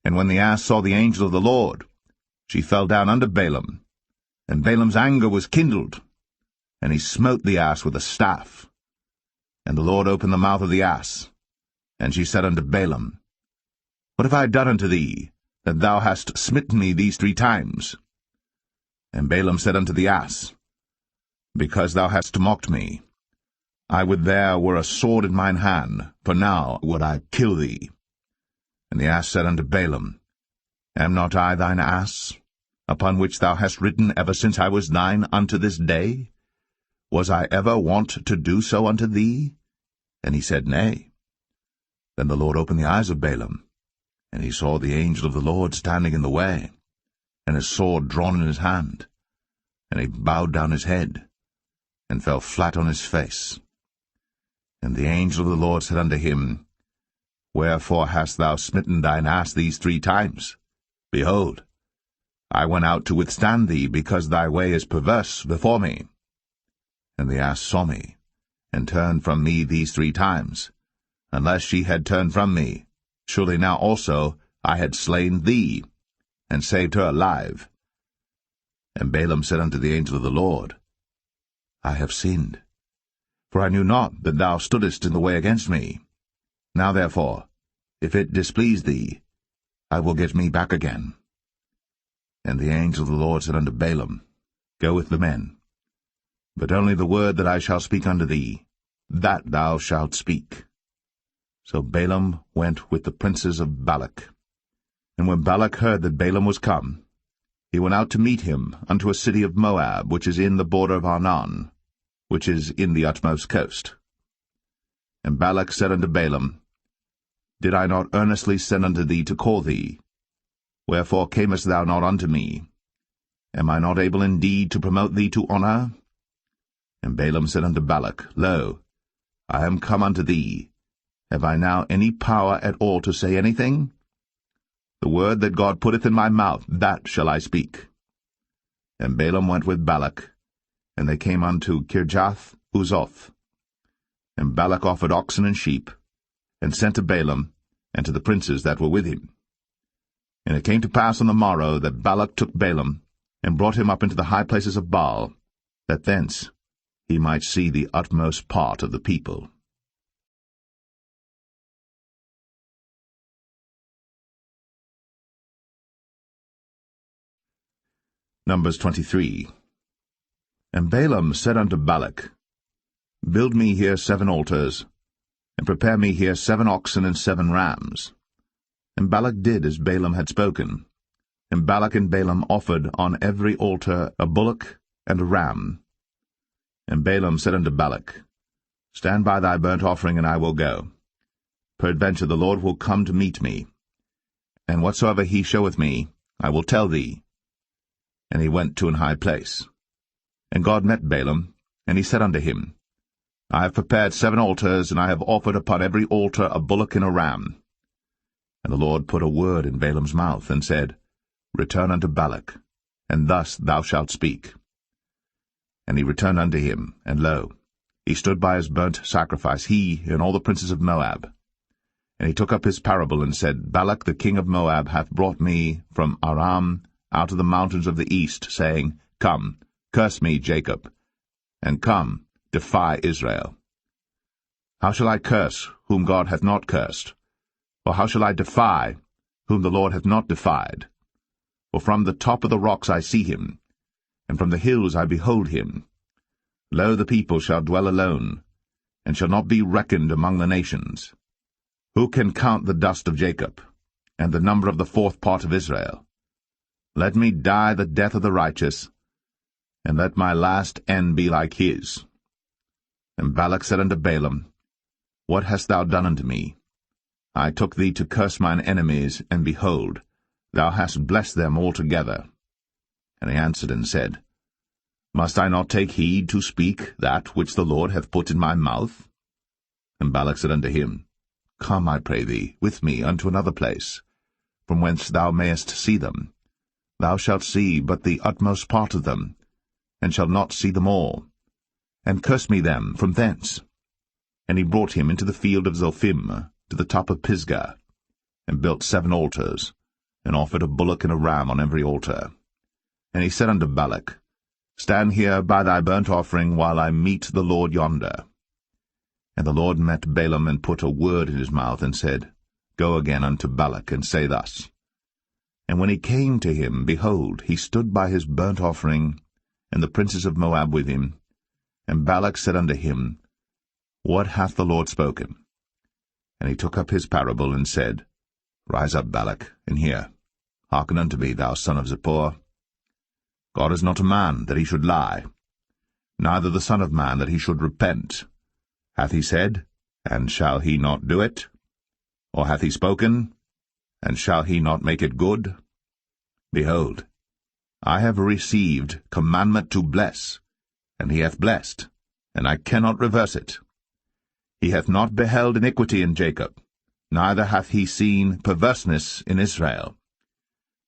And when the ass saw the angel of the Lord, she fell down under Balaam, and Balaam's anger was kindled, and he smote the ass with a staff. And the Lord opened the mouth of the ass, and she said unto Balaam, What have I done unto thee, that thou hast smitten me these 3 times? And Balaam said unto the ass, Because thou hast mocked me. I would there were a sword in mine hand, for now would I kill thee. And the ass said unto Balaam, Am not I thine ass, upon which thou hast ridden ever since I was thine unto this day? Was I ever wont to do so unto thee? And he said, Nay. Then the Lord opened the eyes of Balaam, and he saw the angel of the Lord standing in the way, and his sword drawn in his hand. And he bowed down his head, and fell flat on his face. And the angel of the Lord said unto him, Wherefore hast thou smitten thine ass these 3 times? Behold, I went out to withstand thee, because thy way is perverse before me. And the ass saw me, and turned from me these 3 times. Unless she had turned from me, surely now also I had slain thee, and saved her alive. And Balaam said unto the angel of the Lord, I have sinned, for I knew not that thou stoodest in the way against me. Now therefore, if it displease thee, I will get me back again. And the angel of the Lord said unto Balaam, Go with the men, but only the word that I shall speak unto thee, that thou shalt speak. So Balaam went with the princes of Balak. And when Balak heard that Balaam was come, he went out to meet him unto a city of Moab, which is in the border of Arnon, which is in the utmost coast. And Balak said unto Balaam, Did I not earnestly send unto thee to call thee? Wherefore camest thou not unto me? Am I not able indeed to promote thee to honor? And Balaam said unto Balak, Lo, I am come unto thee. Have I now any power at all to say anything? The word that God putteth in my mouth, that shall I speak. And Balaam went with Balak, and they came unto Kirjath-Uzoth. And Balak offered oxen and sheep, and sent to Balaam, and to the princes that were with him. And it came to pass on the morrow that Balak took Balaam, and brought him up into the high places of Baal, that thence he might see the utmost part of the people. Numbers 23. And Balaam said unto Balak, Build me here 7 altars, and prepare me here 7 oxen and 7 rams. And Balak did as Balaam had spoken. And Balak and Balaam offered on every altar a bullock and a ram. And Balaam said unto Balak, Stand by thy burnt offering, and I will go. Peradventure the Lord will come to meet me. And whatsoever he showeth me, I will tell thee. And he went to an high place. And God met Balaam, and he said unto him, I have prepared 7 altars, and I have offered upon every altar a bullock and a ram. And the Lord put a word in Balaam's mouth, and said, Return unto Balak, and thus thou shalt speak. And he returned unto him, and lo, he stood by his burnt sacrifice, he and all the princes of Moab. And he took up his parable, and said, Balak the king of Moab hath brought me from Aram out of the mountains of the east, saying, Come, curse me, Jacob, and come, defy Israel. How shall I curse whom God hath not cursed? Or how shall I defy whom the Lord hath not defied? For from the top of the rocks I see him, and from the hills I behold him. Lo, the people shall dwell alone, and shall not be reckoned among the nations. Who can count the dust of Jacob, and the number of the 4th part of Israel? Let me die the death of the righteous, and let my last end be like his. And Balak said unto Balaam, What hast thou done unto me? I took thee to curse mine enemies, and behold, thou hast blessed them altogether. And he answered and said, Must I not take heed to speak that which the Lord hath put in my mouth? And Balak said unto him, Come, I pray thee, with me unto another place, from whence thou mayest see them. Thou shalt see but the utmost part of them, and shalt not see them all. And curse me them from thence. And he brought him into the field of Zophim, to the top of Pisgah, and built 7 altars, and offered a bullock and a ram on every altar. And he said unto Balak, Stand here by thy burnt offering, while I meet the Lord yonder. And the Lord met Balaam, and put a word in his mouth, and said, Go again unto Balak, and say thus. And when he came to him, behold, he stood by his burnt offering, and the princes of Moab with him. And Balak said unto him, What hath the Lord spoken? And he took up his parable, and said, Rise up, Balak, and hear. Hearken unto me, thou son of Zippor. God is not a man, that he should lie, neither the Son of Man, that he should repent. Hath he said, and shall he not do it? Or hath he spoken, and shall he not make it good? Behold, I have received commandment to bless, and he hath blessed, and I cannot reverse it. He hath not beheld iniquity in Jacob, neither hath he seen perverseness in Israel.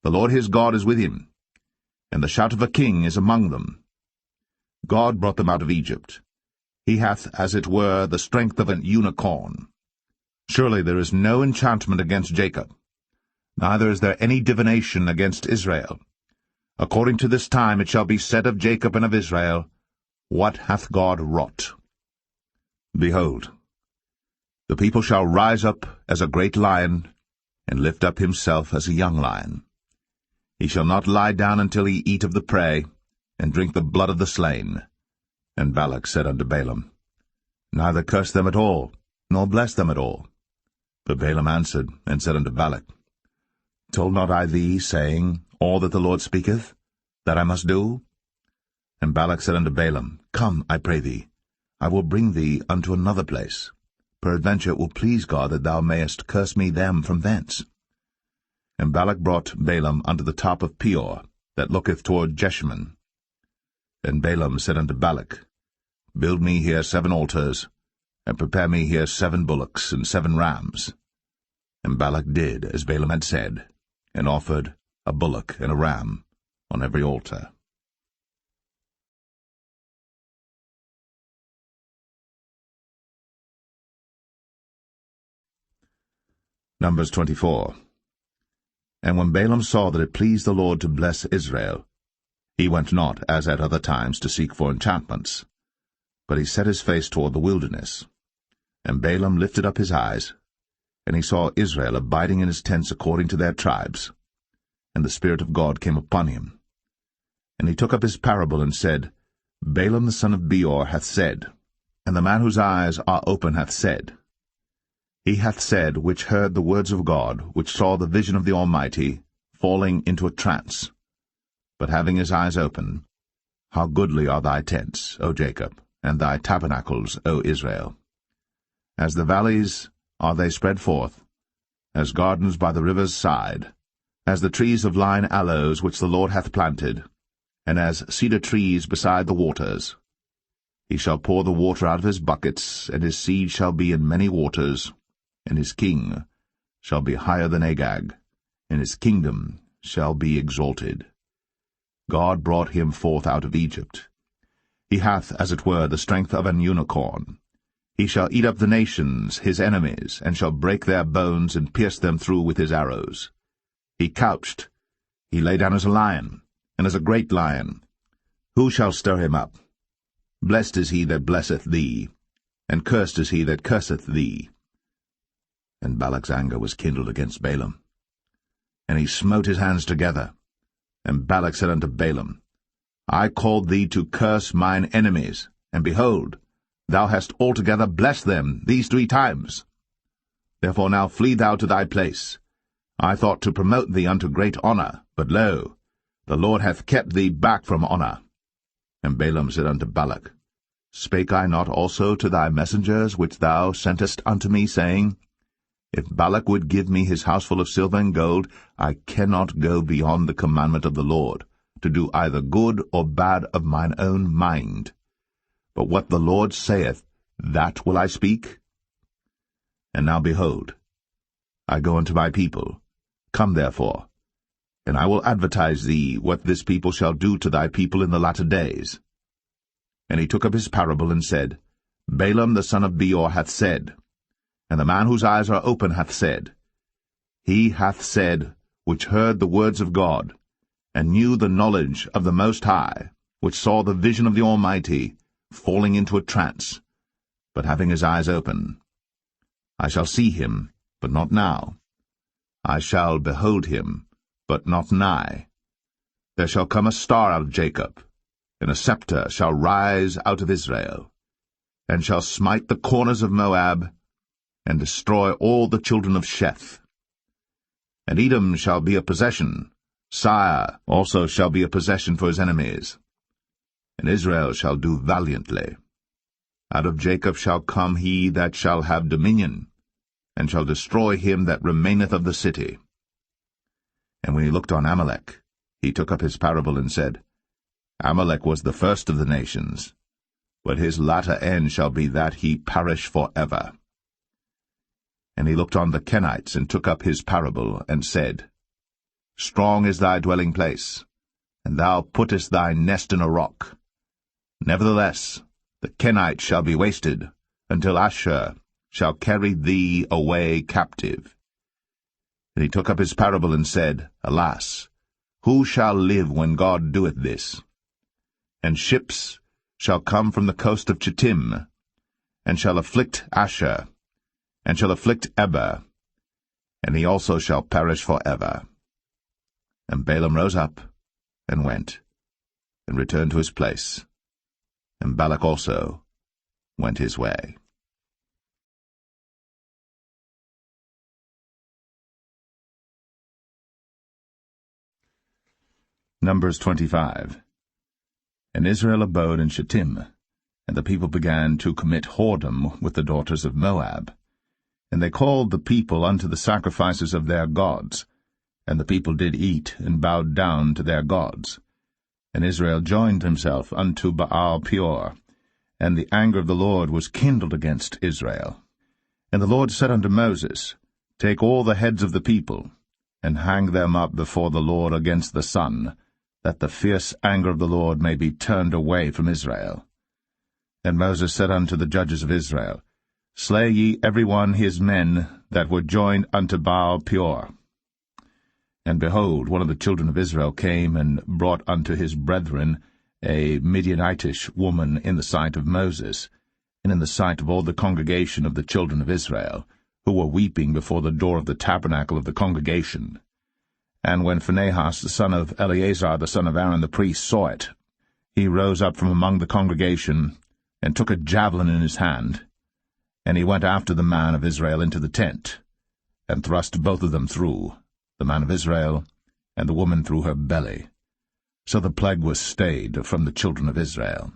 The Lord his God is with him, and the shout of a king is among them. God brought them out of Egypt. He hath, as it were, the strength of an unicorn. Surely there is no enchantment against Jacob, neither is there any divination against Israel. According to this time it shall be said of Jacob and of Israel, What hath God wrought? Behold, the people shall rise up as a great lion, and lift up himself as a young lion. He shall not lie down until he eat of the prey, and drink the blood of the slain. And Balak said unto Balaam, Neither curse them at all, nor bless them at all. But Balaam answered, and said unto Balak, Told not I thee, saying, All that the Lord speaketh, that I must do? And Balak said unto Balaam, Come, I pray thee, I will bring thee unto another place. Peradventure it will please God that thou mayest curse me them from thence. And Balak brought Balaam unto the top of Peor, that looketh toward Jeshimon. And Balaam said unto Balak, Build me here 7 altars, and prepare me here 7 bullocks and 7 rams. And Balak did as Balaam had said, and offered a bullock and a ram on every altar. Numbers 24. And when Balaam saw that it pleased the Lord to bless Israel, he went not, as at other times, to seek for enchantments, but he set his face toward the wilderness. And Balaam lifted up his eyes, and he saw Israel abiding in his tents according to their tribes. And the Spirit of God came upon him. And he took up his parable and said, Balaam the son of Beor hath said, and the man whose eyes are open hath said. He hath said, which heard the words of God, which saw the vision of the Almighty, falling into a trance, but having his eyes open. How goodly are thy tents, O Jacob, and thy tabernacles, O Israel! As the valleys are they spread forth, as gardens by the river's side, as the trees of lign aloes which the Lord hath planted, and as cedar trees beside the waters. He shall pour the water out of his buckets, and his seed shall be in many waters, and his king shall be higher than Agag, and his kingdom shall be exalted. God brought him forth out of Egypt. He hath, as it were, the strength of an unicorn. He shall eat up the nations, his enemies, and shall break their bones and pierce them through with his arrows. He couched, he lay down as a lion, and as a great lion. Who shall stir him up? Blessed is he that blesseth thee, and cursed is he that curseth thee. And Balak's anger was kindled against Balaam. And he smote his hands together. And Balak said unto Balaam, I called thee to curse mine enemies, and behold, thou hast altogether blessed them these 3 times. Therefore now flee thou to thy place. I thought to promote thee unto great honour, but lo, the Lord hath kept thee back from honour. And Balaam said unto Balak, Spake I not also to thy messengers which thou sentest unto me, saying, If Balak would give me his house full of silver and gold, I cannot go beyond the commandment of the Lord, to do either good or bad of mine own mind. But what the Lord saith, that will I speak. And now behold, I go unto my people. Come therefore, and I will advertise thee what this people shall do to thy people in the latter days. And he took up his parable and said, Balaam the son of Beor hath said, and the man whose eyes are open hath said. He hath said, which heard the words of God, and knew the knowledge of the Most High, which saw the vision of the Almighty, falling into a trance, but having his eyes open. I shall see him, but not now. I shall behold him, but not nigh. There shall come a star out of Jacob, and a scepter shall rise out of Israel, and shall smite the corners of Moab, and destroy all the children of Sheth. And Edom shall be a possession, Sire also shall be a possession for his enemies. And Israel shall do valiantly. Out of Jacob shall come he that shall have dominion, and shall destroy him that remaineth of the city. And when he looked on Amalek, he took up his parable and said, Amalek was the first of the nations, but his latter end shall be that he perish for ever. And he looked on the Kenites, and took up his parable, and said, Strong is thy dwelling place, and thou puttest thy nest in a rock. Nevertheless, the Kenites shall be wasted, until Ashur shall carry thee away captive. And he took up his parable, and said, Alas, who shall live when God doeth this? And ships shall come from the coast of Chittim, and shall afflict Ashur, and shall afflict Eber, and he also shall perish for ever. And Balaam rose up, and went, and returned to his place, and Balak also went his way. Numbers 25. And Israel abode in Shittim, and the people began to commit whoredom with the daughters of Moab. And they called the people unto the sacrifices of their gods, and the people did eat, and bowed down to their gods. And Israel joined himself unto Baal Peor, and the anger of the Lord was kindled against Israel. And the Lord said unto Moses, Take all the heads of the people, and hang them up before the Lord against the sun, that the fierce anger of the Lord may be turned away from Israel. And Moses said unto the judges of Israel, Slay ye every one his men that were joined unto Baal Peor. And behold, one of the children of Israel came and brought unto his brethren a Midianitish woman in the sight of Moses, and in the sight of all the congregation of the children of Israel, who were weeping before the door of the tabernacle of the congregation. And when Phinehas the son of Eleazar the son of Aaron the priest saw it, he rose up from among the congregation, and took a javelin in his hand, and he went after the man of Israel into the tent, and thrust both of them through, the man of Israel, and the woman through her belly. So the plague was stayed from the children of Israel.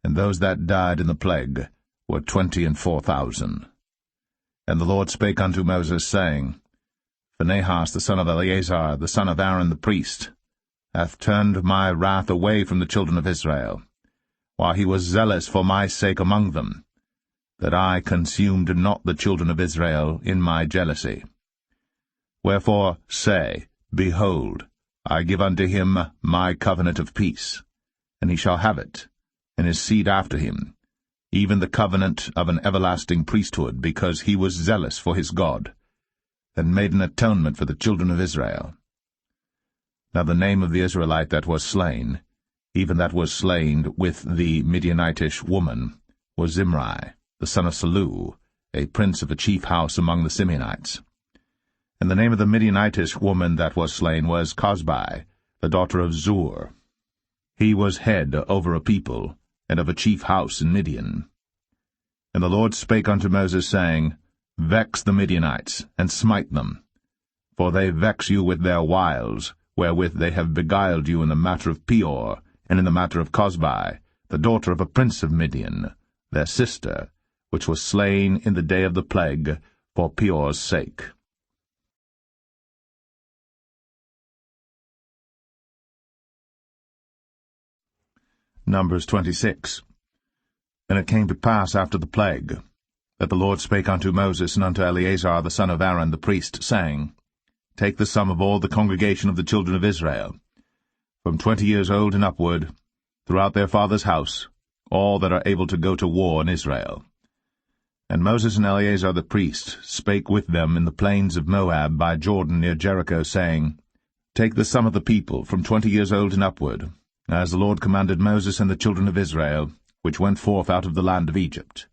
And those that died in the plague were 24,000. And the Lord spake unto Moses, saying, Phinehas the son of Eleazar, the son of Aaron the priest, hath turned my wrath away from the children of Israel, while he was zealous for my sake among them, that I consumed not the children of Israel in my jealousy. Wherefore say, Behold, I give unto him my covenant of peace, and he shall have it, and his seed after him, even the covenant of an everlasting priesthood, because he was zealous for his God, and made an atonement for the children of Israel. Now the name of the Israelite that was slain, even that was slain with the Midianitish woman, was Zimri, the son of Salu, a prince of a chief house among the Simeonites. And the name of the Midianitish woman that was slain was Cosbi, the daughter of Zur. He was head over a people, and of a chief house in Midian. And the Lord spake unto Moses, saying, Vex the Midianites, and smite them, for they vex you with their wiles, wherewith they have beguiled you in the matter of Peor, and in the matter of Cosbi, the daughter of a prince of Midian, their sister, which was slain in the day of the plague, for Peor's sake. Numbers 26. And it came to pass after the plague, that the Lord spake unto Moses and unto Eleazar the son of Aaron the priest, saying, Take the sum of all the congregation of the children of Israel, from 20 years old and upward, throughout their father's house, all that are able to go to war in Israel. And Moses and Eleazar the priest spake with them in the plains of Moab by Jordan near Jericho, saying, Take the sum of the people from 20 years old and upward, as the Lord commanded Moses and the children of Israel, which went forth out of the land of Egypt.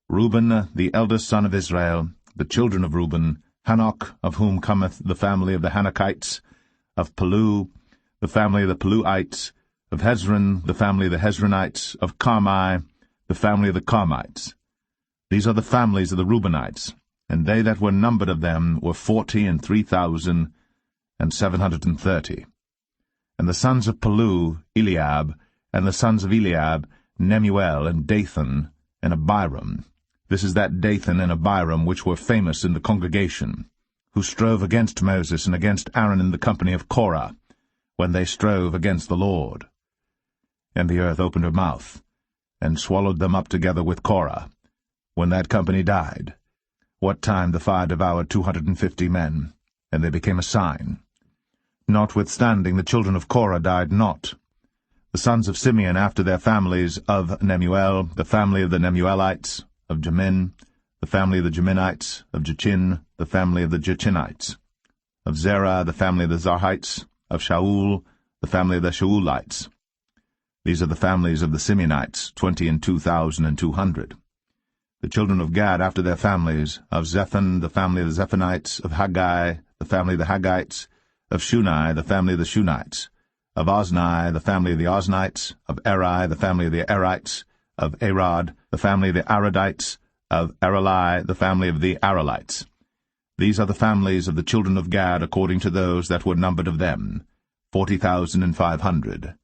Reuben, the eldest son of Israel, the children of Reuben, Hanok, of whom cometh the family of the Hanokites, of Palu, the family of the Paluites, of Hezron, the family of the Hezronites, of Carmi, the family of the Carmites. These are the families of the Reubenites, and they that were numbered of them were 40,003,730. And the sons of Palu, Eliab, and the sons of Eliab, Nemuel, and Dathan, and Abiram. This is that Dathan and Abiram which were famous in the congregation, who strove against Moses and against Aaron in the company of Korah, when they strove against the Lord. And the earth opened her mouth, and swallowed them up together with Korah, when that company died, what time the fire devoured 250 men, and they became a sign. Notwithstanding the children of Korah died not. The sons of Simeon after their families, of Nemuel, the family of the Nemuelites, of Jamin, the family of the Jaminites, of Jachin, the family of the Jachinites, of Zerah, the family of the Zarhites, of Shaul, the family of the Shaulites. These are the families of the Simeonites, 22,200. The children of Gad after their families, of Zephon, the family of the Zephonites, of Haggai, the family of the Haggites, of Shunai, the family of the Shunites, of Ozni, the family of the Oznites, of Eri, the family of the Erites, of Arad, the family of the Aradites, of Arali, the family of the Aralites. These are the families of the children of Gad according to those that were numbered of them, 40,500.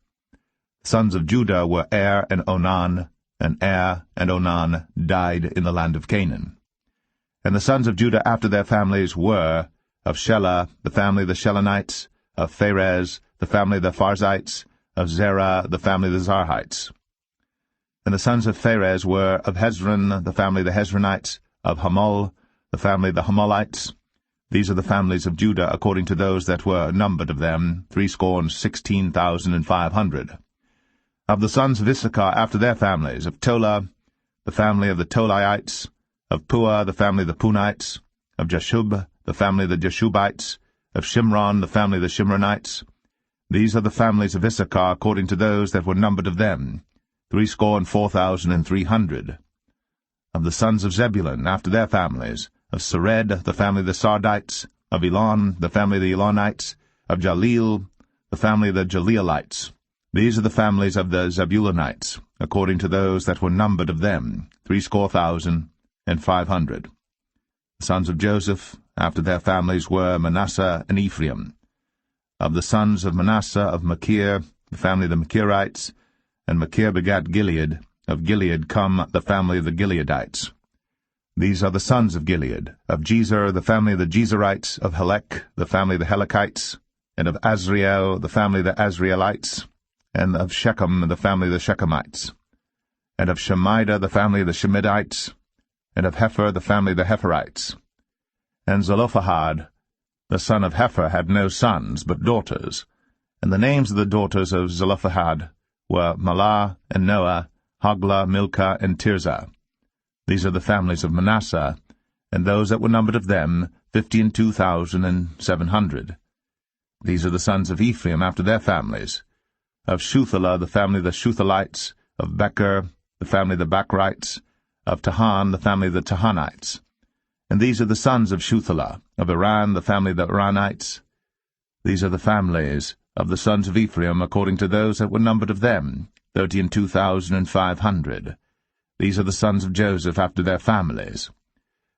Sons of Judah were Er and Onan, and Er and Onan died in the land of Canaan. And the sons of Judah after their families were, of Shelah, the family of the Shelonites, of Pharez, the family of the Pharzites, of Zerah, the family of the Zarhites. And the sons of Pharez were, of Hezron, the family of the Hezronites, of Hamul, the family of the Hamulites. These are the families of Judah according to those that were numbered of them, 16,500. Of the sons of Issachar after their families, of Tola, the family of the Tolaites, Of Puah, the family of the Punites. Of Jashub, the family of the Jashubites. Of Shimron, the family of the Shimronites. These are the families of Issachar according to those that were numbered of them, 64,300. Of the sons of Zebulun, after their families, of Sered, the family of the Sardites. Of Elon, the family of the Elonites. Of Jaleel, the family of the Jaleelites. These are the families of the Zebulunites, according to those that were numbered of them, 60,500. The sons of Joseph, after their families, were Manasseh and Ephraim. Of the sons of Manasseh, of Machir, the family of the Machirites, and Machir begat Gilead. Of Gilead come the family of the Gileadites. These are the sons of Gilead. Of Jezer, the family of the Jezerites. Of Helek, the family of the Helekites. And of Azriel, the family of the Azrielites. And of Shechem, the family of the Shechemites. And of Shemida, the family of the Shemidites. And of Hepher, the family of the Hepherites. And Zelophehad, the son of Hepher, had no sons, but daughters. And the names of the daughters of Zelophehad were Mahlah and Noah, Hoglah, Milcah, and Tirzah. These are the families of Manasseh, and those that were numbered of them, 52,700. These are the sons of Ephraim after their families. Of Shuthelah, the family of the Shuthalites. Of Becher, the family of the Bachrites. Of Tahan, the family of the Tahanites. And these are the sons of Shuthelah. Of Iran, the family of the Iranites. These are the families of the sons of Ephraim according to those that were numbered of them, 32,500. These are the sons of Joseph after their families.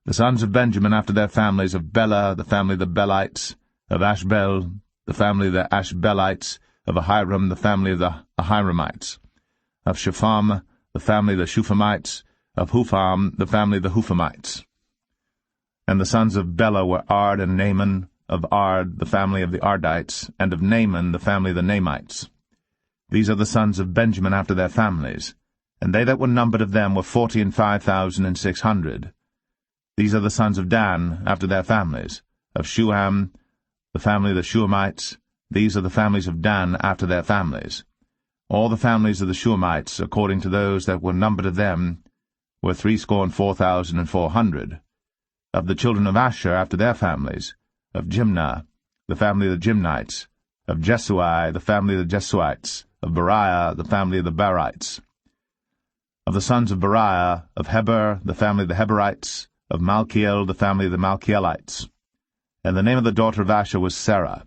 The sons of Benjamin after their families, of Bela, the family of the Belites. Of Ashbel, the family of the Ashbelites. Of Ahiram, the family of the Ahiramites. Of Shepham, the family of the Shuphamites. Of Hupham, the family of the Huphamites. And the sons of Bela were Ard and Naaman. Of Ard, the family of the Ardites. And of Naaman, the family of the Naamites. These are the sons of Benjamin after their families. And they that were numbered of them were 45,600. These are the sons of Dan after their families. Of Shuham, the family of the Shuhamites. These are the families of Dan after their families. All the families of the Shuhamites, according to those that were numbered of them, were 64,400. Of the children of Asher after their families. Of Jimnah, the family of the Jimnites. Of Jesui, the family of the Jesuites. Of Beriah, the family of the Berites. Of the sons of Beriah, of Heber, the family of the Heberites. Of Malchiel, the family of the Malchielites. And the name of the daughter of Asher was Sarah.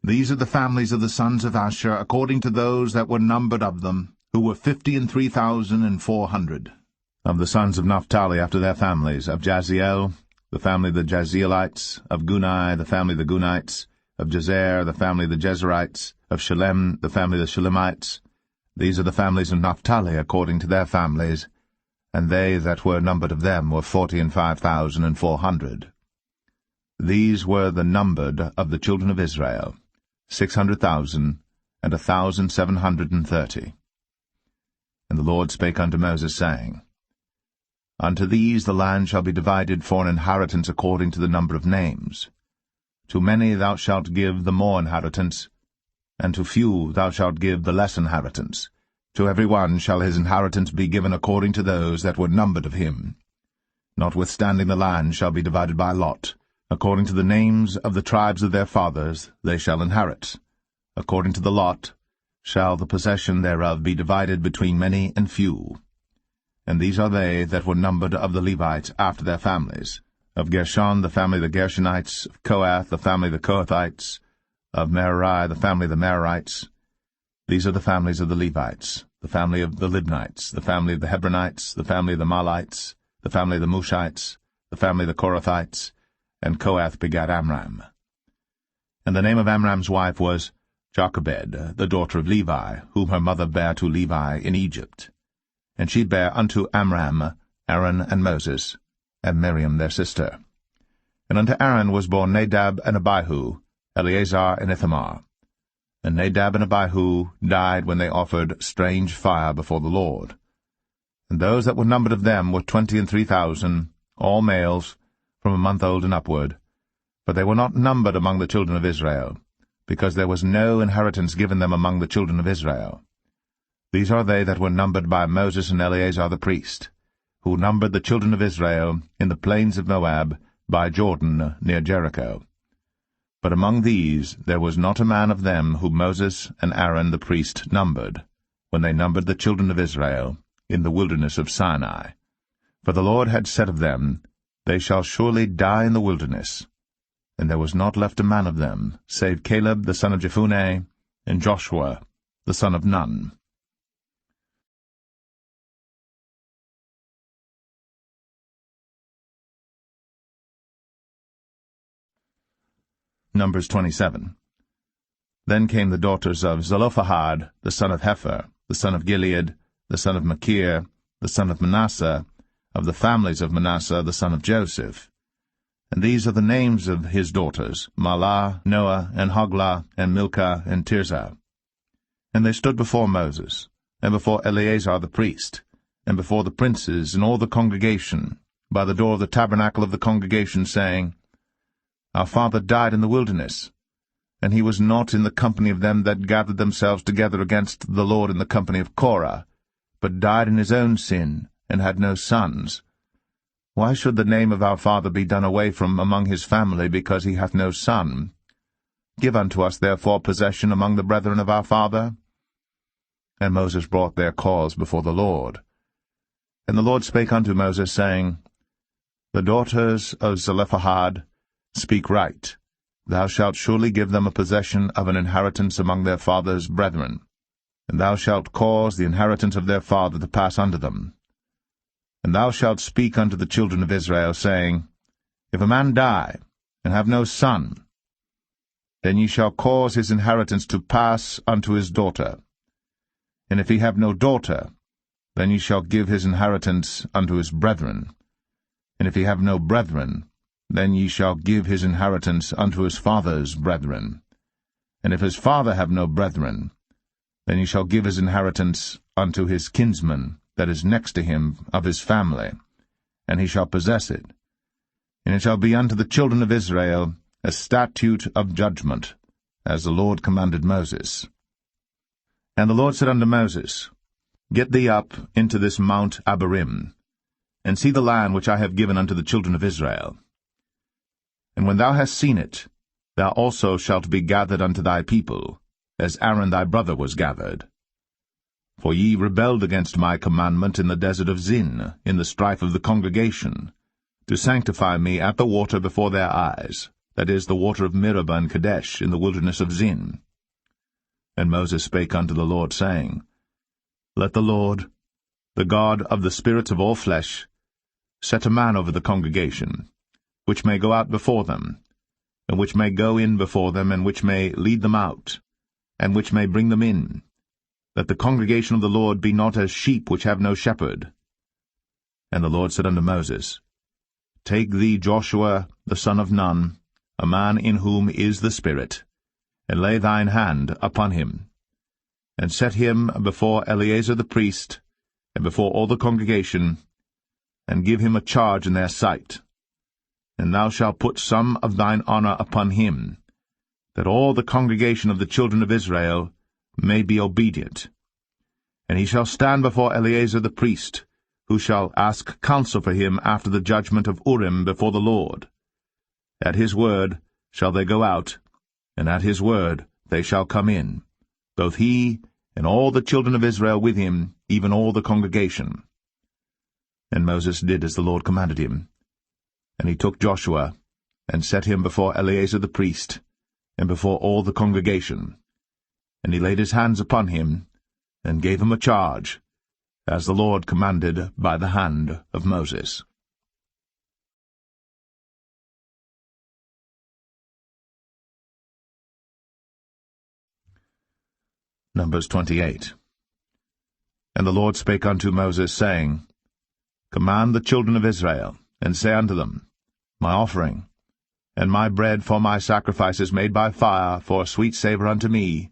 These are the families of the sons of Asher, according to those that were numbered of them, who were 53,400. Of the sons of Naphtali after their families, of Jaziel, the family of the Jazielites. Of Gunai, the family of the Gunites. Of Jezer, the family of the Jezerites. Of Shalem, the family of the Shalemites. These are the families of Naphtali according to their families, and they that were numbered of them were 45,400. These were the numbered of the children of Israel, 600,000, and 1,730. And the Lord spake unto Moses, saying, Unto these the land shall be divided for an inheritance according to the number of names. To many thou shalt give the more inheritance, and to few thou shalt give the less inheritance. To every one shall his inheritance be given according to those that were numbered of him. Notwithstanding the land shall be divided by lot. According to the names of the tribes of their fathers they shall inherit. According to the lot shall the possession thereof be divided between many and few. And these are they that were numbered of the Levites after their families. Of Gershon, the family of the Gershonites. Of Kohath, the family of the Kohathites. Of Merari, the family of the Merarites. These are the families of the Levites, the family of the Libnites, the family of the Hebronites, the family of the Mahlites, the family of the Mushites, the family of the Korathites, and Kohath begat Amram. And the name of Amram's wife was Jochebed, the daughter of Levi, whom her mother bare to Levi in Egypt. And she bare unto Amram Aaron and Moses, and Miriam their sister. And unto Aaron was born Nadab and Abihu, Eleazar and Ithamar. And Nadab and Abihu died when they offered strange fire before the Lord. And those that were numbered of them were 23,000, all males, from a month old and upward. But they were not numbered among the children of Israel, because there was no inheritance given them among the children of Israel. These are they that were numbered by Moses and Eleazar the priest, who numbered the children of Israel in the plains of Moab, by Jordan near Jericho. But among these there was not a man of them whom Moses and Aaron the priest numbered, when they numbered the children of Israel in the wilderness of Sinai. For the Lord had said of them, They shall surely die in the wilderness. And there was not left a man of them, save Caleb the son of Jephunneh, and Joshua the son of Nun. Numbers 27. Then came the daughters of Zelophehad, the son of Hepher, the son of Gilead, the son of Machir, the son of Manasseh, of the families of Manasseh, the son of Joseph. And these are the names of his daughters, Mahlah, Noah, and Hoglah, and Milcah, and Tirzah. And they stood before Moses, and before Eleazar the priest, and before the princes and all the congregation, by the door of the tabernacle of the congregation, saying, Our father died in the wilderness, and he was not in the company of them that gathered themselves together against the Lord in the company of Korah, but died in his own sin, and had no sons. Why should the name of our father be done away from among his family, because he hath no son? Give unto us therefore possession among the brethren of our father. And Moses brought their cause before the Lord. And the Lord spake unto Moses, saying, The daughters of Zelophehad speak right. Thou shalt surely give them a possession of an inheritance among their father's brethren, and thou shalt cause the inheritance of their father to pass unto them. And thou shalt speak unto the children of Israel, saying, If a man die, and have no son, then ye shall cause his inheritance to pass unto his daughter. And if he have no daughter, then ye shall give his inheritance unto his brethren. And if he have no brethren, then ye shall give his inheritance unto his father's brethren. And if his father have no brethren, then ye shall give his inheritance unto his kinsman that is next to him of his family, and he shall possess it. And it shall be unto the children of Israel a statute of judgment, as the Lord commanded Moses. And the Lord said unto Moses, Get thee up into this Mount Abarim, and see the land which I have given unto the children of Israel. And when thou hast seen it, thou also shalt be gathered unto thy people, as Aaron thy brother was gathered. For ye rebelled against my commandment in the desert of Zin, in the strife of the congregation, to sanctify me at the water before their eyes, that is, the water of Meribah and Kadesh, in the wilderness of Zin. And Moses spake unto the Lord, saying, Let the Lord, the God of the spirits of all flesh, set a man over the congregation, which may go out before them, and which may go in before them, and which may lead them out, and which may bring them in, that the congregation of the Lord be not as sheep which have no shepherd. And the Lord said unto Moses, Take thee Joshua the son of Nun, a man in whom is the Spirit, and lay thine hand upon him, and set him before Eleazar the priest, and before all the congregation, and give him a charge in their sight. And thou shalt put some of thine honor upon him, that all the congregation of the children of Israel may be obedient. And he shall stand before Eleazar the priest, who shall ask counsel for him after the judgment of Urim before the Lord. At his word shall they go out, and at his word they shall come in, both he and all the children of Israel with him, even all the congregation. And Moses did as the Lord commanded him. And he took Joshua, and set him before Eleazar the priest, and before all the congregation. And he laid his hands upon him, and gave him a charge, as the Lord commanded by the hand of Moses. Numbers 28. And the Lord spake unto Moses, saying, Command the children of Israel, and say unto them, My offering, and my bread for my sacrifices made by fire for a sweet savour unto me,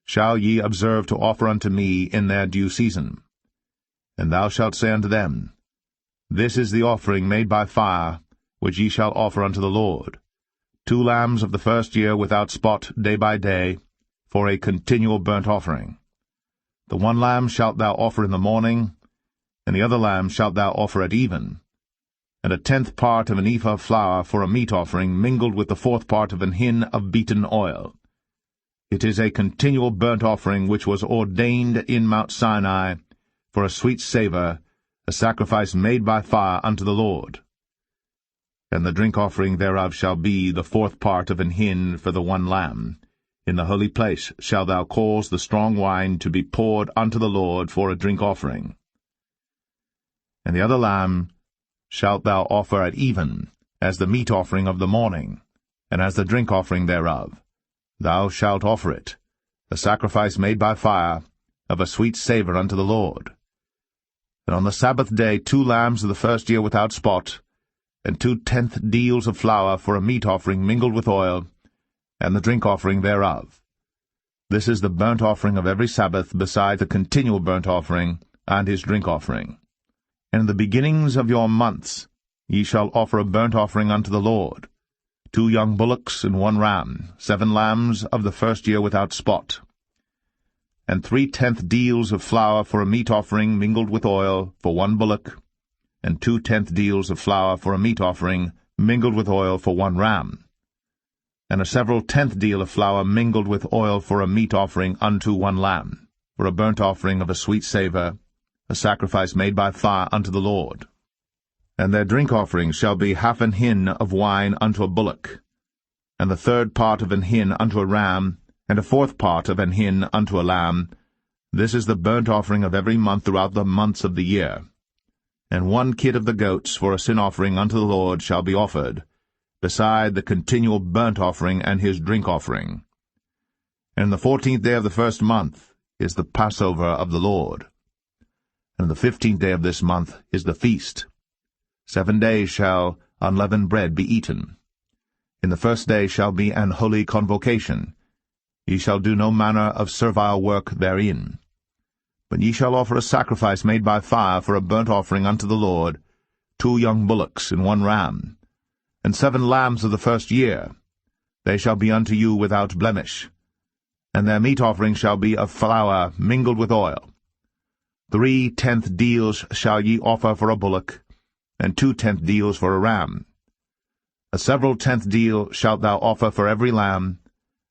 shall ye observe to offer unto me in their due season. And thou shalt say unto them, This is the offering made by fire, which ye shall offer unto the Lord, 2 lambs of the first year without spot day by day, for a continual burnt offering. The 1 lamb shalt thou offer in the morning, And the other lamb shalt thou offer at even, and a 10th part of an ephah of flour for a meat offering, mingled with the 4th part of an hin of beaten oil. It is a continual burnt offering which was ordained in Mount Sinai for a sweet savour, a sacrifice made by fire unto the Lord. And the drink offering thereof shall be the 4th part of an hin for the one lamb. In the holy place shalt thou cause the strong wine to be poured unto the Lord for a drink offering. And the other lamb shalt thou offer at even, as the meat offering of the morning, and as the drink offering thereof. Thou shalt offer it, a sacrifice made by fire, of a sweet savour unto the Lord. And on the Sabbath day 2 lambs of the first year without spot, and 2/10 deals of flour for a meat offering mingled with oil, and the drink offering thereof. This is the burnt offering of every Sabbath, beside the continual burnt offering, and his drink offering. And in the beginnings of your months ye shall offer a burnt offering unto the Lord, 2 young bullocks and 1 ram, 7 lambs of the first year without spot, and 3/10 deals of flour for a meat offering mingled with oil for 1 bullock, and 2/10 deals of flour for a meat offering mingled with oil for 1 ram, and a several 10th deal of flour mingled with oil for a meat offering unto 1 lamb, for a burnt offering of a sweet savour, a sacrifice made by fire unto the Lord. And their drink offering shall be 1/2 an hin of wine unto a bullock, and the 1/3 part of an hin unto a ram, and a 4th part of an hin unto a lamb. This is the burnt offering of every month throughout the months of the year. And 1 kid of the goats for a sin offering unto the Lord shall be offered, beside the continual burnt offering and his drink offering. And the 14th day of the first month is the Passover of the Lord. And the 15th day of this month is the feast. 7 days shall unleavened bread be eaten. In the first day shall be an holy convocation. Ye shall do no manner of servile work therein. But ye shall offer a sacrifice made by fire for a burnt offering unto the Lord, 2 young bullocks and 1 ram, and 7 lambs of the first year. They shall be unto you without blemish. And their meat offering shall be of flour mingled with oil. 3/10 deals shall ye offer for a bullock, and 2/10 deals for a ram. A several 10th deal shalt thou offer for every lamb,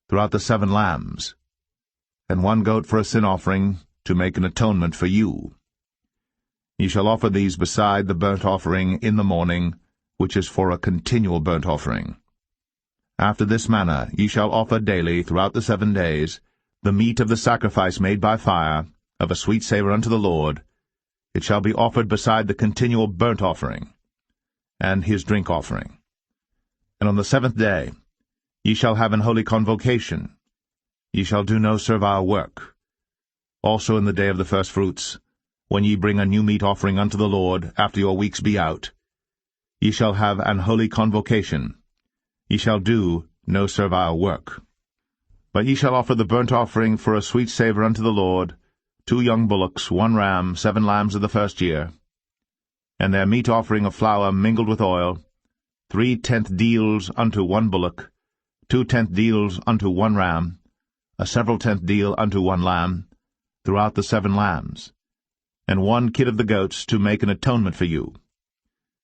throughout the 7 lambs, and 1 goat for a sin offering, to make an atonement for you. Ye shall offer these beside the burnt offering in the morning, which is for a continual burnt offering. After this manner ye shall offer daily throughout the 7 days the meat of the sacrifice made by fire, of a sweet savour unto the Lord. It shall be offered beside the continual burnt offering, and his drink offering. And on the 7th day ye shall have an holy convocation. Ye shall do no servile work. Also in the day of the firstfruits, when ye bring a new meat offering unto the Lord, after your weeks be out, ye shall have an holy convocation. Ye shall do no servile work. But ye shall offer the burnt offering for a sweet savour unto the Lord, 2 young bullocks, 1 ram, 7 lambs of the first year, and their meat offering of flour mingled with oil, 3/10 deals unto 1 bullock, 2/10 deals unto 1 ram, a several 10th deal unto 1 lamb, throughout the 7 lambs, and 1 kid of the goats to make an atonement for you.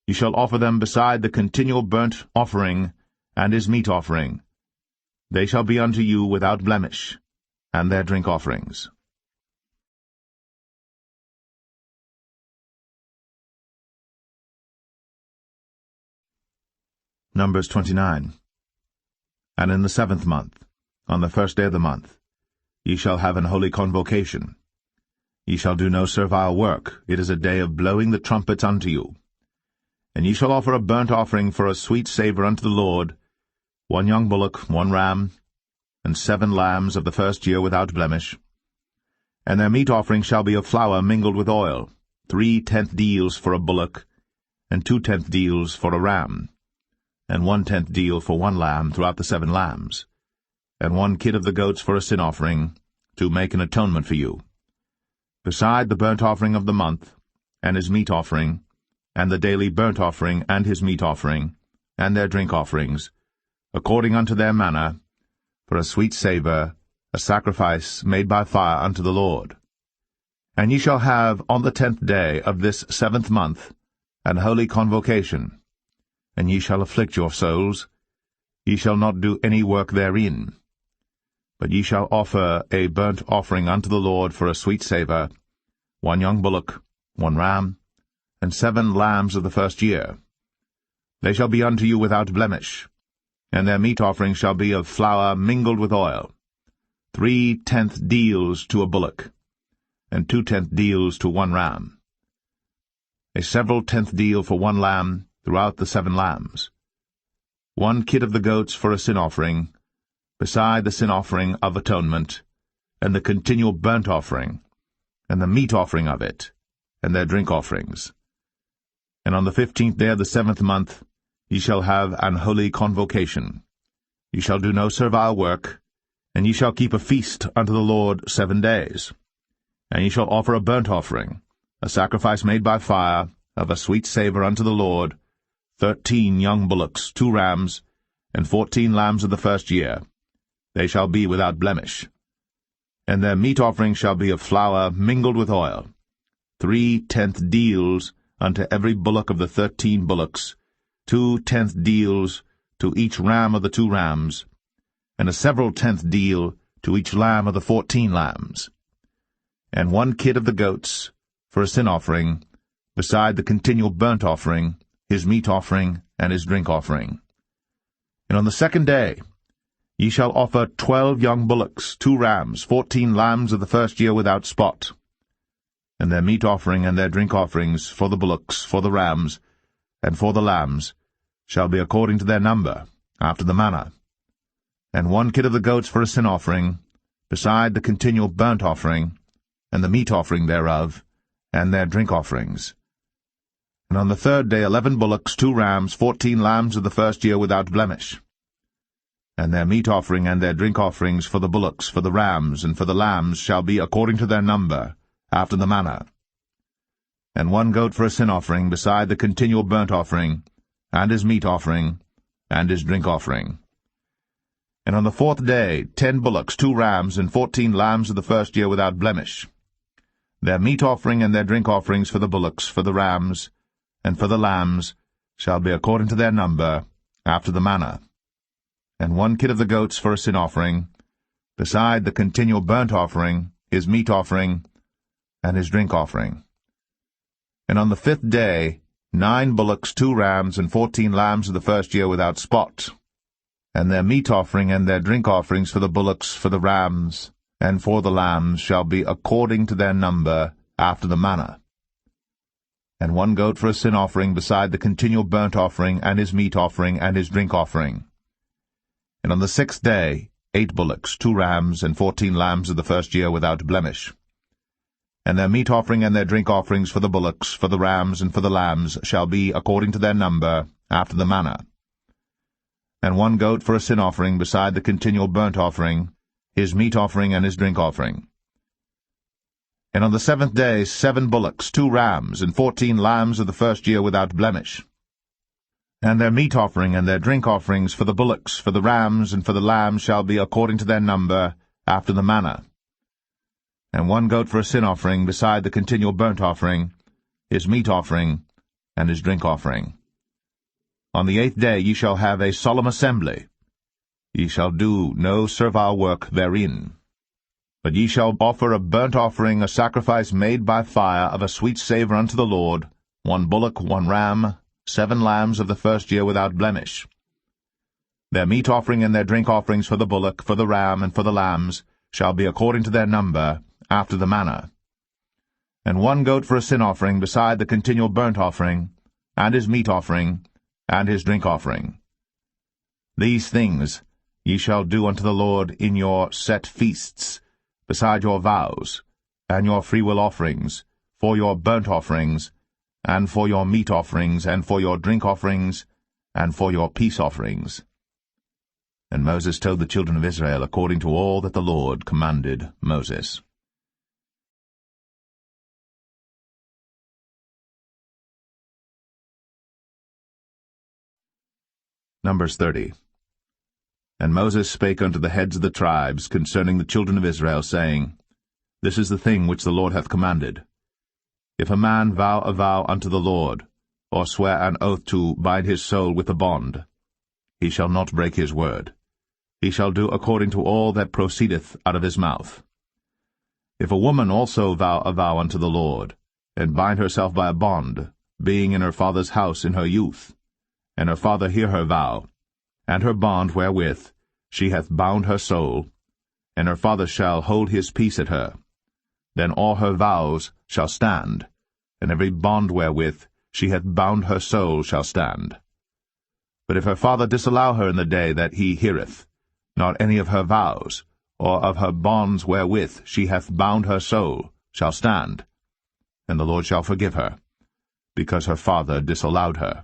You shall offer them beside the continual burnt offering and his meat offering. They shall be unto you without blemish, and their drink offerings. Numbers 29. And in the 7th month, on the 1st day of the month, ye shall have an holy convocation. Ye shall do no servile work. It is a day of blowing the trumpets unto you. And ye shall offer a burnt offering for a sweet savour unto the Lord, 1 young bullock, 1 ram, and 7 lambs of the first year without blemish. And their meat offering shall be of flour mingled with oil, 3/10 deals for a bullock, and 2/10 deals for a ram, and 1/10 deal for 1 lamb throughout the 7 lambs, and 1 kid of the goats for a sin offering, to make an atonement for you. Beside the burnt offering of the month, and his meat offering, and the daily burnt offering and his meat offering, and their drink offerings, according unto their manner, for a sweet savour, a sacrifice made by fire unto the Lord. And ye shall have on the 10th day of this 7th month an holy convocation, and ye shall afflict your souls. Ye shall not do any work therein. But ye shall offer a burnt offering unto the Lord for a sweet savour, 1 young bullock, 1 ram, and 7 lambs of the first year. They shall be unto you without blemish, and their meat offering shall be of flour mingled with oil, 3/10 deals to a bullock, and 2/10 deals to 1 ram, a several 10th deal for 1 lamb throughout the 7 lambs, 1 kid of the goats for a sin offering, beside the sin offering of atonement, and the continual burnt offering, and the meat offering of it, and their drink offerings. And on the 15th day of the 7th month ye shall have an holy convocation. Ye shall do no servile work, and ye shall keep a feast unto the Lord 7 days. And ye shall offer a burnt offering, a sacrifice made by fire, of a sweet savour unto the Lord, 13 young bullocks, 2 rams, and 14 lambs of the first year. They shall be without blemish. And their meat offering shall be of flour mingled with oil, 3/10 deals unto every bullock of the 13 bullocks, 2/10 deals to each ram of the 2 rams, and a several 10th deal to each lamb of the 14 lambs, and 1 kid of the goats for a sin offering, beside the continual burnt offering, his meat offering, and his drink offering. And on the 2nd day ye shall offer 12 young bullocks, 2 rams, 14 lambs of the first year without spot, and their meat offering and their drink offerings for the bullocks, for the rams, and for the lambs shall be according to their number, after the manner, and 1 kid of the goats for a sin offering, beside the continual burnt offering, and the meat offering thereof, and their drink offerings. And on the 3rd day 11 bullocks, 2 rams, 14 lambs of the first year without blemish, and their meat offering and their drink offerings for the bullocks, for the rams, and for the lambs shall be according to their number, after the manner, and 1 goat for a sin offering, beside the continual burnt offering, and his meat offering, and his drink offering. And on the 4th day 10 bullocks, 2 rams, and 14 lambs of the first year without blemish, their meat offering and their drink offerings for the bullocks, for the rams, and for the lambs shall be according to their number, after the manner, and 1 kid of the goats for a sin offering, beside the continual burnt offering, his meat offering, and his drink offering. And on the 5th day 9 bullocks, 2 rams, and 14 lambs of the first year without spot, and their meat offering and their drink offerings for the bullocks, for the rams, and for the lambs shall be according to their number, after the manner, and 1 goat for a sin offering, beside the continual burnt offering, and his meat offering, and his drink offering. And on the 6th day 8 bullocks, 2 rams, and 14 lambs of the first year without blemish, and their meat offering and their drink offerings for the bullocks, for the rams, and for the lambs shall be according to their number, after the manner, and 1 goat for a sin offering, beside the continual burnt offering, his meat offering, and his drink offering. And on the 7th day 7 bullocks, 2 rams, and 14 lambs of the first year without blemish, and their meat offering and their drink offerings for the bullocks, for the rams, and for the lambs shall be according to their number, after the manner, and 1 goat for a sin offering, beside the continual burnt offering, his meat offering, and his drink offering. On the 8th day ye shall have a solemn assembly. Ye shall do no servile work therein. But ye shall offer a burnt offering, a sacrifice made by fire, of a sweet savour unto the Lord, 1 bullock, 1 ram, 7 lambs of the first year without blemish. Their meat offering and their drink offerings for the bullock, for the ram, and for the lambs shall be according to their number, after the manner, and 1 goat for a sin offering, beside the continual burnt offering, and his meat offering, and his drink offering. These things ye shall do unto the Lord in your set feasts, beside your vows, and your freewill offerings, for your burnt offerings, and for your meat offerings, and for your drink offerings, and for your peace offerings. And Moses told the children of Israel according to all that the Lord commanded Moses. Numbers 30. And Moses spake unto the heads of the tribes concerning the children of Israel, saying, This is the thing which the Lord hath commanded. If a man vow a vow unto the Lord, or swear an oath to bind his soul with a bond, he shall not break his word. He shall do according to all that proceedeth out of his mouth. If a woman also vow a vow unto the Lord, and bind herself by a bond, being in her father's house in her youth, and her father hear her vow, and her bond wherewith she hath bound her soul, and her father shall hold his peace at her, then all her vows shall stand, and every bond wherewith she hath bound her soul shall stand. But if her father disallow her in the day that he heareth, not any of her vows, or of her bonds wherewith she hath bound her soul, shall stand, and the Lord shall forgive her, because her father disallowed her.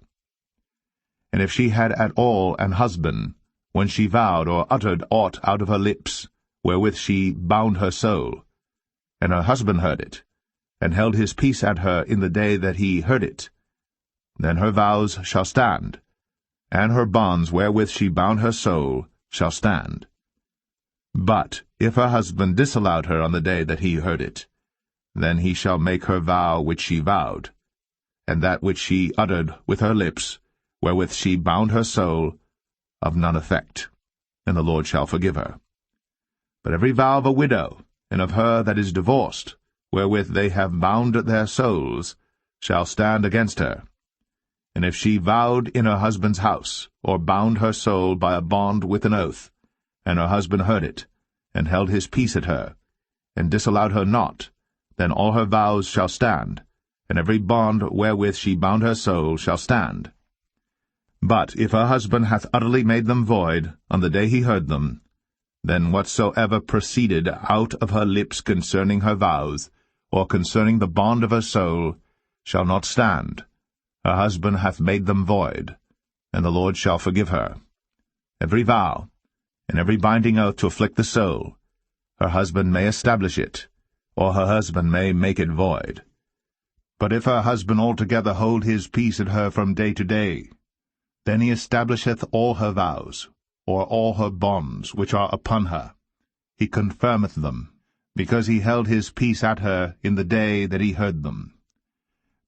And if she had at all an husband, when she vowed or uttered aught out of her lips, wherewith she bound her soul, and her husband heard it, and held his peace at her in the day that he heard it, then her vows shall stand, and her bonds wherewith she bound her soul shall stand. But if her husband disallowed her on the day that he heard it, then he shall make her vow which she vowed, and that which she uttered with her lips, wherewith she bound her soul, of none effect, and the Lord shall forgive her. But every vow of a widow, and of her that is divorced, wherewith they have bound their souls, shall stand against her. And if she vowed in her husband's house, or bound her soul by a bond with an oath, and her husband heard it, and held his peace at her, and disallowed her not, then all her vows shall stand, and every bond wherewith she bound her soul shall stand. But if her husband hath utterly made them void on the day he heard them, then whatsoever proceeded out of her lips concerning her vows, or concerning the bond of her soul, shall not stand. Her husband hath made them void, and the Lord shall forgive her. Every vow, and every binding oath to afflict the soul, her husband may establish it, or her husband may make it void. But if her husband altogether hold his peace at her from day to day, then he establisheth all her vows, or all her bonds which are upon her. He confirmeth them, because he held his peace at her in the day that he heard them.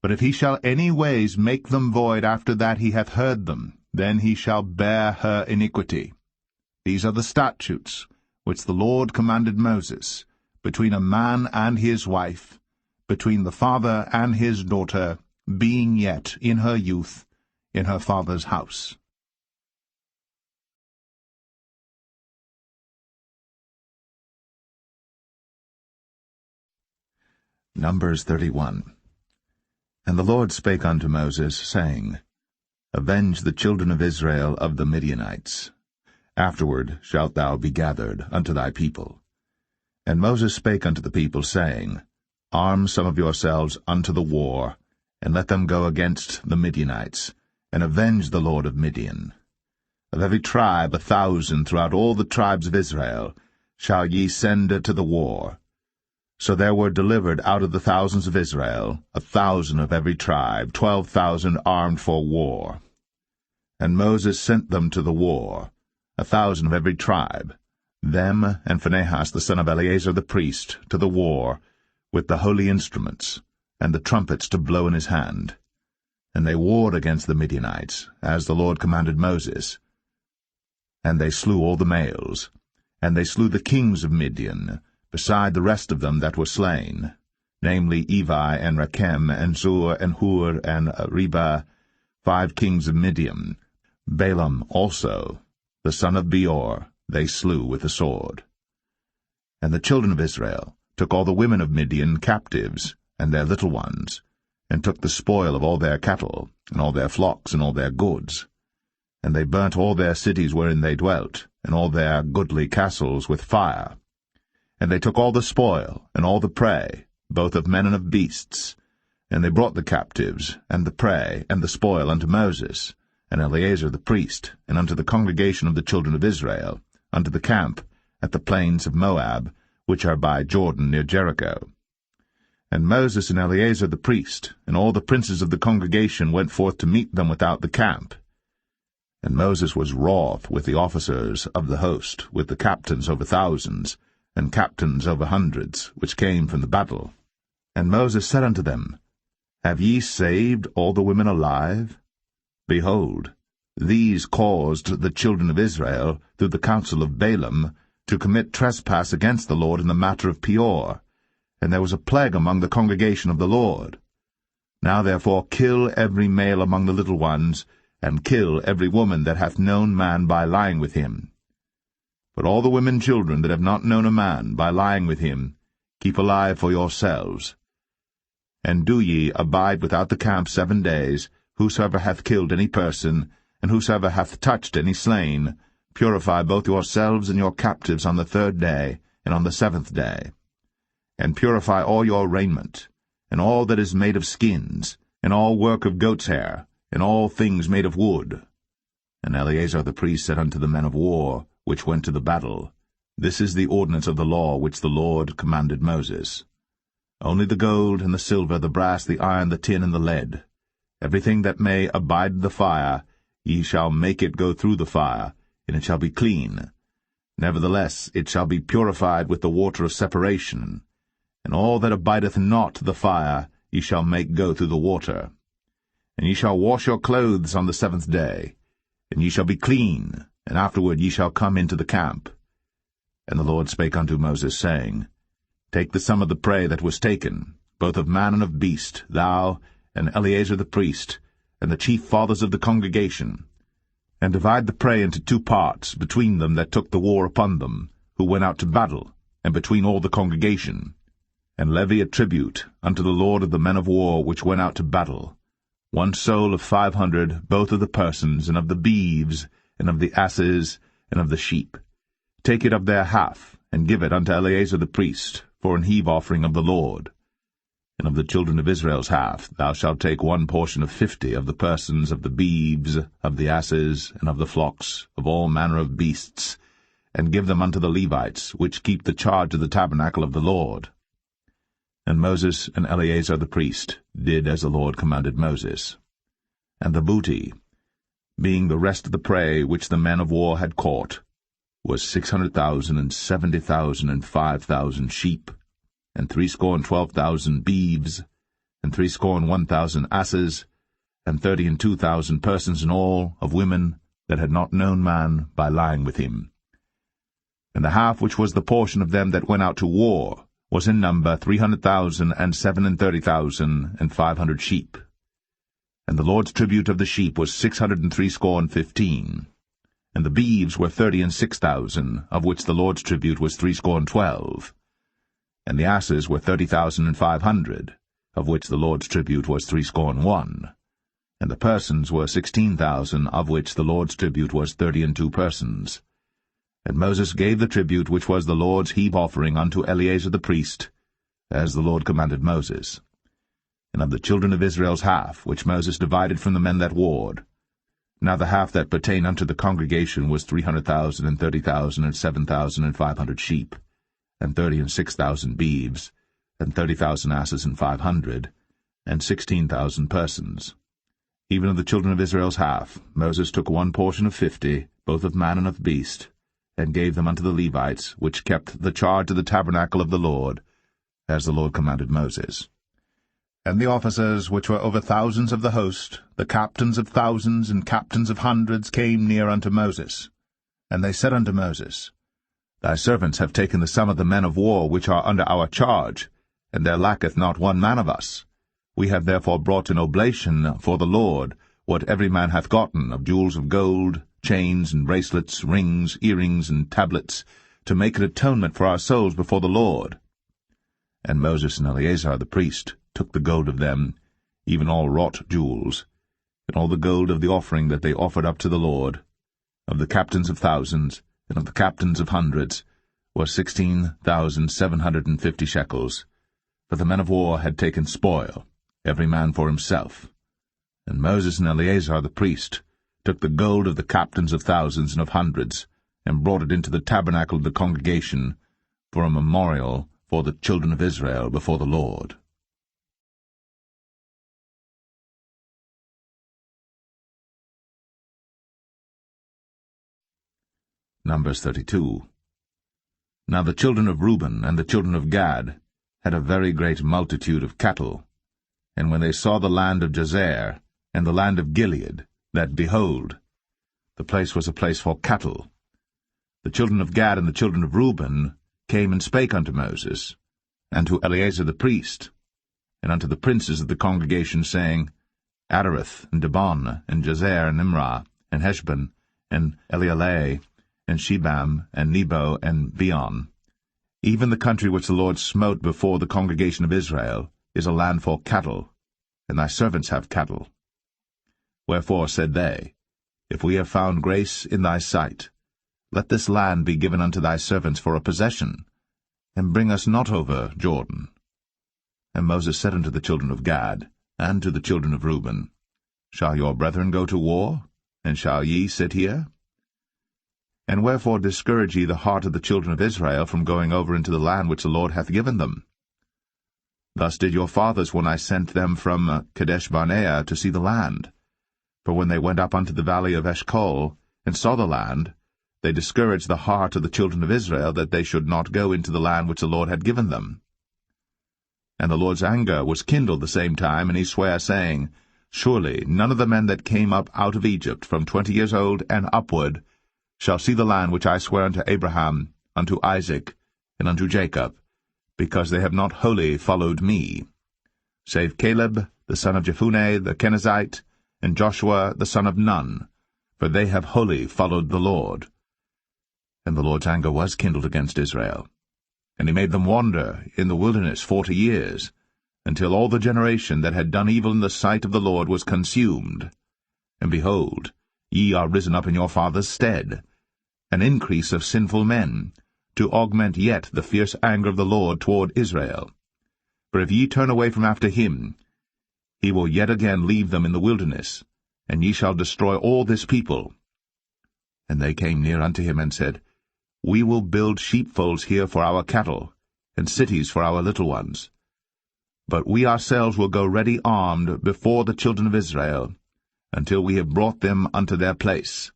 But if he shall any ways make them void after that he hath heard them, then he shall bear her iniquity. These are the statutes which the Lord commanded Moses, between a man and his wife, between the father and his daughter, being yet in her youth, in her father's house. Numbers 31. And the Lord spake unto Moses, saying, Avenge the children of Israel of the Midianites. Afterward shalt thou be gathered unto thy people. And Moses spake unto the people, saying, Arm some of yourselves unto the war, and let them go against the Midianites, and avenge the lord of Midian. Of every tribe 1,000 throughout all the tribes of Israel shall ye send to the war. So there were delivered out of the thousands of Israel 1,000 of every tribe, 12,000 armed for war. And Moses sent them to the war, 1,000 of every tribe, them and Phinehas the son of Eleazar the priest, to the war, with the holy instruments, and the trumpets to blow in his hand. And they warred against the Midianites, as the Lord commanded Moses. And they slew all the males, and they slew the kings of Midian, beside the rest of them that were slain, namely Evi, and Rechem, and Zur, and Hur, and Reba, 5 kings of Midian. Balaam also, the son of Beor, they slew with the sword. And the children of Israel took all the women of Midian captives, and their little ones, and took the spoil of all their cattle, and all their flocks, and all their goods. And they burnt all their cities wherein they dwelt, and all their goodly castles with fire. And they took all the spoil, and all the prey, both of men and of beasts. And they brought the captives, and the prey, and the spoil unto Moses, and Eleazar the priest, and unto the congregation of the children of Israel, unto the camp at the plains of Moab, which are by Jordan near Jericho. And Moses and Eleazar the priest, and all the princes of the congregation went forth to meet them without the camp. And Moses was wroth with the officers of the host, with the captains over thousands, and captains over hundreds, which came from the battle. And Moses said unto them, Have ye saved all the women alive? Behold, these caused the children of Israel, through the counsel of Balaam, to commit trespass against the Lord in the matter of Peor, and there was a plague among the congregation of the Lord. Now therefore kill every male among the little ones, and kill every woman that hath known man by lying with him. But all the women children that have not known a man by lying with him, keep alive for yourselves. And do ye abide without the camp 7 days, whosoever hath killed any person, and whosoever hath touched any slain, purify both yourselves and your captives on the 3rd day, and on the 7th day. And purify all your raiment, and all that is made of skins, and all work of goat's hair, and all things made of wood. And Eleazar the priest said unto the men of war, which went to the battle, This is the ordinance of the law which the Lord commanded Moses. Only the gold, and the silver, the brass, the iron, the tin, and the lead, everything that may abide the fire, ye shall make it go through the fire, and it shall be clean. Nevertheless it shall be purified with the water of separation, and all that abideth not the fire ye shall make go through the water. And ye shall wash your clothes on the 7th day, and ye shall be clean, and afterward ye shall come into the camp. And the Lord spake unto Moses, saying, Take the sum of the prey that was taken, both of man and of beast, thou, and Eleazar the priest, and the chief fathers of the congregation, and divide the prey into 2 parts, between them that took the war upon them, who went out to battle, and between all the congregation. And levy a tribute unto the Lord of the men of war which went out to battle, 1 soul of 500, both of the persons, and of the beeves, and of the asses, and of the sheep. Take it of their half, and give it unto Eleazar the priest, for an heave offering of the Lord. And of the children of Israel's half thou shalt take 1 portion of 50 of the persons, of the beeves, of the asses, and of the flocks, of all manner of beasts, and give them unto the Levites, which keep the charge of the tabernacle of the Lord. And Moses and Eleazar the priest did as the Lord commanded Moses. And the booty, being the rest of the prey which the men of war had caught, was 600,000, and 70,000, and 5,000 sheep, and 12,000 beeves, and 1,000 asses, and 32,000 persons in all, of women that had not known man by lying with him. And the half which was the portion of them that went out to war was in number 300,000, and 37,000, and 500 sheep. And the Lord's tribute of the sheep was 615. And the beeves were 36,000, of which the Lord's tribute was 312. And the asses were 30,500, of which the Lord's tribute was 301. And the persons were 16,000, of which the Lord's tribute was 32 persons. And Moses gave the tribute which was the Lord's heave offering unto Eleazar the priest, as the Lord commanded Moses. And of the children of Israel's half, which Moses divided from the men that warred, now the half that pertained unto the congregation was 300,000, and 30,000, and 7,500 sheep, and 36,000 beeves, and 30,000 asses, and 500, and 16,000 persons. Even of the children of Israel's half, Moses took 1 portion of 50, both of man and of beast, and gave them unto the Levites, which kept the charge of the tabernacle of the Lord, as the Lord commanded Moses. And the officers which were over thousands of the host, the captains of thousands and captains of hundreds, came near unto Moses. And they said unto Moses, Thy servants have taken the sum of the men of war which are under our charge, and there lacketh not 1 man of us. We have therefore brought an oblation for the Lord, what every man hath gotten, of jewels of gold, chains and bracelets, rings, earrings, and tablets, to make an atonement for our souls before the Lord. And Moses and Eleazar the priest took the gold of them, even all wrought jewels, and all the gold of the offering that they offered up to the Lord, of the captains of thousands, and of the captains of hundreds, was 16,750 shekels, for the men of war had taken spoil, every man for himself. And Moses and Eleazar the priest took the gold of the captains of thousands and of hundreds, and brought it into the tabernacle of the congregation, for a memorial for the children of Israel before the Lord. Numbers 32. Now the children of Reuben and the children of Gad had a very great multitude of cattle. And when they saw the land of Jazer and the land of Gilead, that, behold, the place was a place for cattle, the children of Gad and the children of Reuben came and spake unto Moses, and to Eleazar the priest, and unto the princes of the congregation, saying, Adareth, and Dibon, and Jazer, and Imrah, and Heshbon, and Elealeh, and Shebam, and Nebo, and Beon. Even the country which the Lord smote before the congregation of Israel is a land for cattle, and thy servants have cattle. Wherefore said they, If we have found grace in thy sight, let this land be given unto thy servants for a possession, and bring us not over Jordan. And Moses said unto the children of Gad, and to the children of Reuben, Shall your brethren go to war, and shall ye sit here? And wherefore discourage ye the heart of the children of Israel from going over into the land which the Lord hath given them? Thus did your fathers when I sent them from Kadesh-barnea to see the land. For when they went up unto the valley of Eshcol, and saw the land, they discouraged the heart of the children of Israel, that they should not go into the land which the Lord had given them. And the Lord's anger was kindled the same time, and he sware, saying, Surely none of the men that came up out of Egypt from 20 years old and upward shall see the land which I sware unto Abraham, unto Isaac, and unto Jacob, because they have not wholly followed me, save Caleb the son of Jephunneh the Kenizzite, and Joshua the son of Nun, for they have wholly followed the Lord. And the Lord's anger was kindled against Israel, and he made them wander in the wilderness 40 years, until all the generation that had done evil in the sight of the Lord was consumed. And behold, ye are risen up in your father's stead, an increase of sinful men, to augment yet the fierce anger of the Lord toward Israel. For if ye turn away from after him, he will yet again leave them in the wilderness, and ye shall destroy all this people. And they came near unto him, and said, We will build sheepfolds here for our cattle, and cities for our little ones. But we ourselves will go ready armed before the children of Israel, until we have brought them unto their place.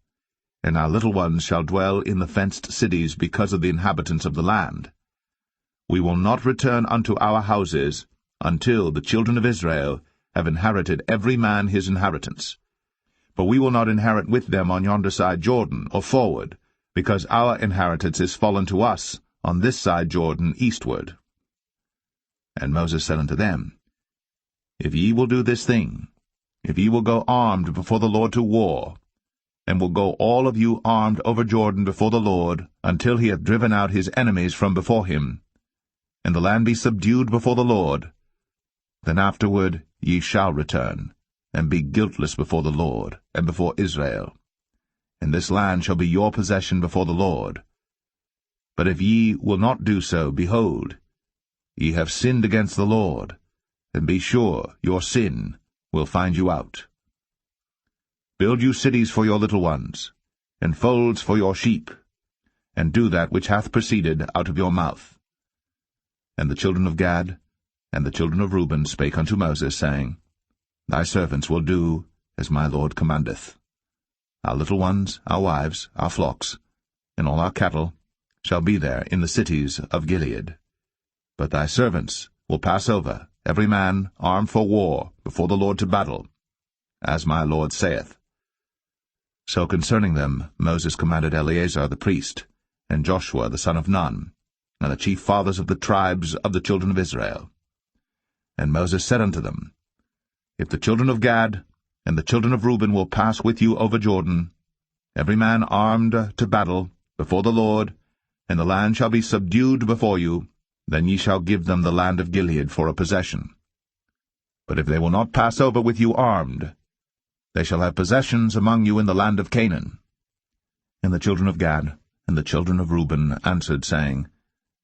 And our little ones shall dwell in the fenced cities because of the inhabitants of the land. We will not return unto our houses until the children of Israel have inherited every man his inheritance. For we will not inherit with them on yonder side Jordan, or forward, because our inheritance is fallen to us on this side Jordan eastward. And Moses said unto them, If ye will do this thing, if ye will go armed before the Lord to war, and will go all of you armed over Jordan before the Lord, until he hath driven out his enemies from before him, and the land be subdued before the Lord, then afterward ye shall return, and be guiltless before the Lord, and before Israel. And this land shall be your possession before the Lord. But if ye will not do so, behold, ye have sinned against the Lord, and be sure your sin will find you out. Build you cities for your little ones, and folds for your sheep, and do that which hath proceeded out of your mouth. And the children of Gad and the children of Reuben spake unto Moses, saying, Thy servants will do as my Lord commandeth. Our little ones, our wives, our flocks, and all our cattle shall be there in the cities of Gilead. But thy servants will pass over, every man armed for war, before the Lord to battle, as my Lord saith. So concerning them Moses commanded Eleazar the priest, and Joshua the son of Nun, and the chief fathers of the tribes of the children of Israel. And Moses said unto them, If the children of Gad and the children of Reuben will pass with you over Jordan, every man armed to battle, before the Lord, and the land shall be subdued before you, then ye shall give them the land of Gilead for a possession. But if they will not pass over with you armed, they shall have possessions among you in the land of Canaan. And the children of Gad and the children of Reuben answered, saying,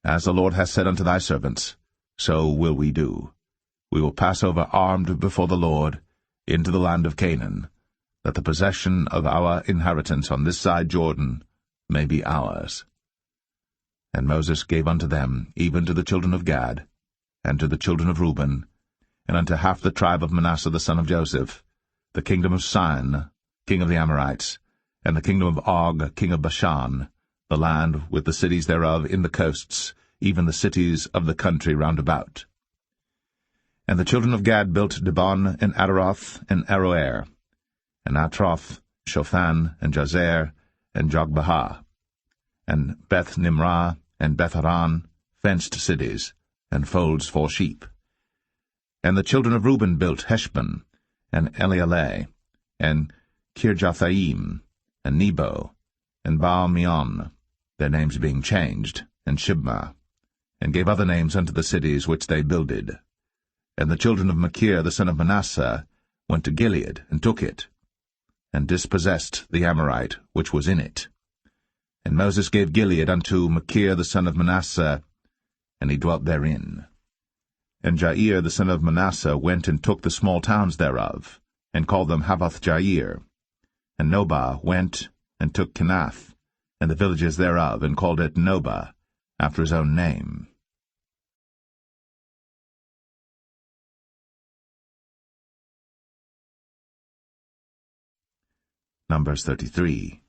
As the Lord hath said unto thy servants, so will we do. We will pass over armed before the Lord into the land of Canaan, that the possession of our inheritance on this side Jordan may be ours. And Moses gave unto them, even to the children of Gad, and to the children of Reuben, and unto half the tribe of Manasseh the son of Joseph, the kingdom of Sihon, king of the Amorites, and the kingdom of Og, king of Bashan, the land with the cities thereof in the coasts, even the cities of the country round about. And the children of Gad built Dibon, and Adaroth, and Aroer, and Atroth, Shophan, and Jazer, and Jogbehah, and Beth-Nimrah, and Beth-Haran, fenced cities, and folds for sheep. And the children of Reuben built Heshbon, and Elealeh, and Kirjathaim, and Nebo, and Baal-meon, their names being changed, and Shibmah, and gave other names unto the cities which they builded. And the children of Machir the son of Manasseh went to Gilead, and took it, and dispossessed the Amorite which was in it. And Moses gave Gilead unto Machir the son of Manasseh, and he dwelt therein. And Jair the son of Manasseh went and took the small towns thereof, and called them Havoth-Jair. And Nobah went and took Kenath, and the villages thereof, and called it Nobah, after his own name. Numbers 33.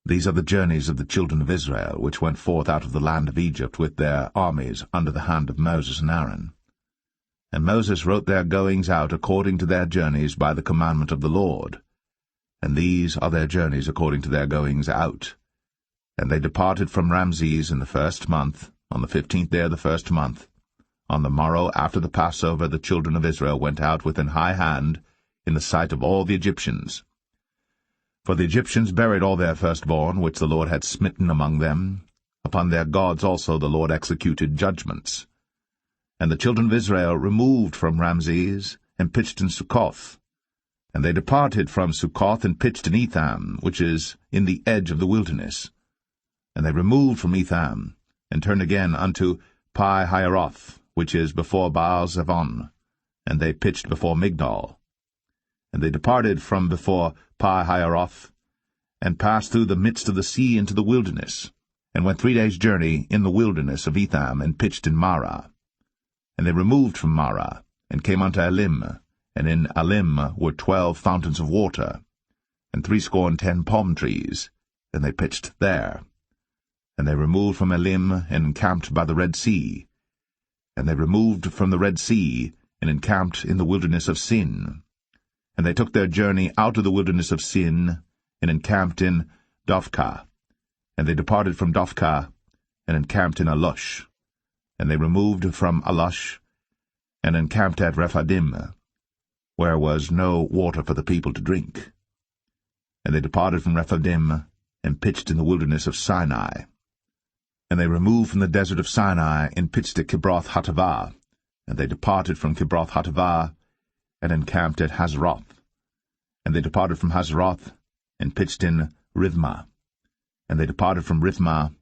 These are the journeys of the children of Israel, which went forth out of the land of Egypt with their armies under the hand of Moses and Aaron. And Moses wrote their goings out according to their journeys by the commandment of the Lord. And these are their journeys according to their goings out. And they departed from Ramses in the 1st month, on the 15th day of the 1st month. On the morrow after the Passover the children of Israel went out with an high hand, in the sight of all the Egyptians. For the Egyptians buried all their firstborn, which the Lord had smitten among them. Upon their gods also the Lord executed judgments. And the children of Israel removed from Ramses, and pitched in Succoth. And they departed from Succoth, and pitched in Etham, which is in the edge of the wilderness. And they removed from Etham, and turned again unto Pi-Hahiroth, which is before Baal-Zevon, and they pitched before Migdol. And they departed from before Pi-Hahiroth, and passed through the midst of the sea into the wilderness, and went 3 days' journey in the wilderness of Etham, and pitched in Marah. And they removed from Marah, and came unto Elim, and in Elim were 12 fountains of water, and 70 palm trees, and they pitched there. And they removed from Elim, and encamped by the Red Sea. And they removed from the Red Sea, and encamped in the wilderness of Sin. And they took their journey out of the wilderness of Sin, and encamped in Dophkah. And they departed from Dophkah, and encamped in Alush. And they removed from Alush, and encamped at Rephidim, where was no water for the people to drink. And they departed from Rephidim, and pitched in the wilderness of Sinai. And they removed from the desert of Sinai, and pitched at Kibroth-Hattaavah. And they departed from Kibroth-Hattaavah, and encamped at Hazeroth. And they departed from Hazeroth, and pitched in Rithmah. And they departed from Rithmah,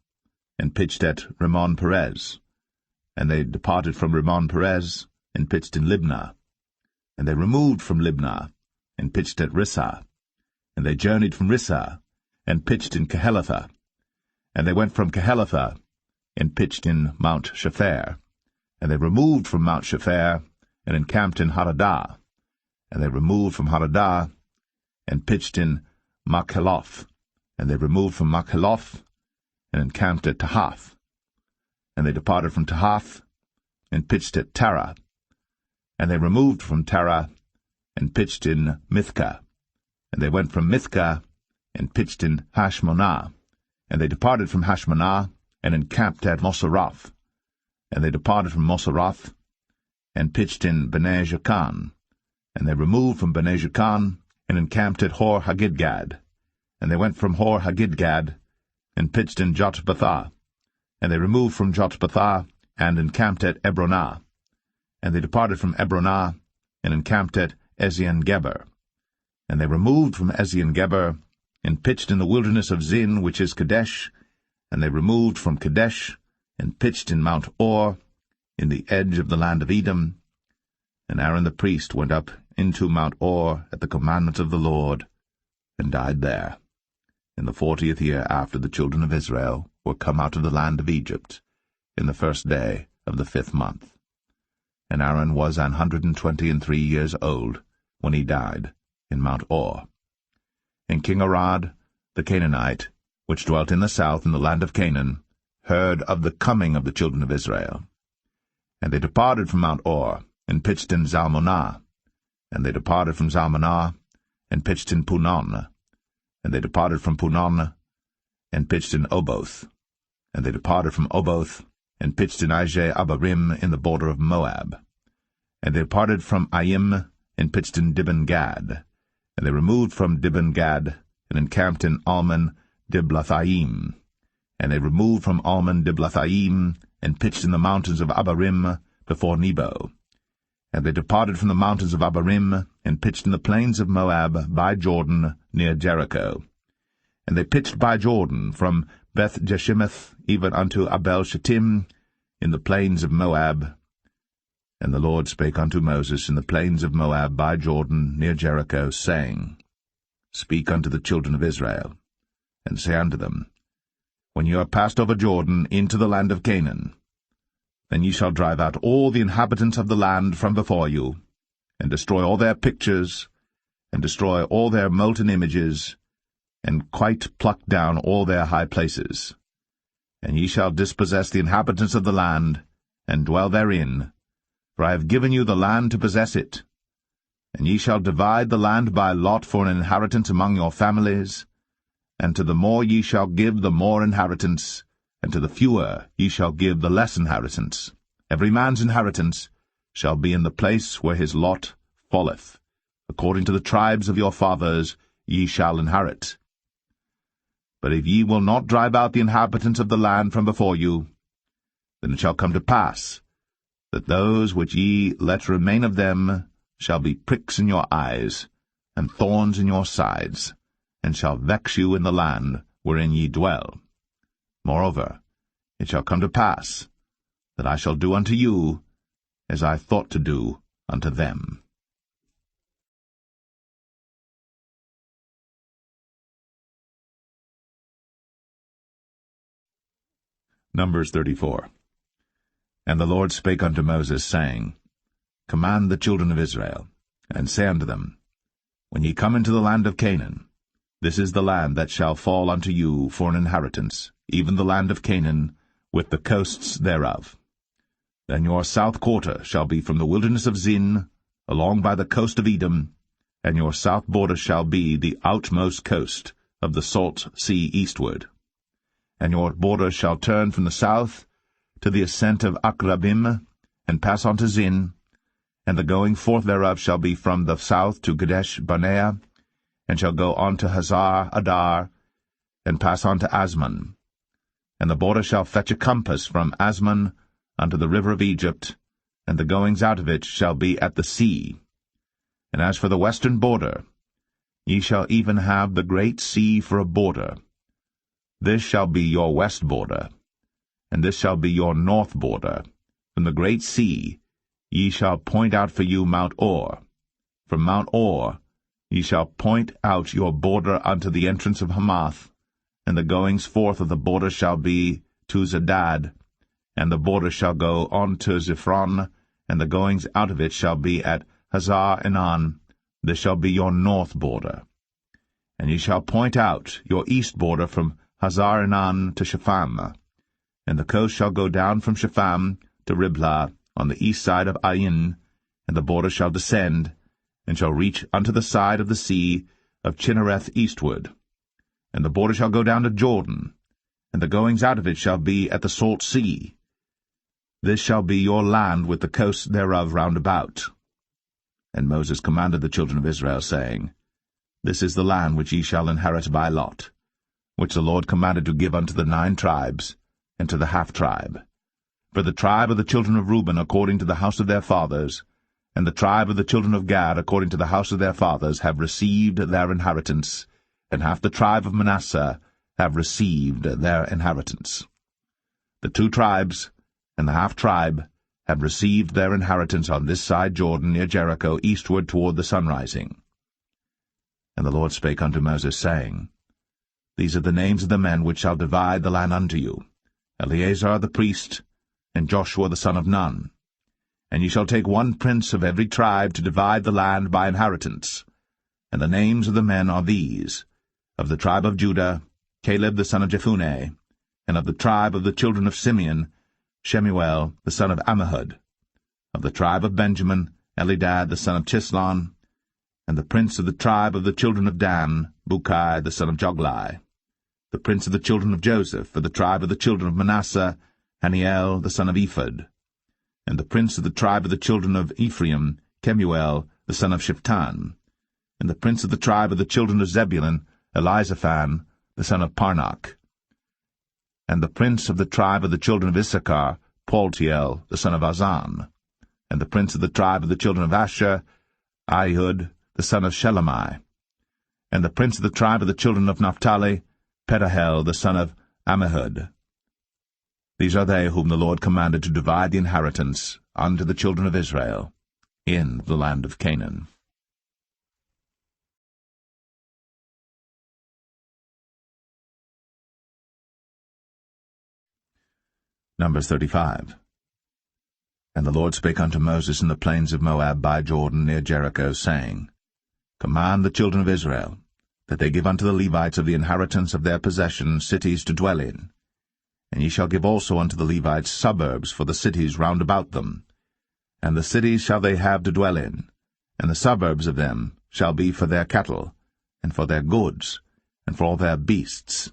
and pitched at Rimmon-Perez. And they departed from Rimmon-Perez, and pitched in Libnah. And they removed from Libnah, and pitched at Rissah. And they journeyed from Rissah, and pitched in Kehelatha. And they went from Kehelatha, and pitched in Mount Shepher. And they removed from Mount Shepher, and encamped in Hadadah. And they removed from Hadadah, and pitched in Makheloth. And they removed from Makheloth, and encamped at Tahath. And they departed from Tahath, and pitched at Tara. And they removed from Tara, and pitched in Mithkah. And they went from Mithkah, and pitched in Hashmonah. And they departed from Hashmonah, and encamped at Moseroth. And they departed from Moseroth, and pitched in Bene Jaakan. And they removed from Bene Jaakan, and encamped at Hor-Haggidgad. And they went from Hor-Haggidgad, and pitched in Jotbathah. And they removed from Jotbathah, and encamped at Ebronah. And they departed from Ebronah, and encamped at Ezion-Geber. And they removed from Ezion-Geber, and pitched in the wilderness of Zin, which is Kadesh. And they removed from Kadesh, and pitched in Mount Or, in the edge of the land of Edom. And Aaron the priest went up into Mount Or at the commandment of the Lord, and died there, in the 40th year after the children of Israel were come out of the land of Egypt, in the 1st day of the 5th month. And Aaron was 123 years old when he died in Mount Or. And King Arad the Canaanite which dwelt in the south in the land of Canaan, heard of the coming of the children of Israel. And they departed from Mount Or, and pitched in Zalmonah. And they departed from Zalmonah, and pitched in Punon. And they departed from Punon, and pitched in Oboth. And they departed from Oboth, and pitched in Abarim in the border of Moab. And they departed from Aim, and pitched in Dibon-Gad. And they removed from Dibon-Gad, and encamped in Almon-Diblathaim. And they removed from Almon-Diblathaim, and pitched in the mountains of Abarim before Nebo. And they departed from the mountains of Abarim, and pitched in the plains of Moab by Jordan near Jericho. And they pitched by Jordan from Beth-Jeshimoth even unto Abel-Shittim in the plains of Moab. And the Lord spake unto Moses in the plains of Moab by Jordan near Jericho, saying, Speak unto the children of Israel, and say unto them, When you are passed over Jordan into the land of Canaan, then ye shall drive out all the inhabitants of the land from before you, and destroy all their pictures, and destroy all their molten images, and quite pluck down all their high places. And ye shall dispossess the inhabitants of the land, and dwell therein, for I have given you the land to possess it. And ye shall divide the land by lot for an inheritance among your families, and to the more ye shall give the more inheritance, and to the fewer ye shall give the less inheritance. Every man's inheritance shall be in the place where his lot falleth. According to the tribes of your fathers ye shall inherit. But if ye will not drive out the inhabitants of the land from before you, then it shall come to pass that those which ye let remain of them shall be pricks in your eyes, and thorns in your sides, and shall vex you in the land wherein ye dwell. Moreover, it shall come to pass that I shall do unto you as I thought to do unto them. Numbers 34. And the Lord spake unto Moses, saying, Command the children of Israel, and say unto them, When ye come into the land of Canaan, this is the land that shall fall unto you for an inheritance, even the land of Canaan, with the coasts thereof. Then your south quarter shall be from the wilderness of Zin, along by the coast of Edom, and your south border shall be the outmost coast of the salt sea eastward. And your border shall turn from the south to the ascent of Akrabim, and pass on to Zin, and the going forth thereof shall be from the south to Kadesh Barnea, and shall go on to Hazar Adar, and pass on to Asmon. And the border shall fetch a compass from Asmon unto the river of Egypt, and the goings out of it shall be at the sea. And as for the western border, ye shall even have the great sea for a border. This shall be your west border, and this shall be your north border. From the great sea ye shall point out for you Mount Or. From Mount Or ye shall point out your border unto the entrance of Hamath, and the goings forth of the border shall be to Zedad, and the border shall go on to Ziphron, and the goings out of it shall be at Hazar Enan. This shall be your north border. And ye shall point out your east border from Hazar Enan to Shepham, and the coast shall go down from Shepham to Riblah on the east side of Ain, and the border shall descend, and shall reach unto the side of the sea of Chinnereth eastward. And the border shall go down to Jordan, and the goings out of it shall be at the salt sea. This shall be your land with the coasts thereof round about. And Moses commanded the children of Israel, saying, This is the land which ye shall inherit by lot, which the Lord commanded to give unto the 9 tribes, and to the half-tribe. For the tribe of the children of Reuben according to the house of their fathers, and the tribe of the children of Gad according to the house of their fathers, have received their inheritance, and half the tribe of Manasseh have received their inheritance. The 2 tribes and the half-tribe have received their inheritance on this side Jordan near Jericho, eastward toward the sunrising. And the Lord spake unto Moses, saying, These are the names of the men which shall divide the land unto you, Eleazar the priest, and Joshua the son of Nun. And ye shall take 1 prince of every tribe to divide the land by inheritance. And the names of the men are these: of the tribe of Judah, Caleb the son of Jephunneh, and of the tribe of the children of Simeon, Shemuel the son of Ammihud. Of the tribe of Benjamin, Elidad the son of Chislon, and the prince of the tribe of the children of Dan, Bukai the son of Joglai. The prince of the children of Joseph, for the tribe of the children of Manasseh, Haniel the son of Ephod. And the prince of the tribe of the children of Ephraim, Kemuel the son of Shiptan. And the prince of the tribe of the children of Zebulun, Elizaphan the son of Parnach. And the prince of the tribe of the children of Issachar, Paltiel the son of Azan. And the prince of the tribe of the children of Asher, Ahihud the son of Shelemai. And the prince of the tribe of the children of Naphtali, Pedahel the son of Ammihud. These are they whom the Lord commanded to divide the inheritance unto the children of Israel in the land of Canaan. Numbers 35. And the Lord spake unto Moses in the plains of Moab by Jordan near Jericho, saying, Command the children of Israel, that they give unto the Levites of the inheritance of their possession cities to dwell in. And ye shall give also unto the Levites suburbs for the cities round about them. And the cities shall they have to dwell in, and the suburbs of them shall be for their cattle, and for their goods, and for all their beasts.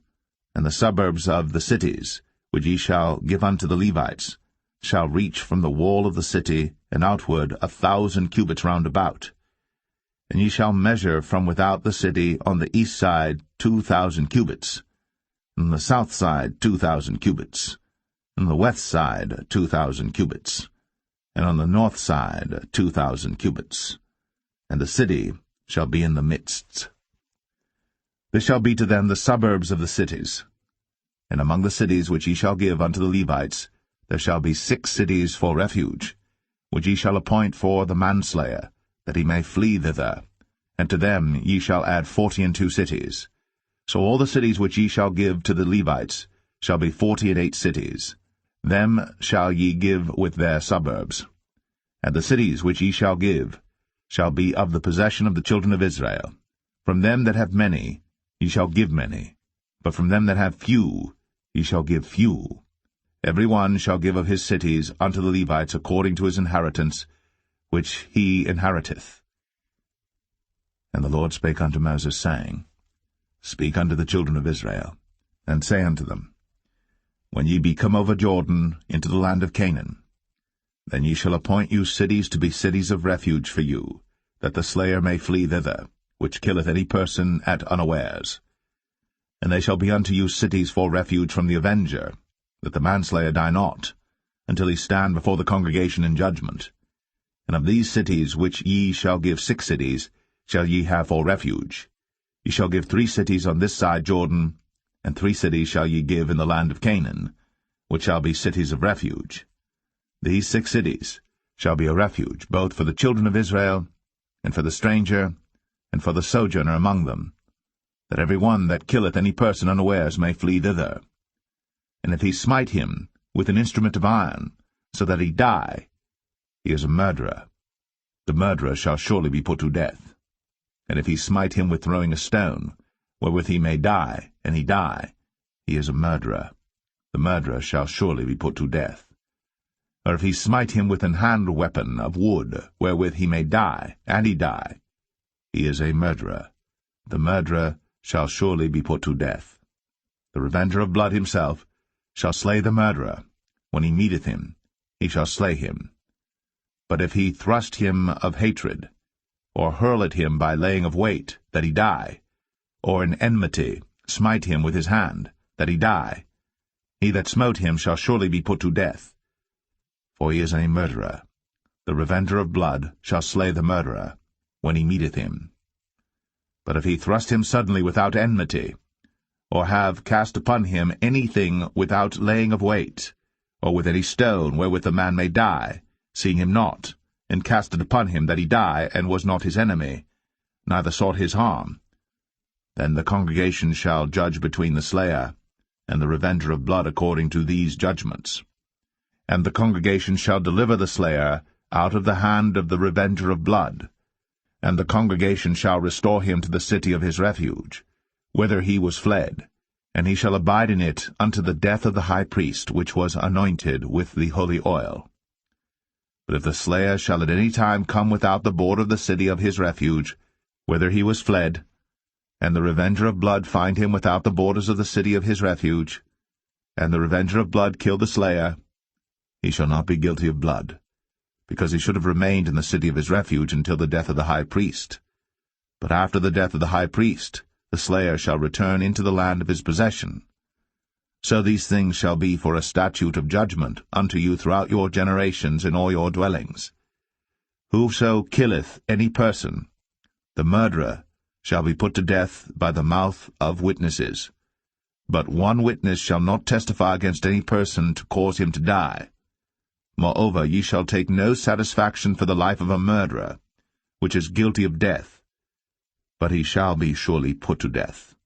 And the suburbs of the cities, which ye shall give unto the Levites, shall reach from the wall of the city and outward 1,000 cubits round about. And ye shall measure from without the city on the east side 2,000 cubits, and on the south side 2,000 cubits, and on the west side 2,000 cubits, and on the north side 2,000 cubits. And the city shall be in the midst. This shall be to them the suburbs of the cities. And among the cities which ye shall give unto the Levites, there shall be 6 cities for refuge, which ye shall appoint for the manslayer, that he may flee thither. And to them ye shall add 42 cities. So all the cities which ye shall give to the Levites shall be 48 cities. Them shall ye give with their suburbs. And the cities which ye shall give shall be of the possession of the children of Israel. From them that have many ye shall give many, but from them that have few ye shall give few. Every one shall give of his cities unto the Levites according to his inheritance, which he inheriteth. And the Lord spake unto Moses, saying, Speak unto the children of Israel, and say unto them, When ye be come over Jordan into the land of Canaan, then ye shall appoint you cities to be cities of refuge for you, that the slayer may flee thither, which killeth any person at unawares. And they shall be unto you cities for refuge from the avenger, that the manslayer die not, until he stand before the congregation in judgment. And of these cities which ye shall give 6 cities shall ye have for refuge. Ye shall give 3 cities on this side Jordan, and 3 cities shall ye give in the land of Canaan, which shall be cities of refuge. These 6 cities shall be a refuge both for the children of Israel, and for the stranger, and for the sojourner among them, that every one that killeth any person unawares may flee thither. And if he smite him with an instrument of iron, so that he die, he is a murderer. The murderer shall surely be put to death. And if he smite him with throwing a stone, wherewith he may die, and he die, he is a murderer. The murderer shall surely be put to death. Or if he smite him with an hand weapon of wood, wherewith he may die, and he die, he is a murderer. The murderer shall surely be put to death. The revenger of blood himself shall slay the murderer. When he meeteth him, he shall slay him. But if he thrust him of hatred, or hurl at him by laying of weight, that he die, or in enmity smite him with his hand, that he die, he that smote him shall surely be put to death, for he is a murderer. The revenger of blood shall slay the murderer, when he meeteth him. But if he thrust him suddenly without enmity, or have cast upon him anything without laying of weight, or with any stone wherewith the man may die, seeing him not, and cast it upon him that he die, and was not his enemy, neither sought his harm, then the congregation shall judge between the slayer and the revenger of blood according to these judgments. And the congregation shall deliver the slayer out of the hand of the revenger of blood, and the congregation shall restore him to the city of his refuge, whither he was fled, and he shall abide in it unto the death of the high priest, which was anointed with the holy oil. But if the slayer shall at any time come without the border of the city of his refuge, whither he was fled, and the revenger of blood find him without the borders of the city of his refuge, and the revenger of blood kill the slayer, he shall not be guilty of blood, because he should have remained in the city of his refuge until the death of the high priest. But after the death of the high priest, the slayer shall return into the land of his possession. So these things shall be for a statute of judgment unto you throughout your generations in all your dwellings. Whoso killeth any person, the murderer, shall be put to death by the mouth of witnesses. But one witness shall not testify against any person to cause him to die. Moreover, ye shall take no satisfaction for the life of a murderer, which is guilty of death, but he shall be surely put to death.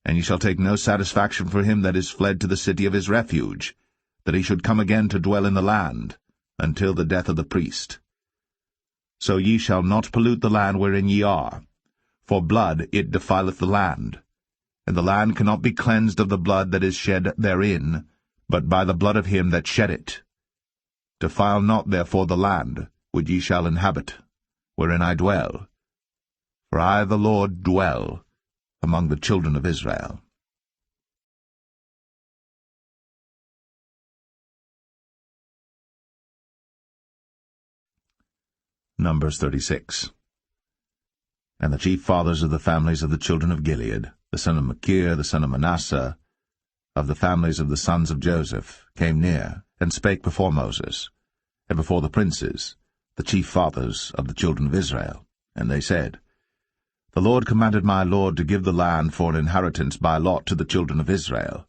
And ye shall take no satisfaction for him that is fled to the city of his refuge, that he should come again to dwell in the land, until the death of the priest. So ye shall not pollute the land wherein ye are, for blood it defileth the land, and the land cannot be cleansed of the blood that is shed therein, but by the blood of him that shed it. Defile not therefore the land, which ye shall inhabit, wherein I dwell. For I, the Lord, dwell among the children of Israel. Numbers 36. And the chief fathers of the families of the children of Gilead, the son of Machir, the son of Manasseh, of the families of the sons of Joseph, came near, and spake before Moses, and before the princes, the chief fathers of the children of Israel. And they said, The Lord commanded my Lord to give the land for an inheritance by lot to the children of Israel.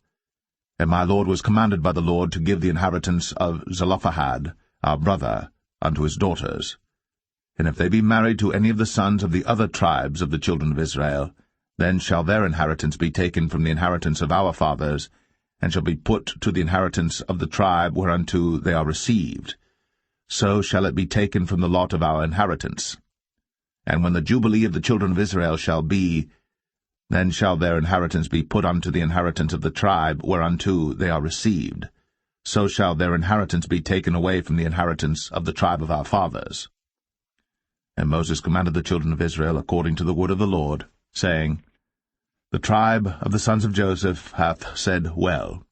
And my Lord was commanded by the Lord to give the inheritance of Zelophehad, our brother, unto his daughters. And if they be married to any of the sons of the other tribes of the children of Israel, then shall their inheritance be taken from the inheritance of our fathers, and shall be put to the inheritance of the tribe whereunto they are received. So shall it be taken from the lot of our inheritance. And when the Jubilee of the children of Israel shall be, then shall their inheritance be put unto the inheritance of the tribe whereunto they are received. So shall their inheritance be taken away from the inheritance of the tribe of our fathers. And Moses commanded the children of Israel according to the word of the Lord, saying, The tribe of the sons of Joseph hath said well.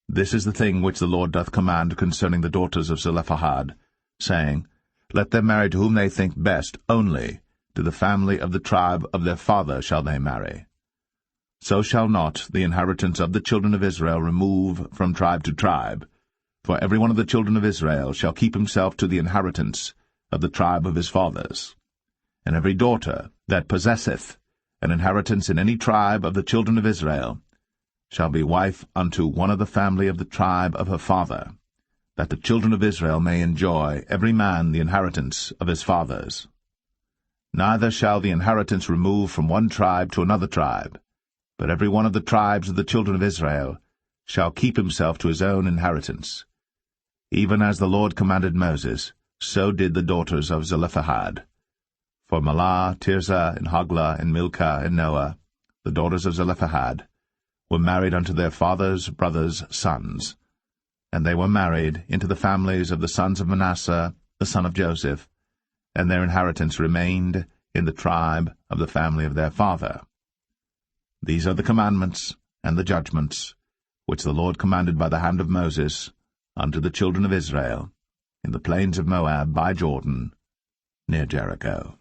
This is the thing which the Lord doth command concerning the daughters of Zelophehad, saying, Let them marry to whom they think best, only to the family of the tribe of their father shall they marry. So shall not the inheritance of the children of Israel remove from tribe to tribe, for every one of the children of Israel shall keep himself to the inheritance of the tribe of his fathers. And every daughter that possesseth an inheritance in any tribe of the children of Israel shall be wife unto one of the family of the tribe of her father, that the children of Israel may enjoy every man the inheritance of his fathers. Neither shall the inheritance remove from one tribe to another tribe, but every one of the tribes of the children of Israel shall keep himself to his own inheritance. Even as the Lord commanded Moses, so did the daughters of Zelophehad. For Mahlah, Tirzah, and Hoglah, and Milcah, and Noah, the daughters of Zelophehad, were married unto their father's brothers' sons, and they were married into the families of the sons of Manasseh, the son of Joseph, and their inheritance remained in the tribe of the family of their father. These are the commandments and the judgments which the Lord commanded by the hand of Moses unto the children of Israel, in the plains of Moab by Jordan, near Jericho.